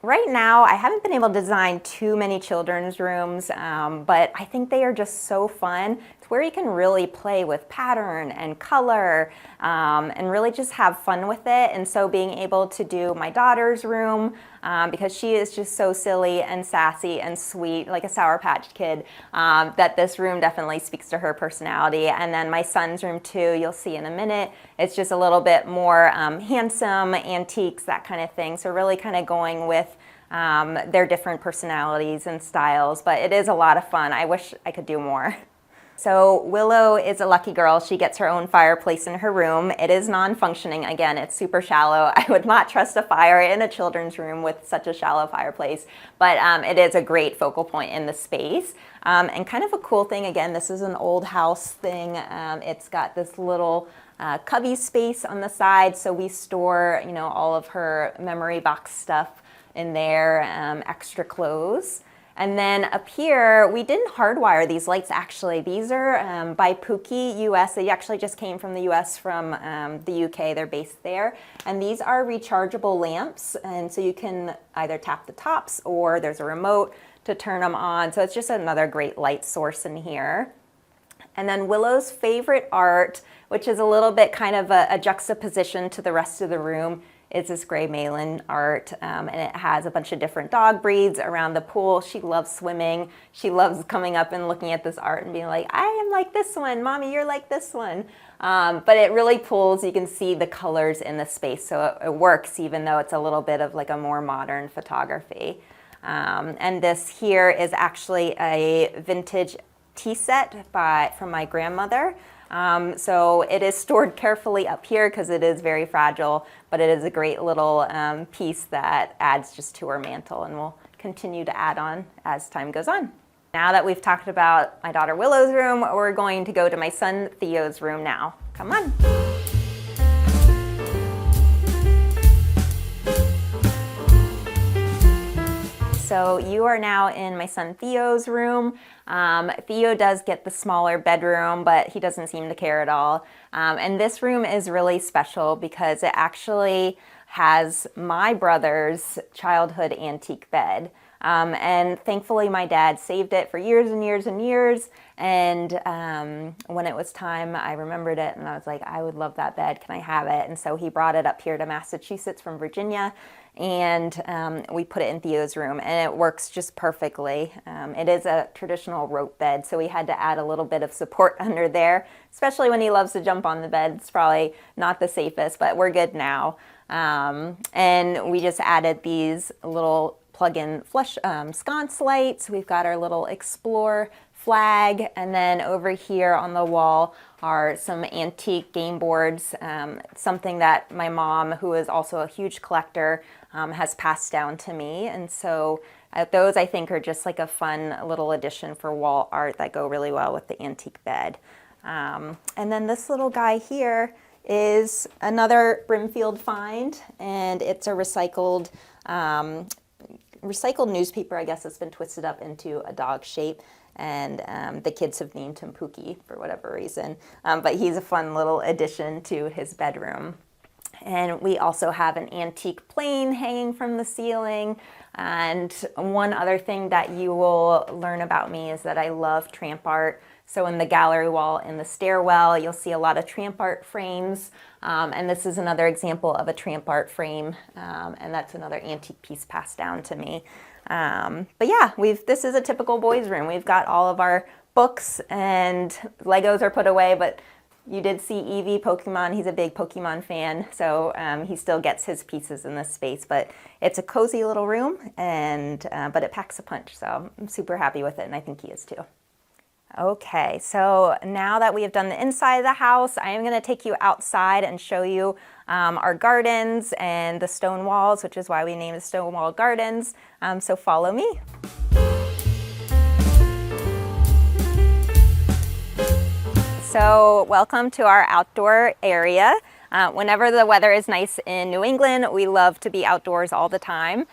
Right now, I haven't been able to design too many children's rooms, but I think they are just so fun. It's where you can really play with pattern and color and really just have fun with it. And so being able to do my daughter's room because she is just so silly and sassy and sweet, like a Sour Patch Kid, that this room definitely speaks to her personality. And then my son's room too, you'll see in a minute. It's just a little bit more handsome, antiques, that kind of thing. So really kind of going with their different personalities and styles, but it is a lot of fun. I wish I could do more. So Willow is a lucky girl. She gets her own fireplace in her room. It is non-functioning. Again, it's super shallow. I would not trust a fire in a children's room with such a shallow fireplace, but it is a great focal point in the space. And kind of a cool thing, again, this is an old house thing. It's got this little cubby space on the side, so we store, you know, all of her memory box stuff in there, extra clothes. And then up here, we didn't hardwire these lights actually. These are by Pookie US. They actually just came from the US from the UK. They're based there. And these are rechargeable lamps. And so you can either tap the tops or there's a remote to turn them on. So it's just another great light source in here. And then Willow's favorite art, which is a little bit kind of a juxtaposition to the rest of the room, is this gray Malin art, and it has a bunch of different dog breeds around the pool. She loves swimming. She loves coming up and looking at this art and being like, I am like this one, Mommy, you're like this one. But it really pulls, you can see the colors in the space, so it works even though it's a little bit of like a more modern photography. And this here is actually a vintage tea set from my grandmother. So it is stored carefully up here because it is very fragile, but it is a great little piece that adds just to her mantle, and we'll continue to add on as time goes on. Now that we've talked about my daughter Willow's room, we're going to go to my son Theo's room now. Come on. So you are now in my son Theo's room. Theo does get the smaller bedroom, but he doesn't seem to care at all. And this room is really special because it actually has my brother's childhood antique bed. And thankfully my dad saved it for years and years and years. And when it was time, I remembered it and I was like, I would love that bed. Can I have it? And so he brought it up here to Massachusetts from Virginia. And we put it in Theo's room, and it works just perfectly. It is a traditional rope bed, so we had to add a little bit of support under there, especially when he loves to jump on the bed. It's probably not the safest, but we're good now. And we just added these little plug-in flush sconce lights. We've got our little Explore flag, and then over here on the wall are some antique game boards, something that my mom, who is also a huge collector, has passed down to me. And so those I think are just like a fun little addition for wall art that go really well with the antique bed. And then this little guy here is another Brimfield find, and it's a recycled newspaper, I guess, that's been twisted up into a dog shape. And the kids have named him Pookie for whatever reason. But he's a fun little addition to his bedroom. And we also have an antique plane hanging from the ceiling. And one other thing that you will learn about me is that I love tramp art. So in the gallery wall in the stairwell, you'll see a lot of tramp art frames. And this is another example of a tramp art frame. And that's another antique piece passed down to me. But yeah, this is a typical boys' room. We've got all of our books and Legos are put away, but you did see Eevee Pokemon. He's a big Pokemon fan, so he still gets his pieces in this space. But it's a cozy little room, and but it packs a punch, so I'm super happy with it, and I think he is too. Okay, so now that we have done the inside of the house, I am going to take you outside and show you our gardens and the stone walls, which is why we named it Stonewall Gardens. So follow me. So welcome to our outdoor area. Whenever the weather is nice in New England, we love to be outdoors all the time.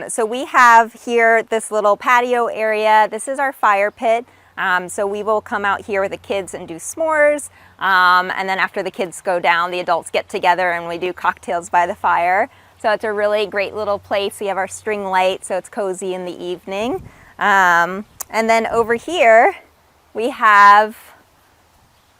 So we have here this little patio area. This is our fire pit. So we will come out here with the kids and do s'mores. And then after the kids go down, the adults get together and we do cocktails by the fire. So it's a really great little place. We have our string light, so it's cozy in the evening. And then over here, we have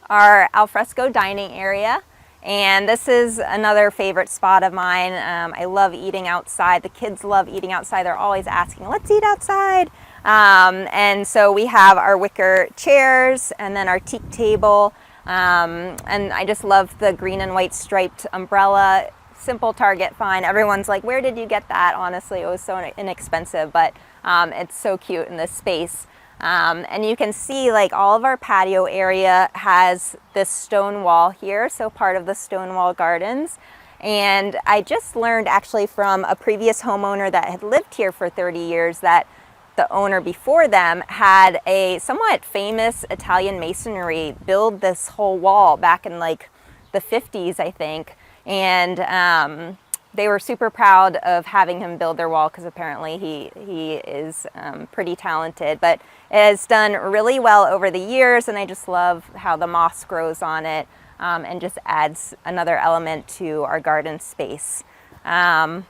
our alfresco dining area. And this is another favorite spot of mine. I love eating outside. The kids love eating outside. They're always asking, let's eat outside. And so we have our wicker chairs and then our teak table. And I just love the green and white striped umbrella. Simple Target find. Everyone's like, where did you get that? Honestly, it was so inexpensive, but it's so cute in this space. And you can see like all of our patio area has this stone wall here, so part of the stone wall gardens. And I just learned actually from a previous homeowner that had lived here for 30 years that the owner before them had a somewhat famous Italian masonry build this whole wall back in like the 50s, I think. And they were super proud of having him build their wall because apparently he is pretty talented. But it has done really well over the years, and I just love how the moss grows on it and just adds another element to our garden space. And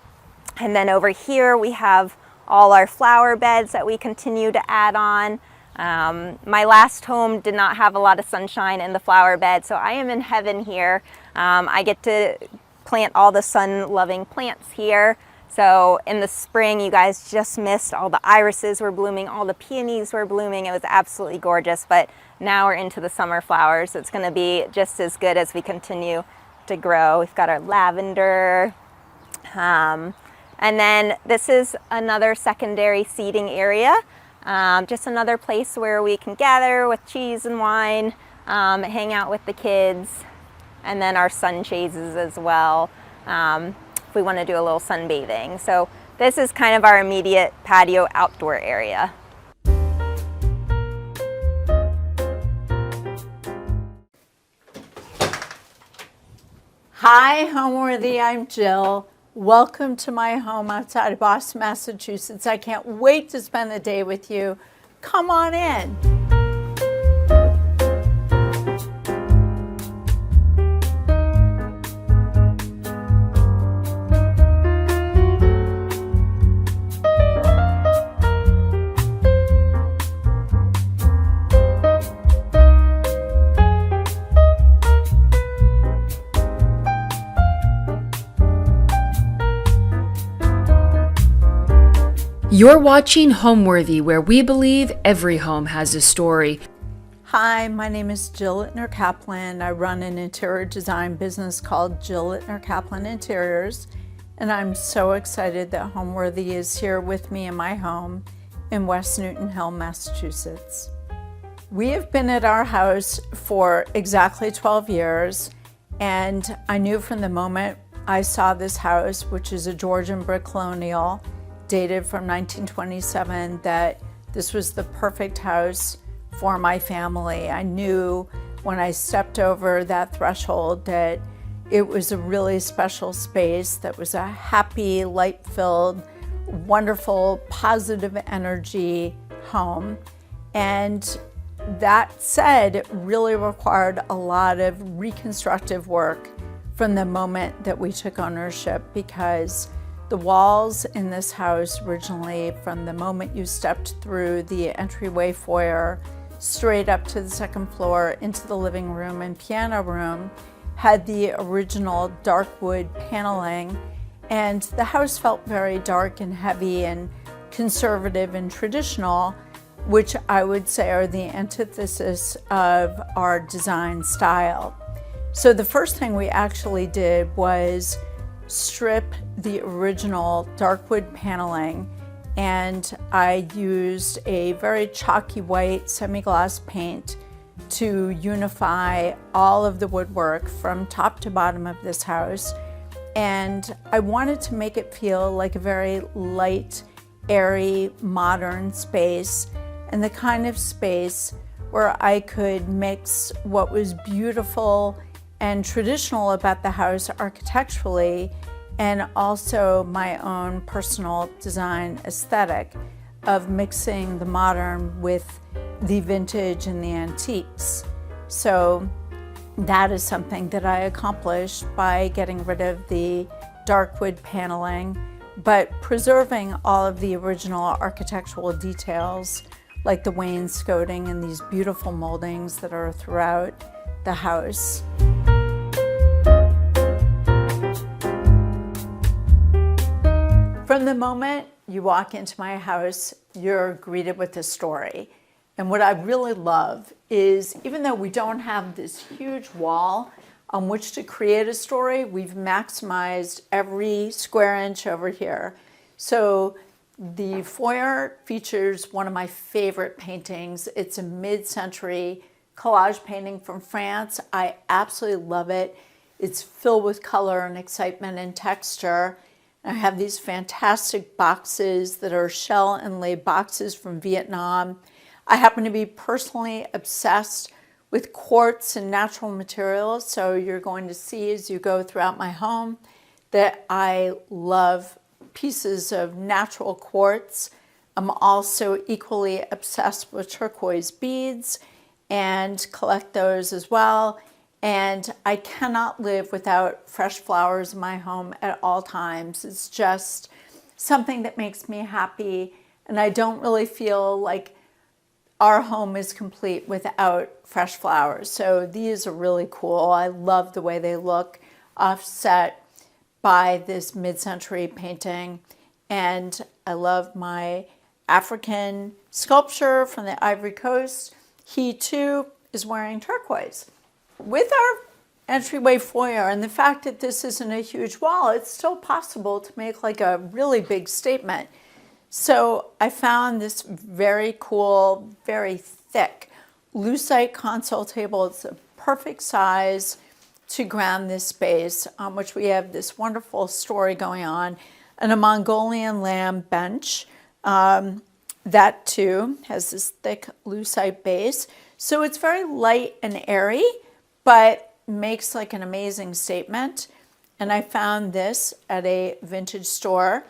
then over here we have all our flower beds that we continue to add on. My last home did not have a lot of sunshine in the flower bed, so I am in heaven here. I get to plant all the sun-loving plants here. So in the spring, you guys just missed all the irises were blooming, all the peonies were blooming. It was absolutely gorgeous, but now we're into the summer flowers. So it's gonna be just as good as we continue to grow. We've got our lavender. And then this is another secondary seating area. Just another place where we can gather with cheese and wine, hang out with the kids, and then our sun chases as well if we want to do a little sunbathing. So this is kind of our immediate patio outdoor area.
Hi, Homeworthy, I'm Jill. Welcome to my home outside of Boston, Massachusetts. I can't wait to spend the day with you. Come on in.
You're watching Homeworthy, where we believe every home has a story.
Hi, my name is Jill Littner Kaplan. I run an interior design business called Jill Littner Kaplan Interiors, and I'm so excited that Homeworthy is here with me in my home in West Newton Hill, Massachusetts. We have been at our house for exactly 12 years, and I knew from the moment I saw this house, which is a Georgian brick colonial, dated from 1927, that this was the perfect house for my family. I knew when I stepped over that threshold that it was a really special space that was a happy, light-filled, wonderful, positive energy home. And that said, it really required a lot of reconstructive work from the moment that we took ownership, because the walls in this house originally, from the moment you stepped through the entryway foyer straight up to the second floor into the living room and piano room, had the original dark wood paneling, and the house felt very dark and heavy and conservative and traditional, which I would say are the antithesis of our design style. So the first thing we actually did was strip the original dark wood paneling, and I used a very chalky white semi-gloss paint to unify all of the woodwork from top to bottom of this house. And I wanted to make it feel like a very light, airy, modern space, and the kind of space where I could mix what was beautiful and traditional about the house architecturally, and also my own personal design aesthetic of mixing the modern with the vintage and the antiques. So that is something that I accomplished by getting rid of the dark wood paneling, but preserving all of the original architectural details, like the wainscoting and these beautiful moldings that are throughout the house. From the moment you walk into my house, you're greeted with a story. And what I really love is, even though we don't have this huge wall on which to create a story, we've maximized every square inch over here. So the foyer features one of my favorite paintings. It's a mid-century collage painting from France. I absolutely love it. It's filled with color and excitement and texture. I have these fantastic boxes that are shell inlaid boxes from Vietnam. I happen to be personally obsessed with quartz and natural materials, so you're going to see as you go throughout my home that I love pieces of natural quartz. I'm also equally obsessed with turquoise beads and collect those as well. And I cannot live without fresh flowers in my home at all times. It's just something that makes me happy, and I don't really feel like our home is complete without fresh flowers. So these are really cool. I love the way they look, offset by this mid-century painting. And I love my African sculpture from the Ivory Coast. He too is wearing turquoise. With our entryway foyer and the fact that this isn't a huge wall, it's still possible to make like a really big statement. So I found this very cool, very thick lucite console table. It's a perfect size to ground this space, on which we have this wonderful story going on, and a Mongolian lamb bench. That too has this thick lucite base. So it's very light and airy, but makes like an amazing statement. And I found this at a vintage store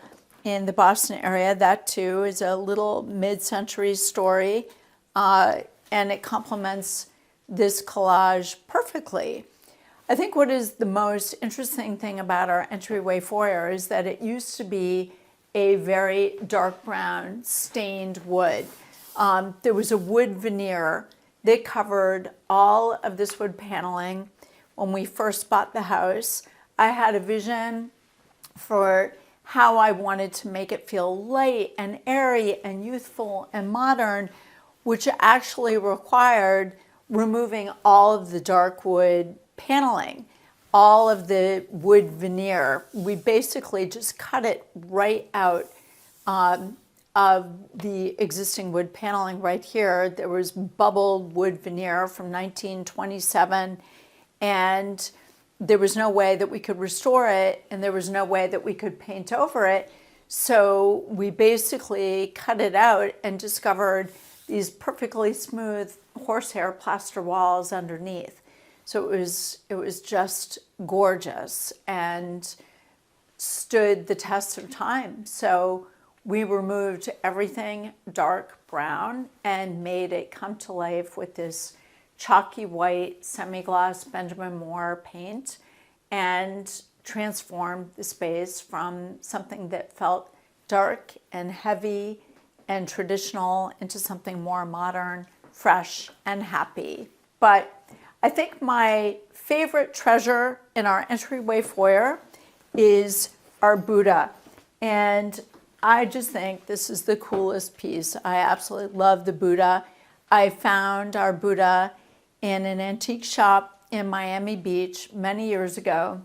in the Boston area. That too is a little mid-century story, and it complements this collage perfectly. I think what is the most interesting thing about our entryway foyer is that it used to be a very dark brown stained wood. There was a wood veneer that covered all of this wood paneling. When we first bought the house, I had a vision for how I wanted to make it feel light and airy and youthful and modern, which actually required removing all of the dark wood paneling, all of the wood veneer. We basically just cut it right out of the existing wood paneling right here. There was bubbled wood veneer from 1927, and there was no way that we could restore it, and there was no way that we could paint over it. So we basically cut it out and discovered these perfectly smooth horsehair plaster walls underneath. So it was just gorgeous and stood the test of time. So we removed everything dark brown and made it come to life with this chalky white semi-gloss Benjamin Moore paint, and transformed the space from something that felt dark and heavy and traditional into something more modern, fresh, and happy. But I think my favorite treasure in our entryway foyer is our Buddha. And I just think this is the coolest piece. I absolutely love the Buddha. I found our Buddha in an antique shop in Miami Beach many years ago.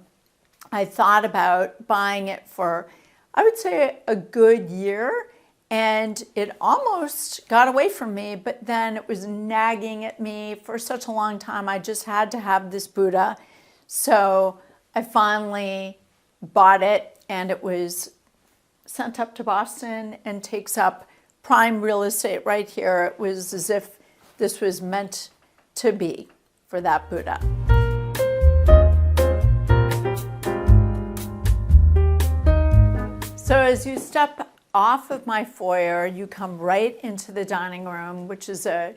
I thought about buying it for, I would say, a good year, and it almost got away from me, but then it was nagging at me for such a long time. I just had to have this Buddha. So I finally bought it, and it was sent up to Boston and takes up prime real estate right here. It was as if this was meant to be for that Buddha. So as you step off of my foyer, you come right into the dining room, which is a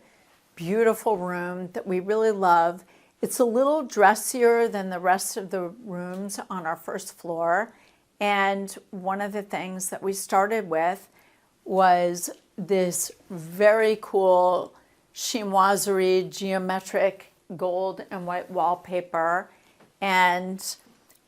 beautiful room that we really love. It's a little dressier than the rest of the rooms on our first floor. And one of the things that we started with was this very cool chinoiserie geometric gold and white wallpaper. And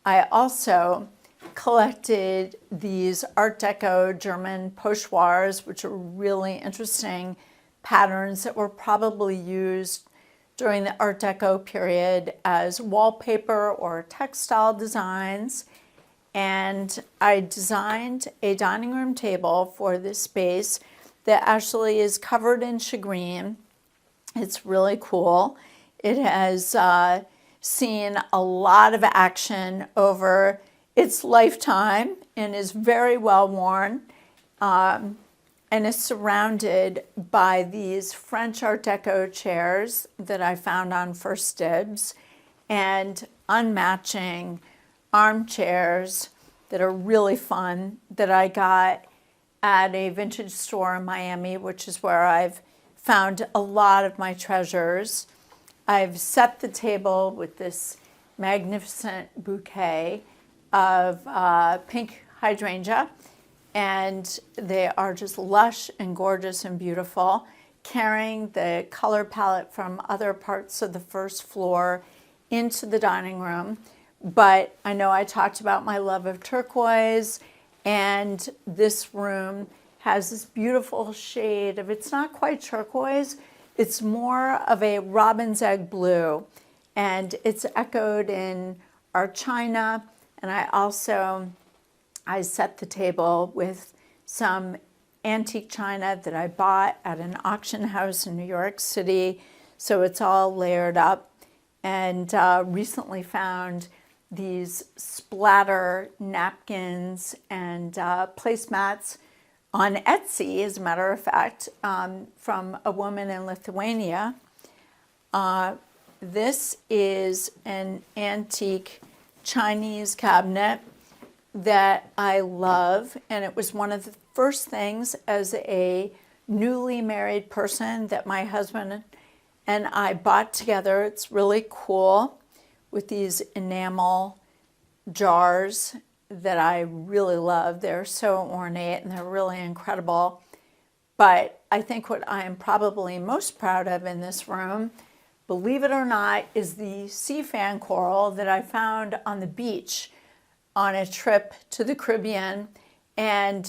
I also collected these Art Deco German pochoirs, which are really interesting patterns that were probably used during the Art Deco period as wallpaper or textile designs. And I designed a dining room table for this space that actually is covered in shagreen. It's really cool. It has seen a lot of action over its lifetime and is very well worn. And is surrounded by these French Art Deco chairs that I found on First Dibs and unmatching armchairs that are really fun that I got at a vintage store in Miami, which is where I've found a lot of my treasures. I've set the table with this magnificent bouquet of pink hydrangea, and they are just lush and gorgeous and beautiful, carrying the color palette from other parts of the first floor into the dining room. But I know I talked about my love of turquoise, and this room has this beautiful shade of, it's not quite turquoise, it's more of a robin's egg blue, and it's echoed in our china. And I set the table with some antique china that I bought at an auction house in New York City, so it's all layered up. And recently found these splatter napkins and placemats on Etsy, as a matter of fact, from a woman in Lithuania. This is an antique Chinese cabinet that I love, and it was one of the first things as a newly married person that my husband and I bought together. It's really cool with these enamel jars that I really love. They're so ornate and they're really incredible. But I think what I am probably most proud of in this room, believe it or not, is the sea fan coral that I found on the beach on a trip to the Caribbean. And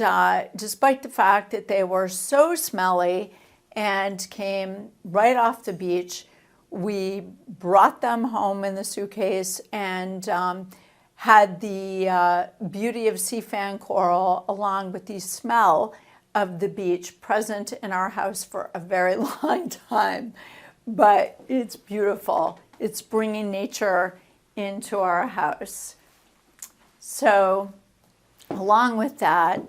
despite the fact that they were so smelly and came right off the beach, we brought them home in the suitcase and had the beauty of sea fan coral along with the smell of the beach present in our house for a very long time. But it's beautiful. It's bringing nature into our house. So along with that,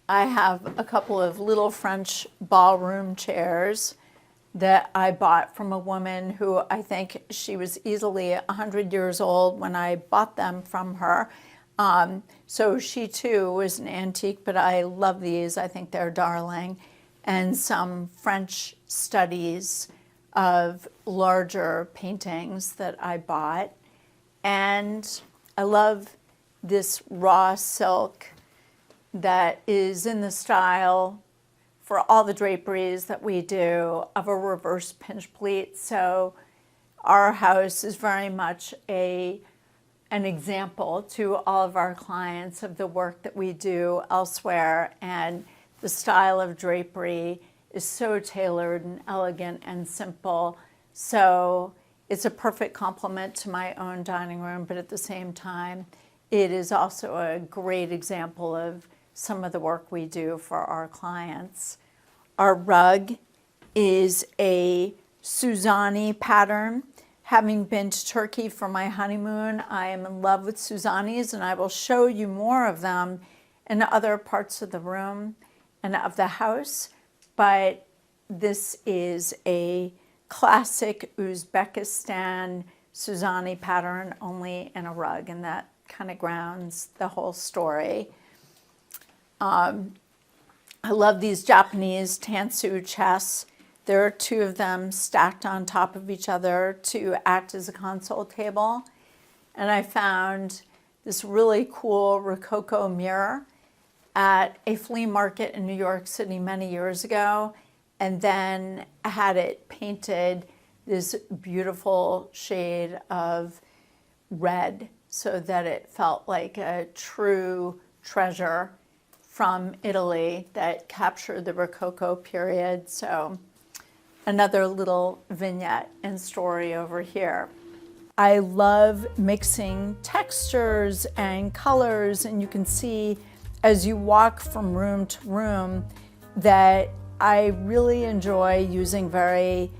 I have a couple of little French ballroom chairs that I bought from a woman who I think she was easily 100 years old when I bought them from her. So she too was an antique, but I love these. I think they're darling. And some French studies of larger paintings that I bought. And I love this raw silk that is in the style for all the draperies that we do of a reverse pinch pleat. So our house is very much an example to all of our clients of the work that we do elsewhere, and the style of drapery is so tailored and elegant and simple. So it's a perfect complement to my own dining room, but at the same time, it is also a great example of some of the work we do for our clients. Our rug is a Suzani pattern. Having been to Turkey for my honeymoon, I am in love with Suzanis, and I will show you more of them in other parts of the room and of the house. But this is a classic Uzbekistan Suzani pattern, only in a rug, and that kind of grounds the whole story. I love these Japanese Tansu chests. There are two of them stacked on top of each other to act as a console table. And I found this really cool Rococo mirror at a flea market in New York City many years ago, and then had it painted this beautiful shade of red so that it felt like a true treasure from Italy that captured the Rococo period. So another little vignette and story over here. I love mixing textures and colors, and you can see as you walk from room to room that I really enjoy using very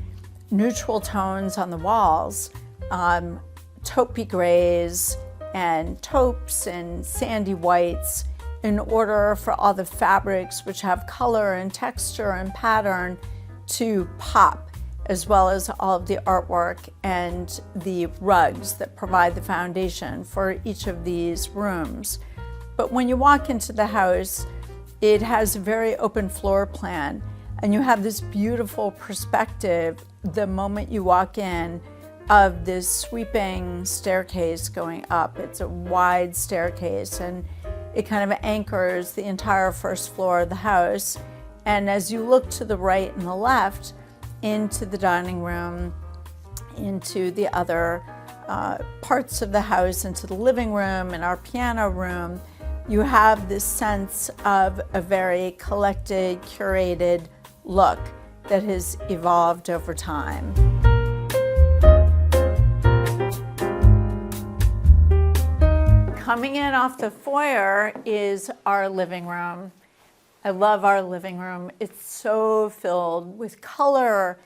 neutral tones on the walls, taupey grays and taupes and sandy whites, in order for all the fabrics which have color and texture and pattern to pop, as well as all of the artwork and the rugs that provide the foundation for each of these rooms. But when you walk into the house, it has a very open floor plan, and you have this beautiful perspective the moment you walk in of this sweeping staircase going up. It's a wide staircase, and it kind of anchors the entire first floor of the house. And as you look to the right and the left, into the dining room, into the other parts of the house, into the living room and our piano room, you have this sense of a very collected, curated look that has evolved over time. Coming in off the foyer is our living room. I love our living room. It's so filled with color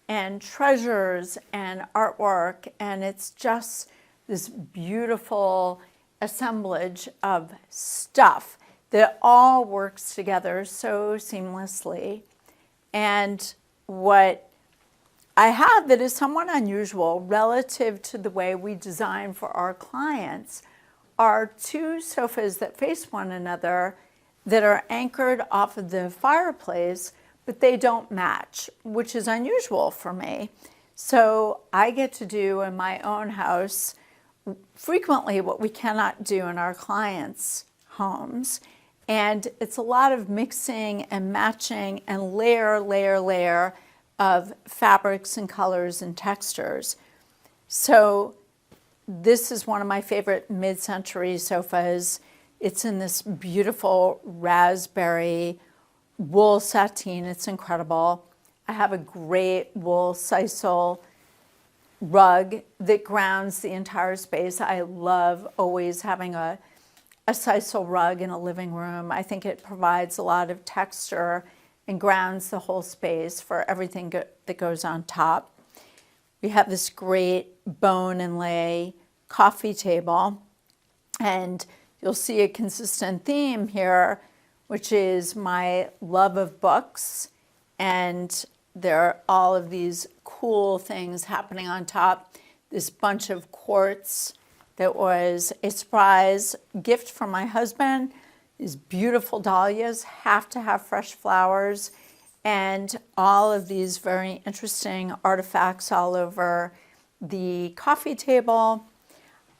and treasures and artwork, and it's just this beautiful assemblage of stuff that all works together so seamlessly. And what I have that is somewhat unusual relative to the way we design for our clients are two sofas that face one another that are anchored off of the fireplace, but they don't match, which is unusual for me. So I get to do in my own house frequently what we cannot do in our clients' homes. And it's a lot of mixing and matching and layer of fabrics and colors and textures. So this is one of my favorite mid-century sofas. It's in this beautiful raspberry wool sateen. It's incredible. I have a great wool sisal rug that grounds the entire space. I love always having a sisal rug in a living room. I think it provides a lot of texture and grounds the whole space for everything that goes on top. We have this great bone inlay coffee table, and you'll see a consistent theme here, which is my love of books, and there are all of these cool things happening on top. This bunch of quartz that was a surprise gift from my husband. These beautiful dahlias have to have fresh flowers, and all of these very interesting artifacts all over the coffee table.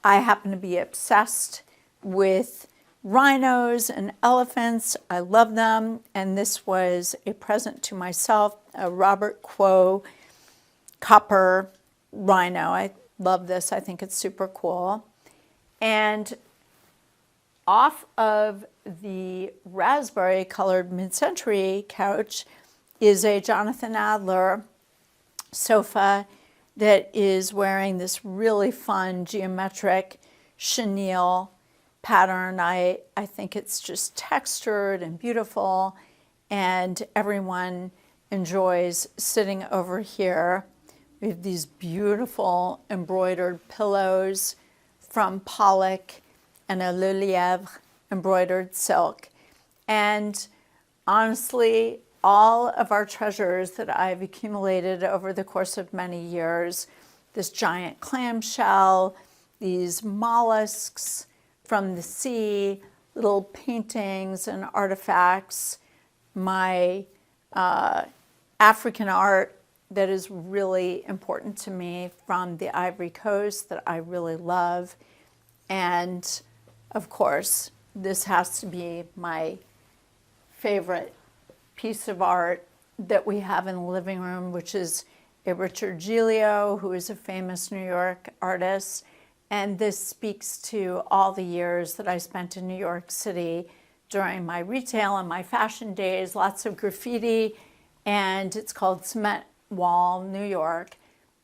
I happen to be obsessed with rhinos and elephants. I love them, and this was a present to myself, a Robert Quo copper rhino. I love this. I think it's super cool. And off of the raspberry colored mid-century couch is a Jonathan Adler sofa that is wearing this really fun geometric chenille pattern. I think it's just textured and beautiful, and everyone enjoys sitting over here. We have these beautiful embroidered pillows from Pollock and a Le Lièvre embroidered silk. And honestly, all of our treasures that I've accumulated over the course of many years, this giant clamshell, these mollusks from the sea, little paintings and artifacts, my African art that is really important to me from the Ivory Coast that I really love. And of course, this has to be my favorite piece of art that we have in the living room, which is a Richard Giglio, who is a famous New York artist. And this speaks to all the years that I spent in New York City during my retail and my fashion days, lots of graffiti, and it's called Cement Wall, New York,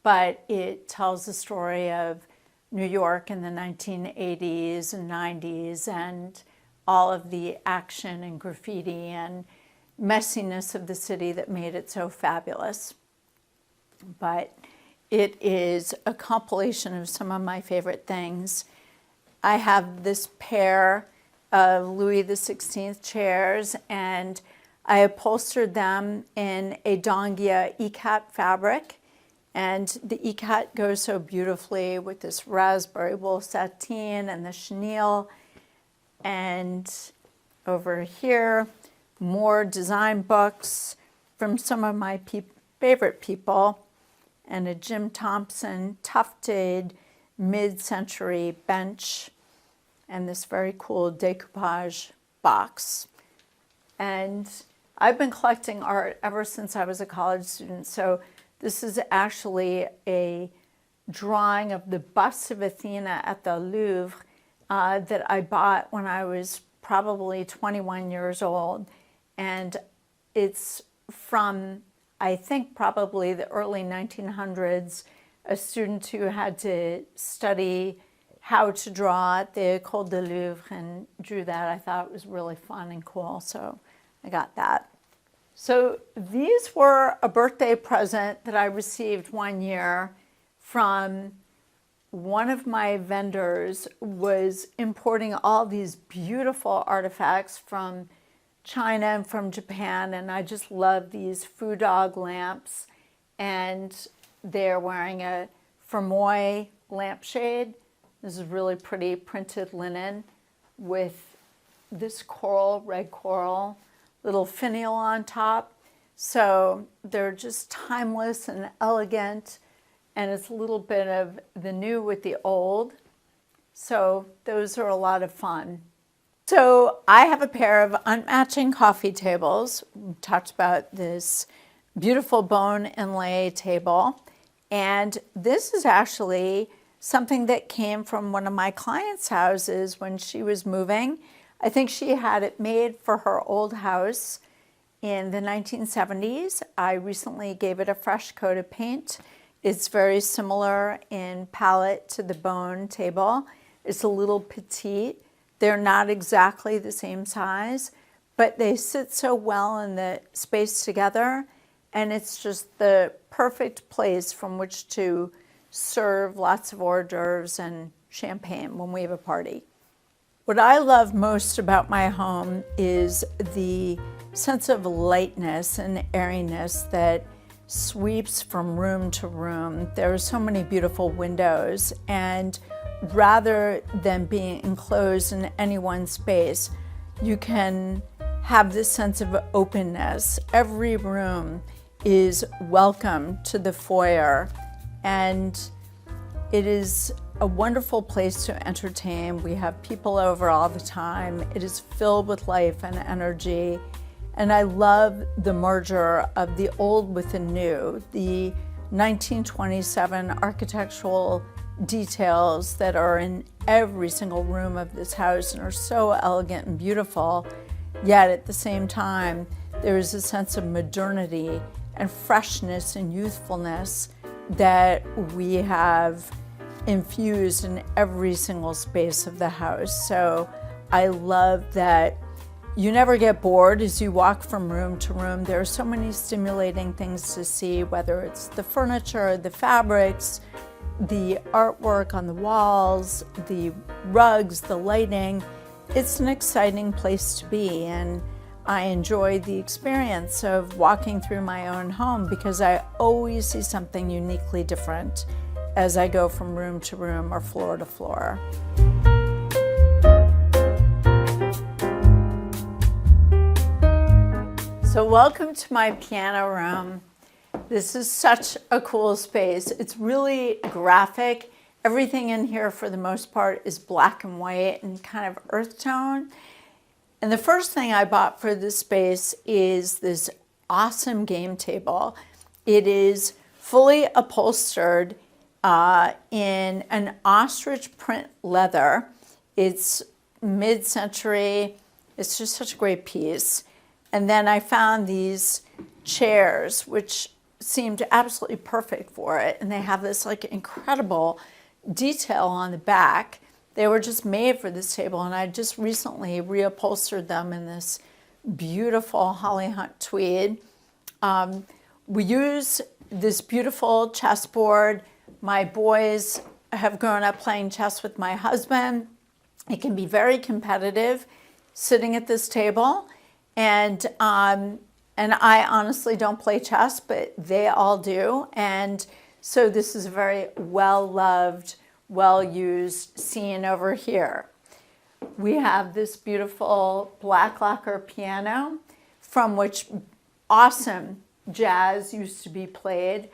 but it tells the story of New York in the 1980s and 90s and all of the action and graffiti and messiness of the city that made it so fabulous. But it is a compilation of some of my favorite things. I have this pair of Louis XVI chairs, and I upholstered them in a Dongia ikat fabric. And the ikat goes so beautifully with this raspberry wool sateen and the chenille. And over here, more design books from some of my favorite people, and a Jim Thompson tufted mid-century bench, and this very cool decoupage box. And I've been collecting art ever since I was a college student, so this is actually a drawing of the bust of Athena at the Louvre that I bought when I was probably 21 years old. And it's from, I think, probably the early 1900s, a student who had to study how to draw at the École de Louvre and drew that. I thought it was really fun and cool, so I got that. So these were a birthday present that I received one year from one of my vendors was importing all these beautiful artifacts from China and from Japan, and I just love these Foo Dog lamps, and they're wearing a Fermoy lampshade. This is really pretty printed linen with this coral, red coral, little finial on top. So they're just timeless and elegant, and it's a little bit of the new with the old. So those are a lot of fun. So I have a pair of unmatching coffee tables. We talked about this beautiful bone inlay table. And this is actually something that came from one of my clients' houses when she was moving. I think she had it made for her old house in the 1970s. I recently gave it a fresh coat of paint. It's very similar in palette to the bone table. It's a little petite. They're not exactly the same size, but they sit so well in the space together, and it's just the perfect place from which to serve lots of hors d'oeuvres and champagne when we have a party. What I love most about my home is the sense of lightness and airiness that sweeps from room to room. There are so many beautiful windows, and rather than being enclosed in any one space, you can have this sense of openness. Every room is welcome to the foyer, and it is a wonderful place to entertain. We have people over all the time. It is filled with life and energy. And I love the merger of the old with the new, the 1927 architectural details that are in every single room of this house and are so elegant and beautiful, yet at the same time, there is a sense of modernity and freshness and youthfulness that we have infused in every single space of the house. So I love that you never get bored as you walk from room to room. There are so many stimulating things to see, whether it's the furniture, the fabrics, the artwork on the walls, the rugs, the lighting. It's an exciting place to be, and I enjoy the experience of walking through my own home because I always see something uniquely different as I go from room to room or floor to floor. So welcome to my piano room. This is such a cool space. It's really graphic. Everything in here for the most part is black and white and kind of earth tone. And the first thing I bought for this space is this awesome game table. It is fully upholstered in an ostrich print leather. It's mid-century. It's just such a great piece. And then I found these chairs, which seemed absolutely perfect for it. And they have this like incredible detail on the back. They were just made for this table, and I just recently reupholstered them in this beautiful Holly Hunt tweed. We use this beautiful chessboard. My boys have grown up playing chess with my husband. It can be very competitive sitting at this table, and I honestly don't play chess, but they all do. And so this is a very well-loved, well-used scene over here. We have this beautiful black lacquer piano from which awesome jazz used to be played.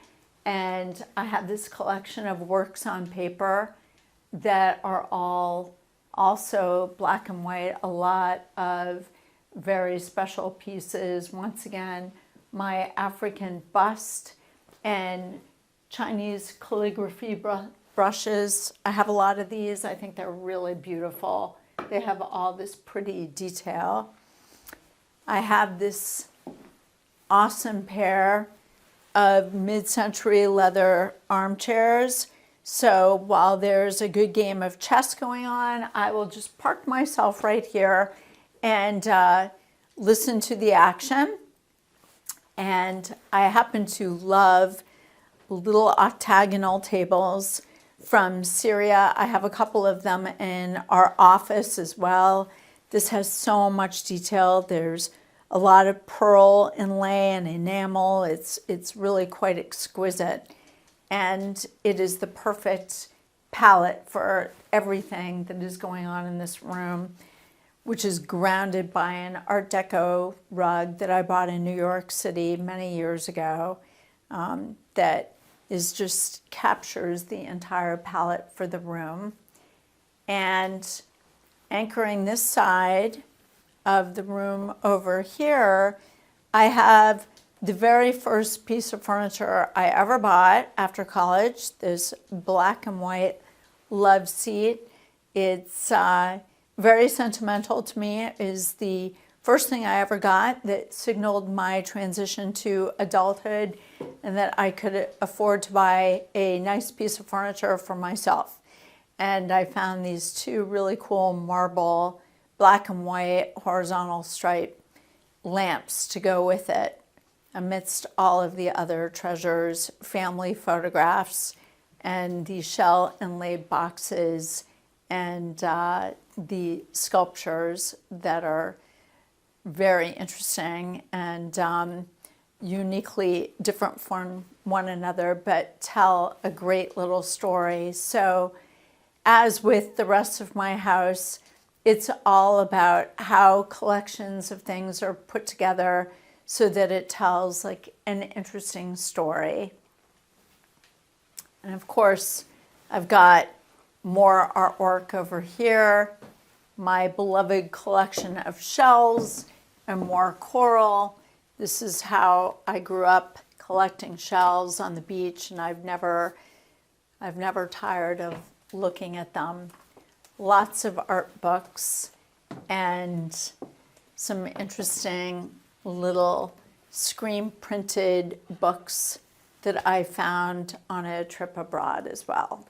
And I have this collection of works on paper that are all also black and white, a lot of very special pieces. Once again, my African bust and Chinese calligraphy brushes. I have a lot of these. I think they're really beautiful. They have all this pretty detail. I have this awesome pair of mid-century leather armchairs. So while there's a good game of chess going on, I will just park myself right here and listen to the action. And I happen to love little octagonal tables from Syria. I have a couple of them in our office as well. This has so much detail. There's a lot of pearl inlay and enamel. It's really quite exquisite. And it is the perfect palette for everything that is going on in this room, which is grounded by an Art Deco rug that I bought in New York City many years ago, that is just captures the entire palette for the room. And anchoring this side of the room over here, I have the very first piece of furniture I ever bought after college, this black and white love seat. It's very sentimental to me. It is the first thing I ever got that signaled my transition to adulthood and that I could afford to buy a nice piece of furniture for myself. And I found these two really cool marble, black and white, horizontal stripe lamps to go with it, amidst all of the other treasures, family photographs, and the shell inlaid boxes, and the sculptures that are very interesting and uniquely different from one another, but tell a great little story. So as with the rest of my house, it's all about how collections of things are put together so that it tells like an interesting story. And of course, I've got more artwork over here, my beloved collection of shells and more coral. This is how I grew up collecting shells on the beach, and I've never tired of looking at them. Lots of art books and some interesting little screen printed books that I found on a trip abroad as well.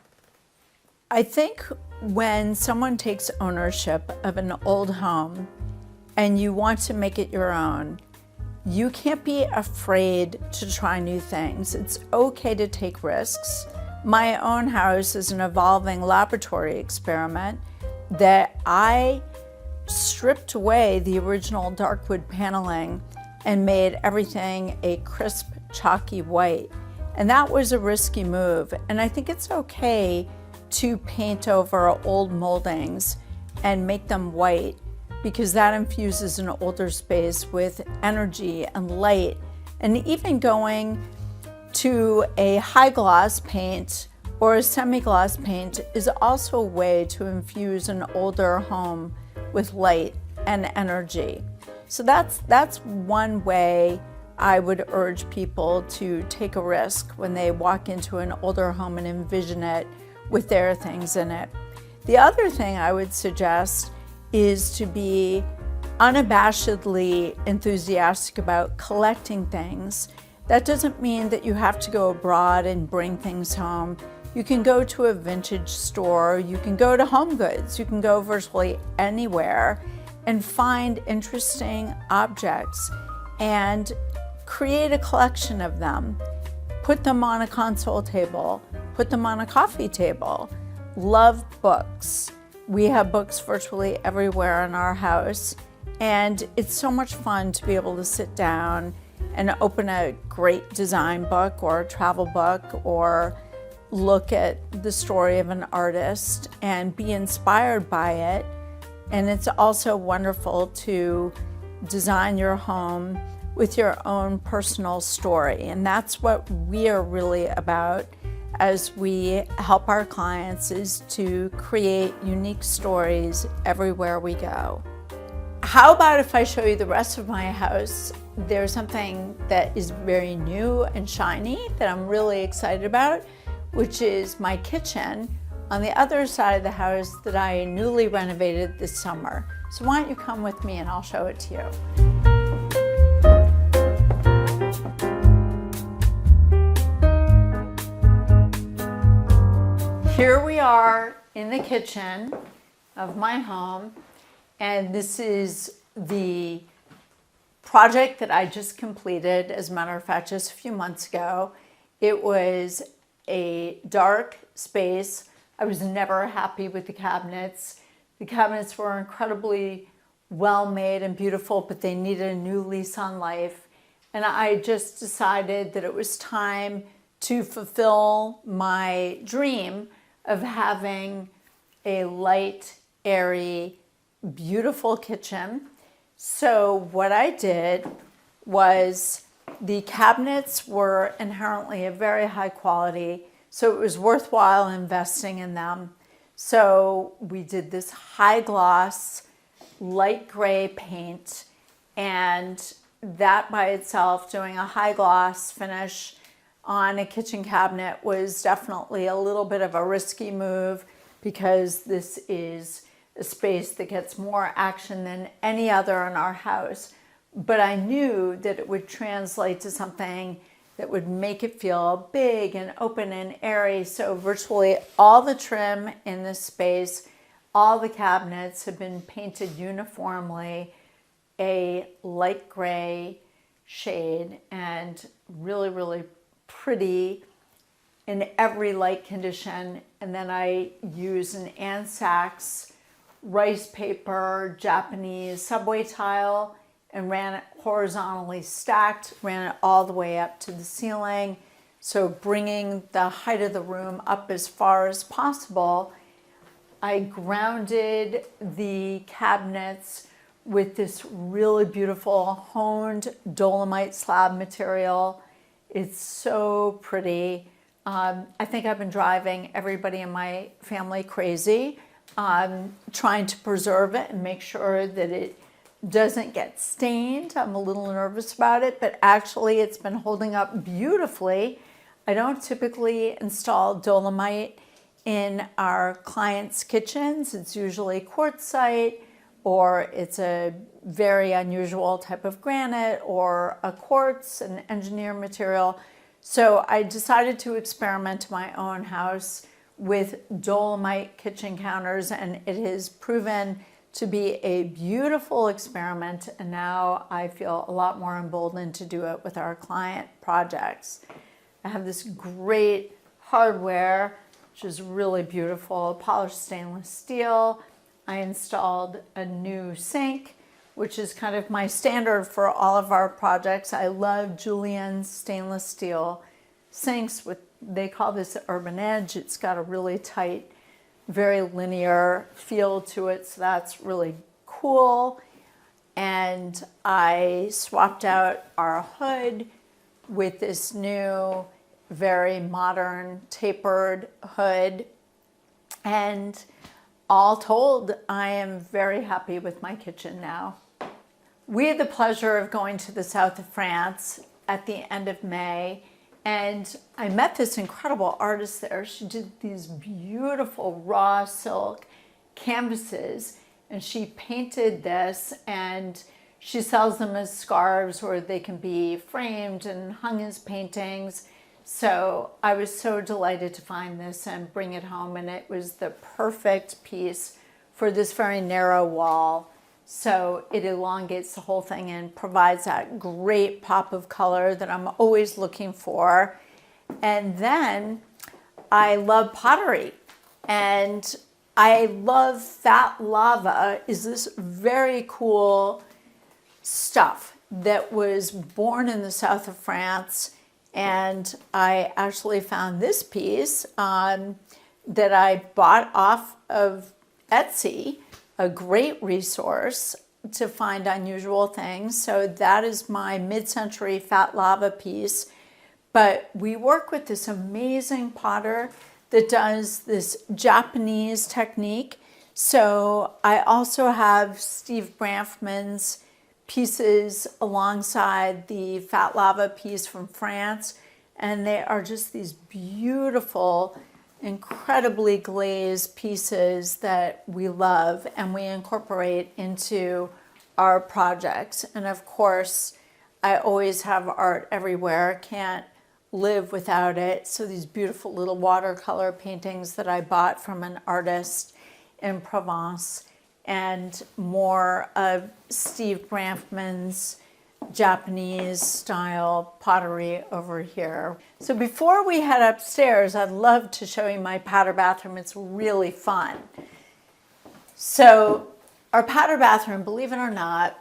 I think when someone takes ownership of an old home and you want to make it your own, you can't be afraid to try new things. It's okay to take risks. My own house is an evolving laboratory experiment that I stripped away the original dark wood paneling and made everything a crisp, chalky white. And that was a risky move. And I think it's okay to paint over old moldings and make them white, because that infuses an older space with energy and light. And even going to a high gloss paint or a semi-gloss paint is also a way to infuse an older home with light and energy. So that's one way I would urge people to take a risk when they walk into an older home and envision it with their things in it. The other thing I would suggest is to be unabashedly enthusiastic about collecting things. That doesn't mean that you have to go abroad and bring things home. You can go to a vintage store, you can go to Home Goods, you can go virtually anywhere and find interesting objects and create a collection of them. Put them on a console table, put them on a coffee table. Love books. We have books virtually everywhere in our house, and it's so much fun to be able to sit down and open a great design book or a travel book or look at the story of an artist and be inspired by it. And it's also wonderful to design your home with your own personal story. And that's what we are really about as we help our clients, is to create unique stories everywhere we go. How about if I show you the rest of my house? There's something that is very new and shiny that I'm really excited about, which is my kitchen on the other side of the house that I newly renovated this summer. So why don't you come with me and I'll show it to you. Here we are in the kitchen of my home, and this is the project that I just completed, as a matter of fact, just a few months ago. It was a dark space. I was never happy with the cabinets. The cabinets were incredibly well made and beautiful, but they needed a new lease on life. And I just decided that it was time to fulfill my dream of having a light, airy, beautiful kitchen. So what I did was, the cabinets were inherently of very high quality, so it was worthwhile investing in them. So we did this high gloss, light gray paint, and that by itself, doing a high gloss finish on a kitchen cabinet was definitely a little bit of a risky move, because this is a space that gets more action than any other in our house. But I knew that it would translate to something that would make it feel big and open and airy. So virtually all the trim in this space, all the cabinets have been painted uniformly a light gray shade, and really, really pretty in every light condition. And then I used an Ann Sachs rice paper Japanese subway tile and ran it horizontally stacked, ran it all the way up to the ceiling. So bringing the height of the room up as far as possible. I grounded the cabinets with this really beautiful honed dolomite slab material. It's so pretty. I think I've been driving everybody in my family crazy, trying to preserve it and make sure that it doesn't get stained. I'm a little nervous about it, but actually it's been holding up beautifully. I don't typically install dolomite in our clients' kitchens. It's usually quartzite, or it's a very unusual type of granite, or a quartz, an engineered material. So I decided to experiment in my own house with dolomite kitchen counters, and it has proven to be a beautiful experiment. And now I feel a lot more emboldened to do it with our client projects. I have this great hardware, which is really beautiful, polished stainless steel. I installed a new sink, which is kind of my standard for all of our projects. I love Julien's stainless steel sinks with, they call this Urban Edge. It's got a really tight, very linear feel to it, so that's really cool. And I swapped out our hood with this new, very modern tapered hood. And all told, I am very happy with my kitchen now. We had the pleasure of going to the south of France at the end of May, and I met this incredible artist there. She did these beautiful raw silk canvases, and she painted this, and she sells them as scarves, or they can be framed and hung as paintings. So I was so delighted to find this and bring it home, and it was the perfect piece for this very narrow wall. So it elongates the whole thing and provides that great pop of color that I'm always looking for. And then I love pottery, and I love fat lava. Is this very cool stuff that was born in the south of France. And I actually found this piece that I bought off of Etsy, a great resource to find unusual things. So that is my mid-century fat lava piece. But we work with this amazing potter that does this Japanese technique. So I also have Steve Branfman's pieces alongside the fat lava piece from France. And they are just these beautiful, incredibly glazed pieces that we love and we incorporate into our projects. And of course, I always have art everywhere. Can't live without it. So these beautiful little watercolor paintings that I bought from an artist in Provence, and more of Steve Branfman's Japanese style pottery over here. So before we head upstairs, I'd love to show you my powder bathroom. It's really fun. So our powder bathroom, believe it or not,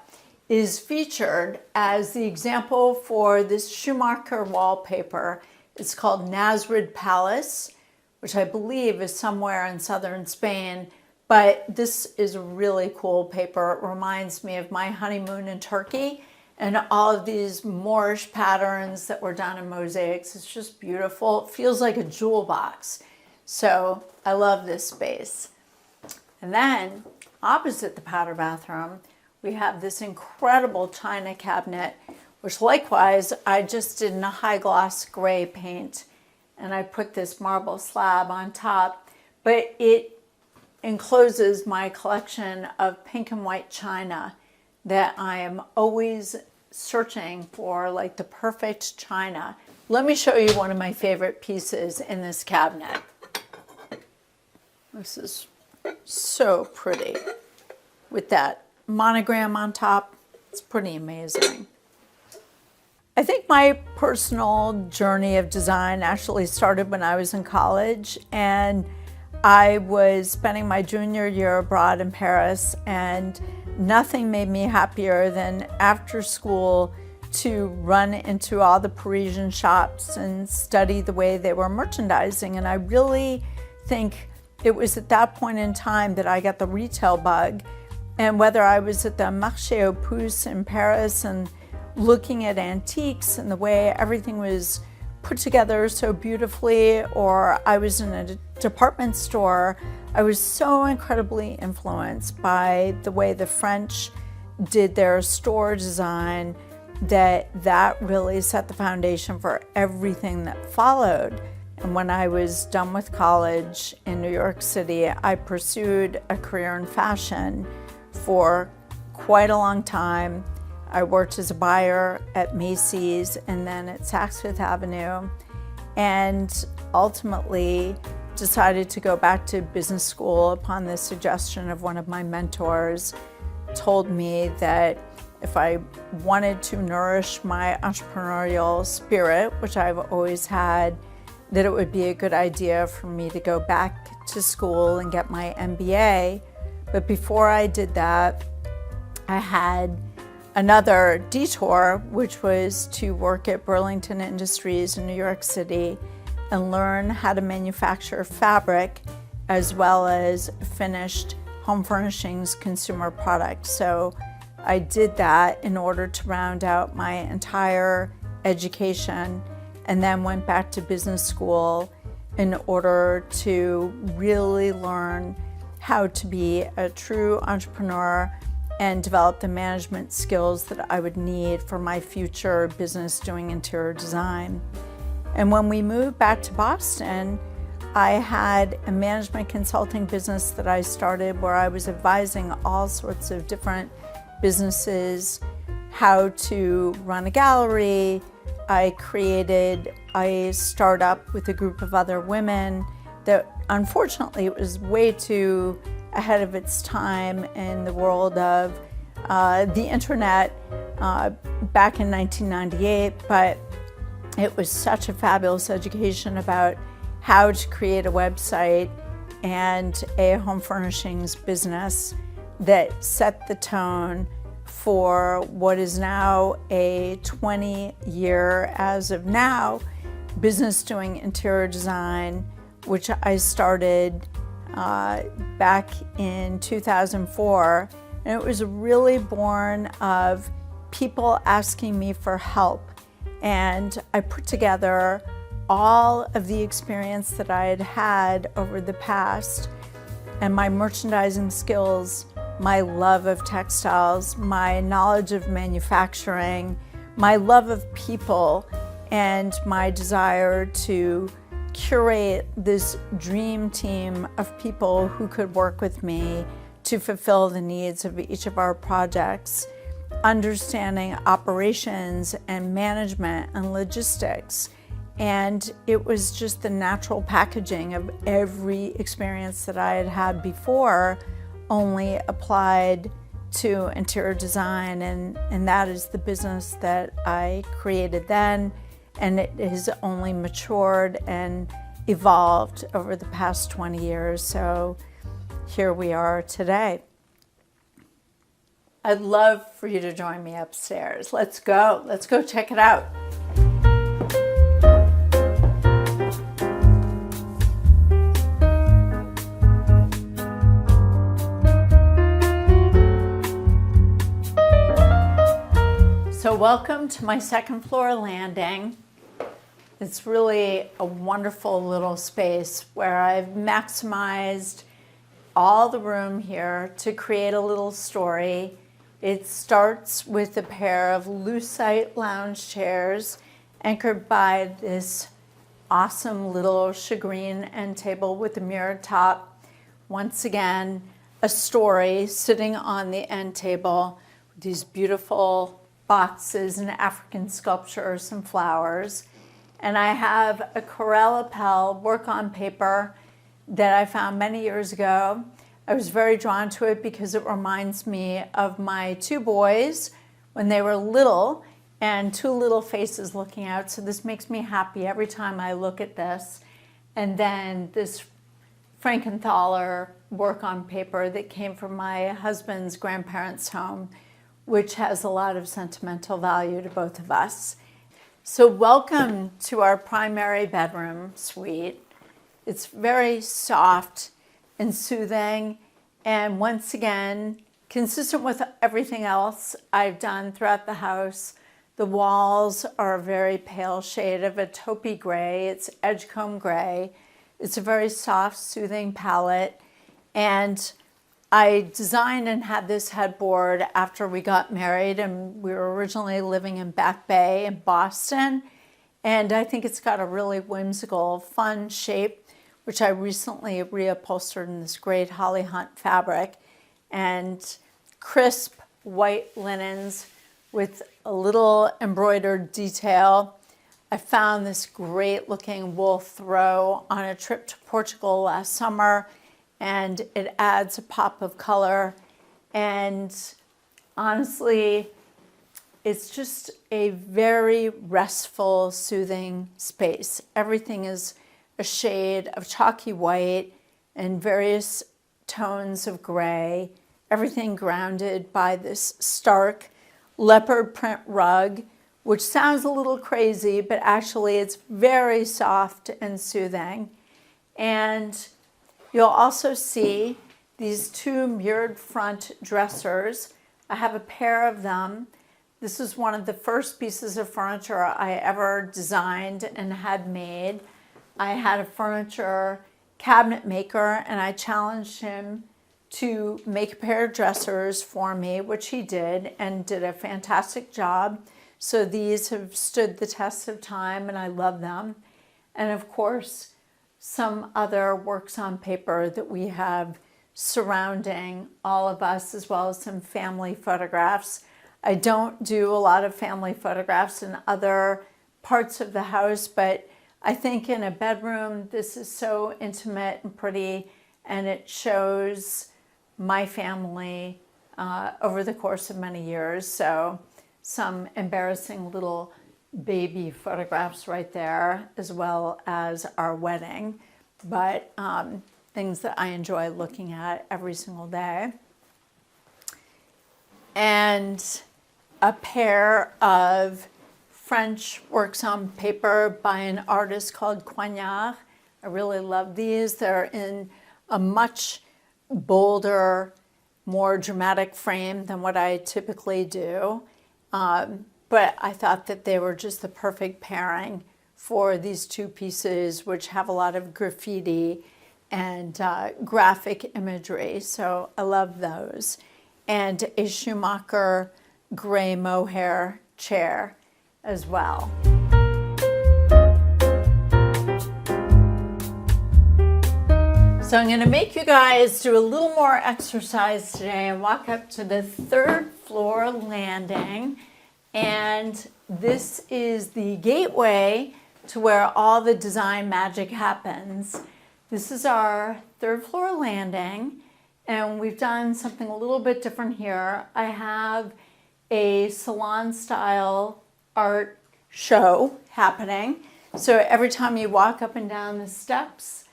is featured as the example for this Schumacher wallpaper. It's called Nasrid Palace, which I believe is somewhere in southern Spain. But this is a really cool paper. It reminds me of my honeymoon in Turkey and all of these Moorish patterns that were done in mosaics. It's just beautiful. It feels like a jewel box. So I love this space. And then opposite the powder bathroom, we have this incredible china cabinet, which likewise I just did in a high gloss gray paint. And I put this marble slab on top, but it encloses my collection of pink and white china that I am always searching for, like the perfect china. Let me show you one of my favorite pieces in this cabinet. This is so pretty with that monogram on top. It's pretty amazing. I think my personal journey of design actually started when I was in college, and I was spending my junior year abroad in Paris, and nothing made me happier than after school to run into all the Parisian shops and study the way they were merchandising. And I really think it was at that point in time that I got the retail bug. And whether I was at the Marché aux Puces in Paris and looking at antiques and the way everything was put together so beautifully, or I was in a department store, I was so incredibly influenced by the way the French did their store design that really set the foundation for everything that followed. And when I was done with college in New York City, I pursued a career in fashion for quite a long time. I worked as a buyer at Macy's and then at Saks Fifth Avenue, and ultimately decided to go back to business school upon the suggestion of one of my mentors. Told me that if I wanted to nourish my entrepreneurial spirit, which I've always had, that it would be a good idea for me to go back to school and get my MBA. But before I did that, I had another detour, which was to work at Burlington Industries in New York City and learn how to manufacture fabric as well as finished home furnishings consumer products. So I did that in order to round out my entire education, and then went back to business school in order to really learn how to be a true entrepreneur and develop the management skills that I would need for my future business doing interior design. And when we moved back to Boston, I had a management consulting business that I started where I was advising all sorts of different businesses how to run a gallery. I created a startup with a group of other women that unfortunately it was way too ahead of its time in the world of the internet back in 1998, but it was such a fabulous education about how to create a website and a home furnishings business that set the tone for what is now a 20-year, as of now, business doing interior design, which I started back in 2004. And it was really born of people asking me for help. And I put together all of the experience that I had had over the past and my merchandising skills, my love of textiles, my knowledge of manufacturing, my love of people, and my desire to curate this dream team of people who could work with me to fulfill the needs of each of our projects, understanding operations and management and logistics. And it was just the natural packaging of every experience that I had had before, only applied to interior design. And that is the business that I created then. And it has only matured and evolved over the past 20 years. So here we are today. I'd love for you to join me upstairs. Let's go check it out. So welcome to my second floor landing. It's really a wonderful little space where I've maximized all the room here to create a little story. It starts with a pair of lucite lounge chairs anchored by this awesome little shagreen end table with a mirrored top. Once again, a story sitting on the end table with these beautiful boxes and African sculpture, some flowers. And I have a Corel Appel work on paper that I found many years ago. I was very drawn to it because it reminds me of my two boys when they were little and two little faces looking out. So this makes me happy every time I look at this. And then this Frankenthaler work on paper that came from my husband's grandparents' home, which has a lot of sentimental value to both of us. So welcome to our primary bedroom suite. It's very soft and soothing, and once again, consistent with everything else I've done throughout the house. The walls are a very pale shade of a taupey gray. It's edgecomb gray. It's a very soft, soothing palette, and I designed and had this headboard after we got married, and we were originally living in Back Bay in Boston. And I think it's got a really whimsical, fun shape, which I recently reupholstered in this great Holly Hunt fabric, and crisp white linens with a little embroidered detail. I found this great looking wool throw on a trip to Portugal last summer, and it adds a pop of color. And honestly, it's just a very restful, soothing space. Everything is a shade of chalky white and various tones of gray. Everything grounded by this stark leopard print rug, which sounds a little crazy, but actually it's very soft and soothing. And you'll also see these two mirrored front dressers. I have a pair of them. This is one of the first pieces of furniture I ever designed and had made. I had a furniture cabinet maker, and I challenged him to make a pair of dressers for me, which he did, and did a fantastic job. So these have stood the test of time and I love them. And of course, some other works on paper that we have surrounding all of us, as well as some family photographs. I don't do a lot of family photographs in other parts of the house, but I think in a bedroom, this is so intimate and pretty, and it shows my family over the course of many years. So some embarrassing little baby photographs right there, as well as our wedding, but things that I enjoy looking at every single day. And a pair of French works on paper by an artist called Coignard. I really love these. They're in a much bolder, more dramatic frame than what I typically do. But I thought that they were just the perfect pairing for these two pieces, which have a lot of graffiti and graphic imagery. So I love those. And a Schumacher gray mohair chair as well. So I'm going to make you guys do a little more exercise today and walk up to the 3rd floor landing. And this is the gateway to where all the design magic happens. This is our 3rd floor landing, and we've done something a little bit different here. I have a salon style art show happening. So every time you walk up and down the steps,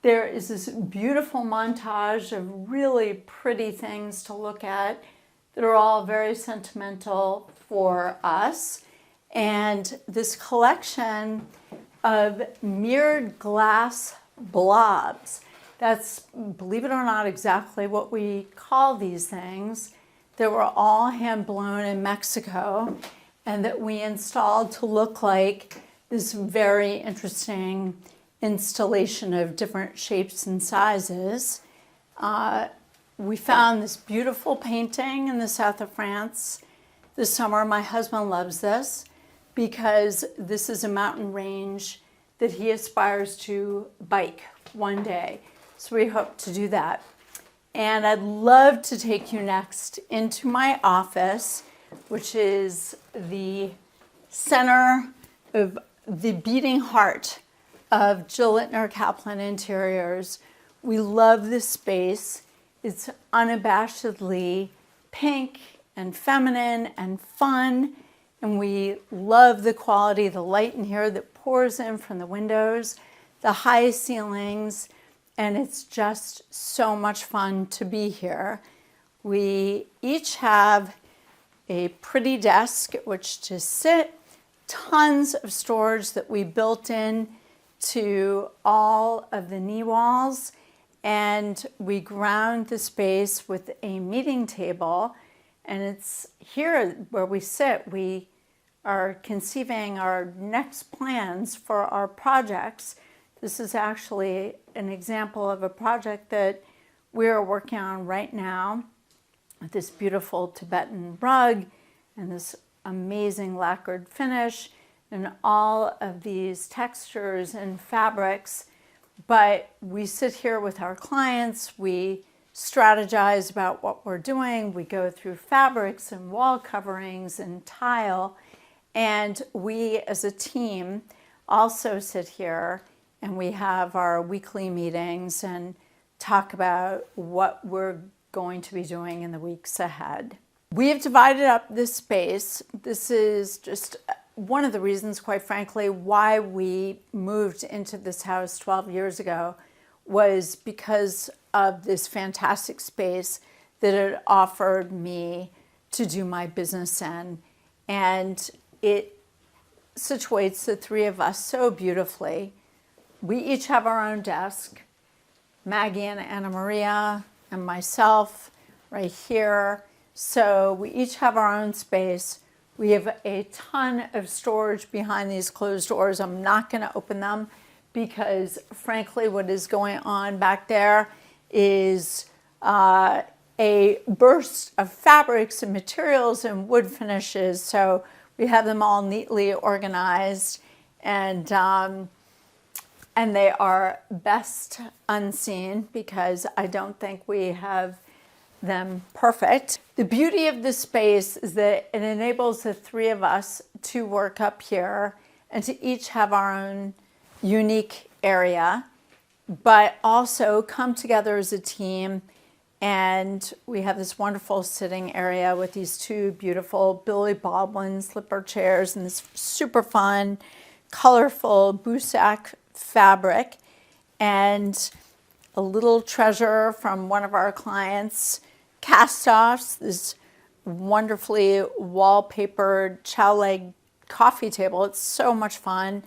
there is this beautiful montage of really pretty things to look at that are all very sentimental for us. And this collection of mirrored glass blobs, that's, believe it or not, exactly what we call these things. They were all hand blown in Mexico and that we installed to look like this very interesting installation of different shapes and sizes. We found this beautiful painting in the south of France this summer. My husband loves this because this is a mountain range that he aspires to bike one day. So we hope to do that. And I'd love to take you next into my office, which is the center of the beating heart of Jill Littner Kaplan Interiors. We love this space. It's unabashedly pink and feminine and fun, and we love the quality of the light in here that pours in from the windows, the high ceilings, and it's just so much fun to be here. We each have a pretty desk at which to sit, tons of storage that we built in to all of the knee walls, and we ground the space with a meeting table. And it's here where we sit. We are conceiving our next plans for our projects. This is actually an example of a project that we're working on right now with this beautiful Tibetan rug and this amazing lacquered finish and all of these textures and fabrics. But we sit here with our clients, we strategize about what we're doing, we go through fabrics and wall coverings and tile, and we as a team also sit here and we have our weekly meetings and talk about what we're going to be doing in the weeks ahead. We have divided up this space. This is just one of the reasons, quite frankly, why we moved into this house 12 years ago, was because of this fantastic space that it offered me to do my business in. And it situates the three of us so beautifully. We each have our own desk. Maggie and Anna Maria and myself right here. So we each have our own space. We have a ton of storage behind these closed doors. I'm not going to open them because, frankly, what is going on back there is a burst of fabrics and materials and wood finishes. So we have them all neatly organized, and they are best unseen because I don't think we have them perfect. The beauty of this space is that it enables the three of us to work up here and to each have our own unique area, but also come together as a team. And we have this wonderful sitting area with these two beautiful Billy Baldwin slipper chairs and this super fun, colorful Boussac fabric, and a little treasure from one of our clients, cast-offs, this wonderfully wallpapered chow leg coffee table. It's so much fun.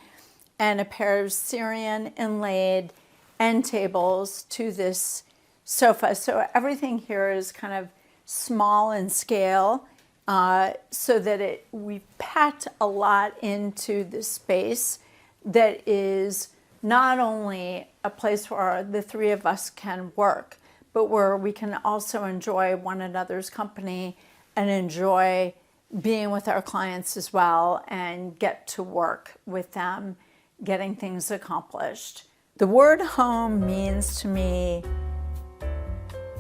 And a pair of Syrian inlaid end tables to this sofa. So everything here is kind of small in scale, so that we packed a lot into this space that is not only a place where the three of us can work, but where we can also enjoy one another's company and enjoy being with our clients as well and get to work with them, getting things accomplished. The word home means to me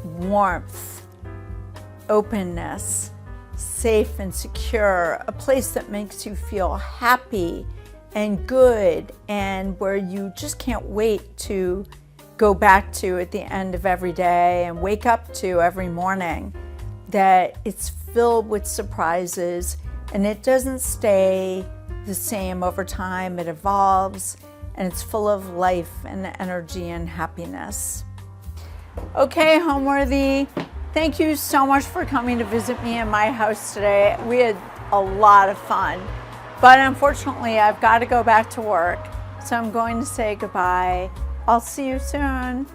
warmth, openness, safe and secure, a place that makes you feel happy and good, and where you just can't wait to go back to at the end of every day and wake up to every morning. That it's filled with surprises and it doesn't stay the same over time. It evolves and it's full of life and energy and happiness. Okay, Homeworthy, thank you so much for coming to visit me in my house today. We had a lot of fun, but unfortunately I've got to go back to work, so I'm going to say goodbye. I'll see you soon.